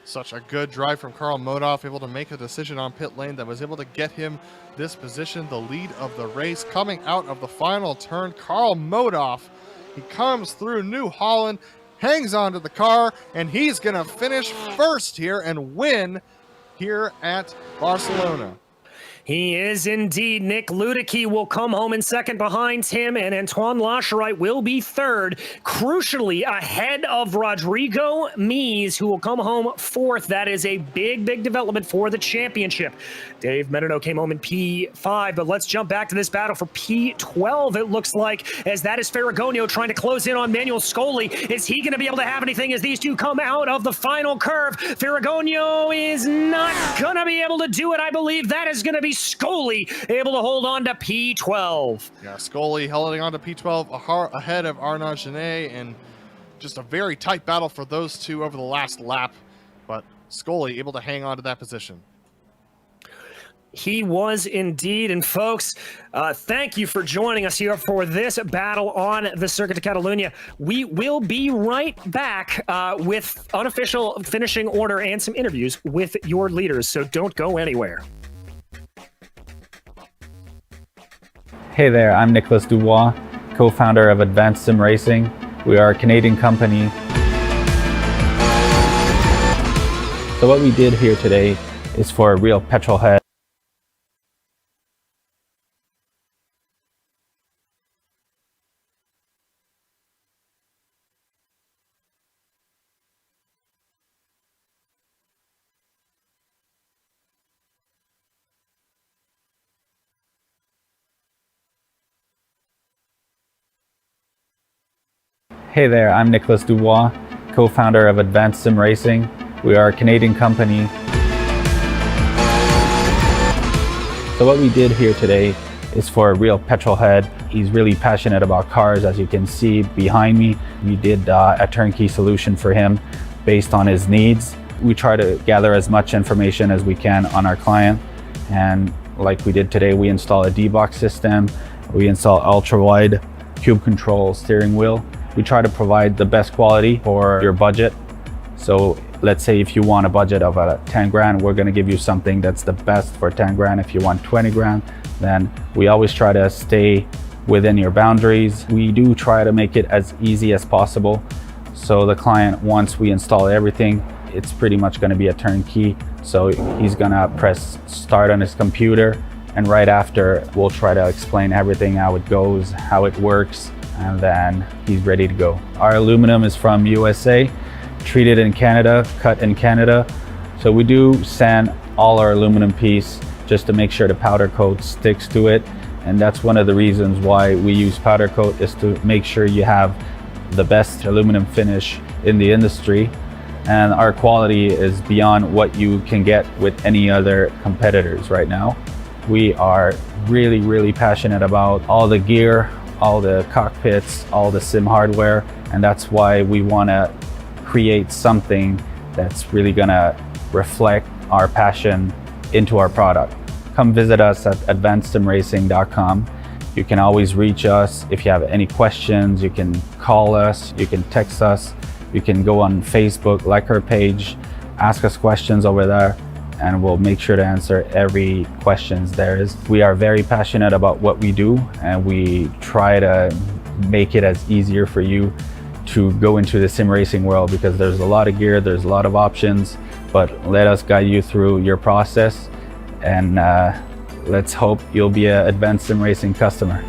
Such a good drive from Karl Modhoff, able to make a decision on pit lane that was able to get him this position, the lead of the race. Coming out of the final turn, Karl Modhoff, he comes through New Holland, hangs onto the car, and he's going to finish first here and win here at Barcelona. He is indeed. Nick Luedecke will come home in second behind him, and Antoine Laschereit will be third, crucially ahead of Rodrigo Mies, who will come home fourth. That is a big, big development for the championship. Dave Menino came home in P5, but let's jump back to this battle for P12, it looks like, as that is Ferragonio trying to close in on Manuel Scoli. Is he going to be able to have anything as these two come out of the final curve? Ferragonio is not going to be able to do it, I believe. That is going to be Scoli able to hold on to P12. Yeah, Scoli holding on to P12 ahead of Arnaud Genet, and just a very tight battle for those two over the last lap, but Scoli able to hang on to that position. He was indeed. And folks, thank you for joining us here for this battle on the Circuit de Catalunya. We will be right back with unofficial finishing order and some interviews with your leaders. So don't go anywhere. Hey there, I'm Nicholas Dubois, co-founder of Advanced SimRacing. We are a Canadian company. So what we did here today is for a real petrol head. Hey there, I'm Nicholas Dubois, co-founder of Advanced SimRacing. We are a Canadian company. So what we did here today is for a real petrol head. He's really passionate about cars, as you can see behind me. We did a turnkey solution for him based on his needs. We try to gather as much information as we can on our client. And like we did today, we install a D-box system. We install ultra-wide cube control steering wheel. We try to provide the best quality for your budget. So let's say if you want a budget of 10 grand, we're gonna give you something that's the best for 10 grand. If you want 20 grand, then we always try to stay within your boundaries. We do try to make it as easy as possible. So the client, once we install everything, it's pretty much gonna be a turnkey. So he's gonna press start on his computer, and right after, we'll try to explain everything, how it goes, how it works, and then he's ready to go. Our aluminum is from USA, treated in Canada, cut in Canada. So we do sand all our aluminum piece just to make sure the powder coat sticks to it. And that's one of the reasons why we use powder coat, is to make sure you have the best aluminum finish in the industry. And our quality is beyond what you can get with any other competitors right now. We are really, really passionate about all the gear, all the cockpits, all the sim hardware, and that's why we want to create something that's really going to reflect our passion into our product. Come visit us at advancedsimracing.com. You can always reach us if you have any questions. You can call us, you can text us, you can go on Facebook, like our page, ask us questions over there, and we'll make sure to answer every questions there is. We are very passionate about what we do, and we try to make it as easier for you to go into the sim racing world, because there's a lot of gear, there's a lot of options, but let us guide you through your process, and let's hope you'll be an Advanced Sim Racing customer.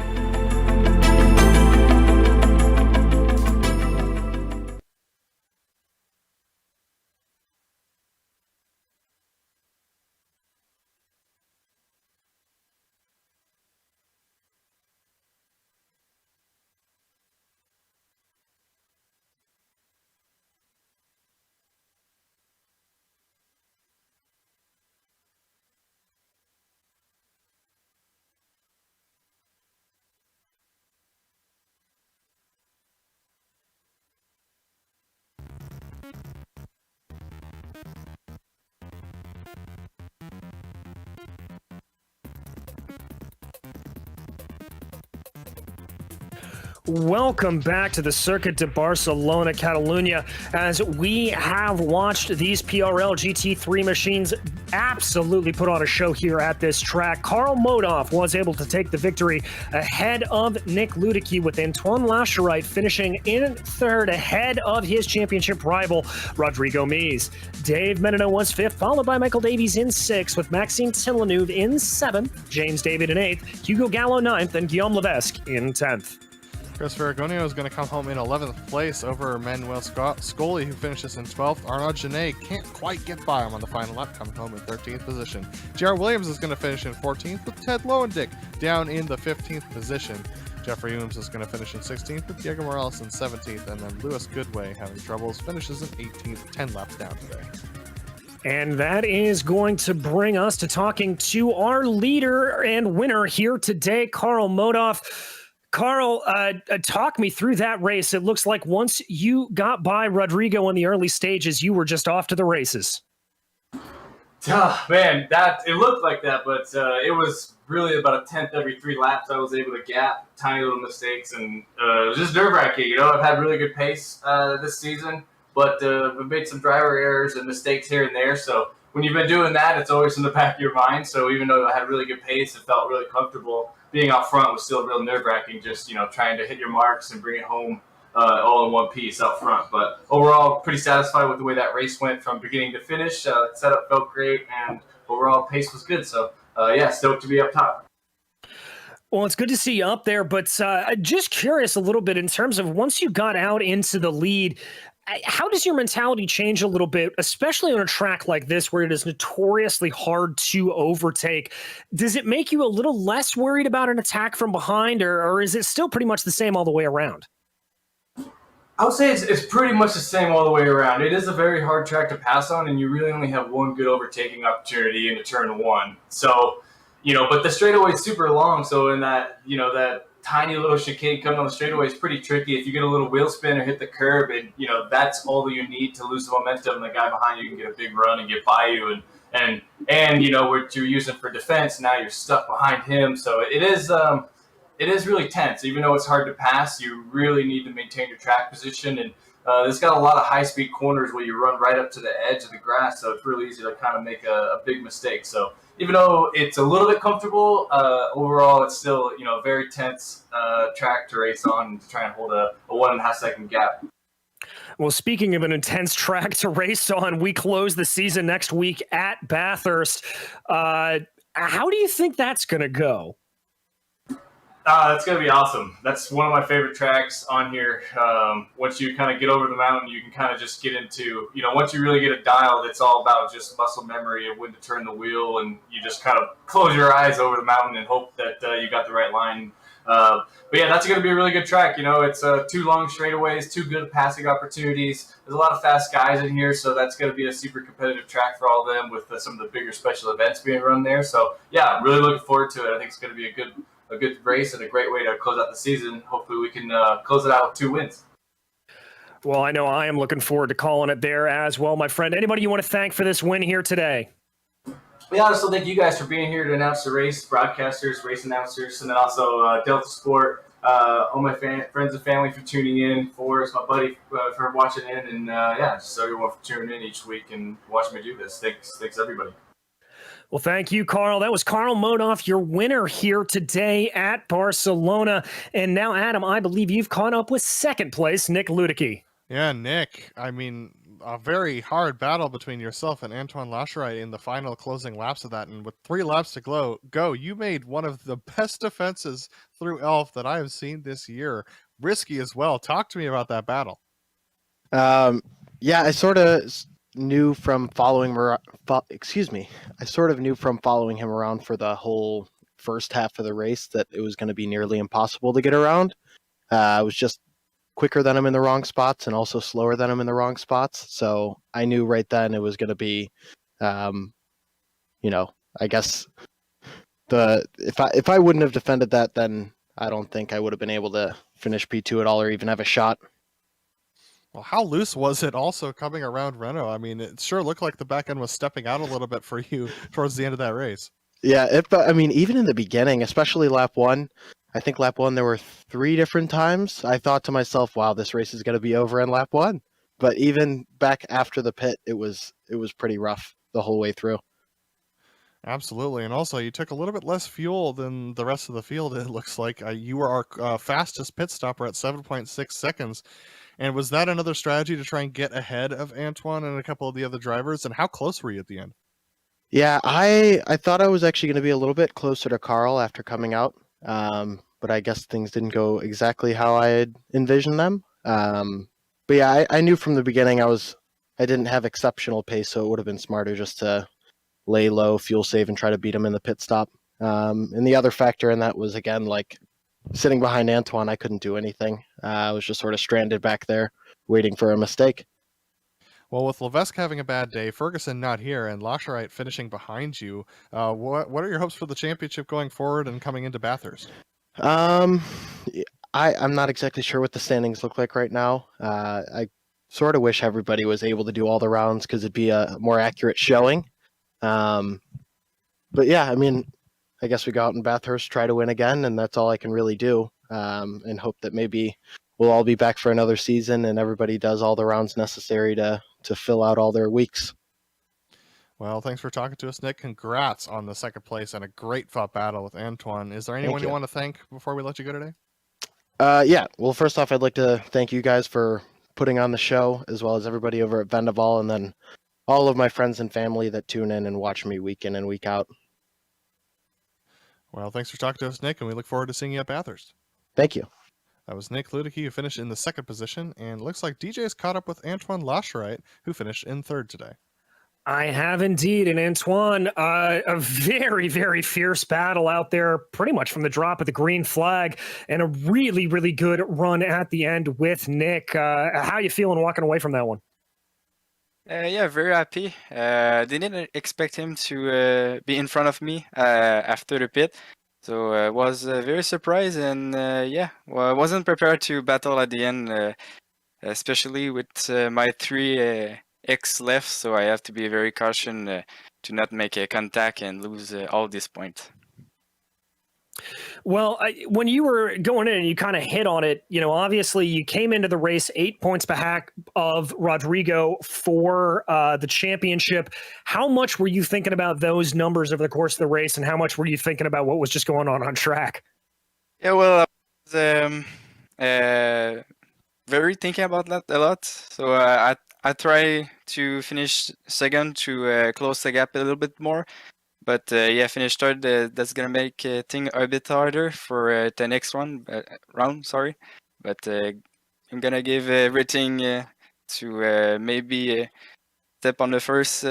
Welcome back to the Circuit de Barcelona, Catalunya, as we have watched these PRL GT3 machines absolutely put on a show here at this track. Karl Modov was able to take the victory ahead of Nick Ludicky, with Antoine Lascherite finishing in third ahead of his championship rival, Rodrigo Mies. Dave Menino was fifth, followed by Michael Davies in sixth, with Maxime Villeneuve in seventh, James David in eighth, Hugo Gallo ninth, and Guillaume Levesque in 10th. Chris Ferragonio is going to come home in 11th place over Manuel Scully, who finishes in 12th. Arnaud Genet can't quite get by him on the final lap, coming home in 13th position. J.R. Williams is going to finish in 14th, with Ted Lowendick down in the 15th position. Jeffrey Ooms is going to finish in 16th, with Diego Morales in 17th, and then Lewis Goodway, having troubles, finishes in 18th, 10 laps down today. And that is going to bring us to talking to our leader and winner here today, Karl Modov. Karl, talk me through that race. It looks like once you got by Rodrigo in the early stages, you were just off to the races. Man, it looked like that, but it was really about a tenth every 3 laps I was able to gap, tiny little mistakes, and it was just nerve-wracking. You know, I've had really good pace this season, but we've made some driver errors and mistakes here and there, so when you've been doing that, it's always in the back of your mind. So even though I had really good pace, it felt really comfortable. Being out front was still real nerve-wracking, just, you know, trying to hit your marks and bring it home all in one piece up front. But overall, pretty satisfied with the way that race went from beginning to finish. Setup felt great, and overall pace was good. So, yeah, stoked to be up top. Well, it's good to see you up there, but just curious a little bit in terms of once you got out into the lead, how does your mentality change a little bit, especially on a track like this where it is notoriously hard to overtake? Does it make you a little less worried about an attack from behind, or is it still pretty much the same all the way around? I would say it's pretty much the same all the way around. It is a very hard track to pass on, and you really only have one good overtaking opportunity into turn 1. So, you know, but the straightaway is super long, so in that, you know, that tiny little chicane coming on the straightaway is pretty tricky. If you get a little wheel spin or hit the curb, and, you know, that's all that you need to lose the momentum. The guy behind you can get a big run and get by you, and you know, what you're using for defense, now you're stuck behind him. So it is really tense. Even though it's hard to pass, you really need to maintain your track position. And it's got a lot of high-speed corners where you run right up to the edge of the grass, so it's really easy to kind of make a big mistake. So even though it's a little bit comfortable, overall it's still, you know, a very tense track to race on and to try and hold a 1.5 second gap. Well, speaking of an intense track to race on, we close the season next week at Bathurst. How do you think that's going to go? That's going to be awesome. That's one of my favorite tracks on here. Once you kind of get over the mountain, you can kind of just get into, you know, once you really get it dialed, it's all about just muscle memory of when to turn the wheel, and you just kind of close your eyes over the mountain and hope that you got the right line. But yeah, that's going to be a really good track. You know, it's 2 long straightaways, 2 good passing opportunities. There's a lot of fast guys in here, so that's going to be a super competitive track for all of them with some of the bigger special events being run there. So yeah, I'm really looking forward to it. I think it's going to be a good race and a great way to close out the season. Hopefully we can close it out with 2 wins. Well, I know I am looking forward to calling it there as well, my friend. Anybody you want to thank for this win here today? Yeah, also thank you guys for being here to announce the race, broadcasters, race announcers, and then also Delta Sport, all my friends and family for tuning in, Forrest, my buddy, for watching in, and yeah, just everyone for tuning in each week and watching me do this. Thanks everybody. Well, thank you, Carl. That was Carl Modoff, your winner here today at Barcelona. And now, Adam, I believe you've caught up with second place, Nick Ludicky. Yeah, Nick, I mean, a very hard battle between yourself and Antoine Lacherai in the final closing laps of that. And with 3 laps to go, you made one of the best defenses through Elf that I have seen this year. Risky as well. Talk to me about that battle. Yeah, I sort of knew from following him around for the whole first half of the race that it was going to be nearly impossible to get around. I was just quicker than him in the wrong spots and also slower than him in the wrong spots. So I knew right then it was going to be, you know, I guess if I wouldn't have defended that, then I don't think I would have been able to finish P2 at all or even have a shot. Well, how loose was it also coming around Renault? I mean, it sure looked like the back end was stepping out a little bit for you towards the end of that race. Yeah, I mean, even in the beginning, especially lap 1, I think lap 1 there were 3 different times I thought to myself, wow, this race is going to be over in lap 1. But even back after the pit, it was pretty rough the whole way through. Absolutely. And also, you took a little bit less fuel than the rest of the field, it looks like. You were our fastest pit stopper at 7.6 seconds. And was that another strategy to try and get ahead of Antoine and a couple of the other drivers? And how close were you at the end? Yeah, I thought I was actually going to be a little bit closer to Carl after coming out. But I guess things didn't go exactly how I had envisioned them. But yeah, I knew from the beginning I didn't have exceptional pace, so it would have been smarter just to lay low, fuel save, and try to beat him in the pit stop. And the other factor in that was, again, like sitting behind Antoine, I couldn't do anything. I was just sort of stranded back there waiting for a mistake. Well, with Levesque having a bad day, Ferguson not here, and Lacherai finishing behind you, what are your hopes for the championship going forward and coming into Bathurst? I'm not exactly sure what the standings look like right now. I sort of wish everybody was able to do all the rounds because it'd be a more accurate showing. But yeah, I mean, I guess we go out in Bathurst, try to win again, and that's all I can really do. And hope that maybe we'll all be back for another season and everybody does all the rounds necessary to fill out all their weeks. Well, thanks for talking to us, Nick. Congrats on the second place and a great fought battle with Antoine. Is there anyone you want to thank before we let you go today? Yeah. Well, first off, I'd like to thank you guys for putting on the show, as well as everybody over at Vendaval, and then all of my friends and family that tune in and watch me week in and week out. Well, thanks for talking to us, Nick, and we look forward to seeing you at Bathurst. Thank you. That was Nick Ludicky, who finished in the second position, and looks like DJ has caught up with Antoine Lascherite, who finished in third today. I have indeed. And Antoine, a very, very fierce battle out there, pretty much from the drop of the green flag, and a really, really good run at the end with Nick. How are you feeling walking away from that one? Yeah, very happy. Didn't expect him to be in front of me after the pit. So I was very surprised, and yeah, well, I wasn't prepared to battle at the end, especially with my 3X left, so I have to be very cautious to not make a contact and lose all this point. Well, when you were going in and you kind of hit on it, you know, obviously you came into the race 8 points back of Rodrigo for the championship. How much were you thinking about those numbers over the course of the race, and how much were you thinking about what was just going on track? Yeah, well, I was very thinking about that a lot. So I try to finish second to close the gap a little bit more. But yeah, finish third. That's gonna make thing a bit harder for the next round. Sorry, but I'm gonna give everything to maybe step on the first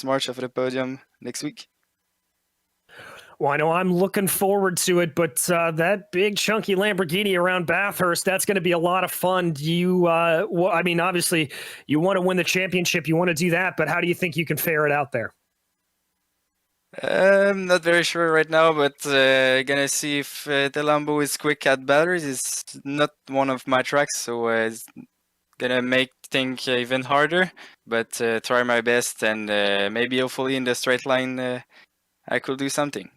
march of the podium next week. Well, I know I'm looking forward to it, but that big chunky Lamborghini around Bathurst, that's going to be a lot of fun. Do you, well, I mean, obviously you want to win the championship, you want to do that, but how do you think you can fare it out there? I'm not very sure right now, but gonna see if the Lambo is quick at batteries. It's not one of my tracks, so it's gonna make things even harder. But try my best, and maybe hopefully in the straight line I could do something.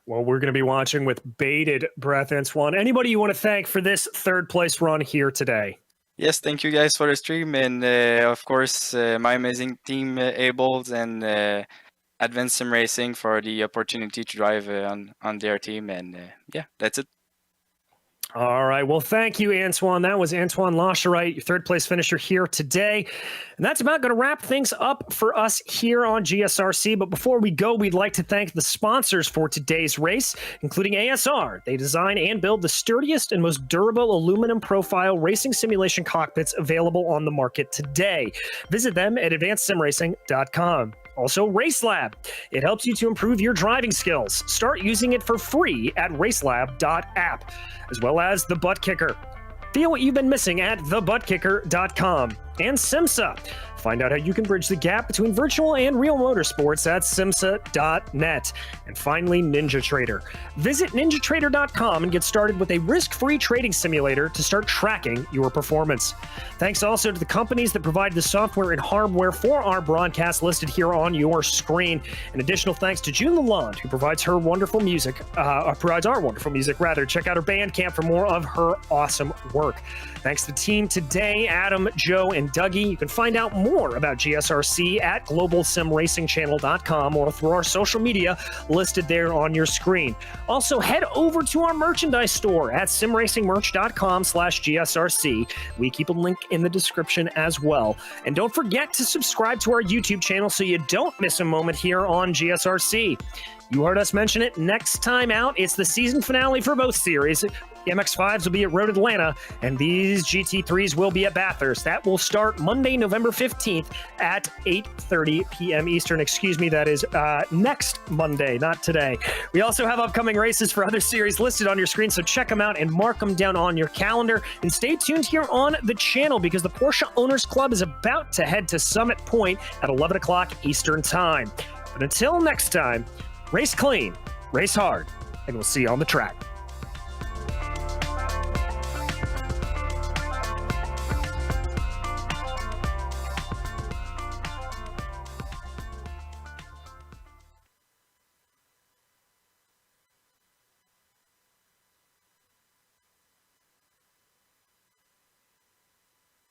Well, we're going to be watching with bated breath, Antoine. Anybody you want to thank for this third place run here today? Yes, thank you guys for the stream, and of course my amazing team, Ables and Advanced SimRacing, for the opportunity to drive on their team, and yeah, that's it. All right. Well, thank you, Antoine. That was Antoine Lascherite, your third place finisher here today. And that's about going to wrap things up for us here on GSRC. But before we go, we'd like to thank the sponsors for today's race, including ASR. They design and build the sturdiest and most durable aluminum profile racing simulation cockpits available on the market today. Visit them at advancedsimracing.com. Also, RaceLab. It helps you to improve your driving skills. Start using it for free at RaceLab.app, as well as the ButtKicker. Feel what you've been missing at thebuttkicker.com. And SimMSA. Find out how you can bridge the gap between virtual and real motorsports at SimMSA.net. And finally, NinjaTrader. Visit NinjaTrader.com and get started with a risk-free trading simulator to start tracking your performance. Thanks also to the companies that provide the software and hardware for our broadcast listed here on your screen. An additional thanks to June Lalonde, who provides her wonderful music, provides our wonderful music, rather. Check out her Bandcamp for more of her awesome work. Thanks to the team today, Adam, Joe, and Dougie. You can find out more about GSRC at globalsimracingchannel.com or through our social media listed there on your screen. Also, head over to our merchandise store at simracingmerch.com/GSRC. We keep a link in the description as well. And don't forget to subscribe to our YouTube channel so you don't miss a moment here on GSRC. You heard us mention it. Next time out, it's the season finale for both series. MX-5s will be at Road Atlanta, and these GT3s will be at Bathurst. That will start Monday, November 15th at 8:30 p.m. Eastern. Excuse me, that is next Monday, not today. We also have upcoming races for other series listed on your screen, so check them out and mark them down on your calendar. And stay tuned here on the channel because the Porsche Owners Club is about to head to Summit Point at 11 o'clock Eastern Time. But until next time, race clean, race hard, and we'll see you on the track.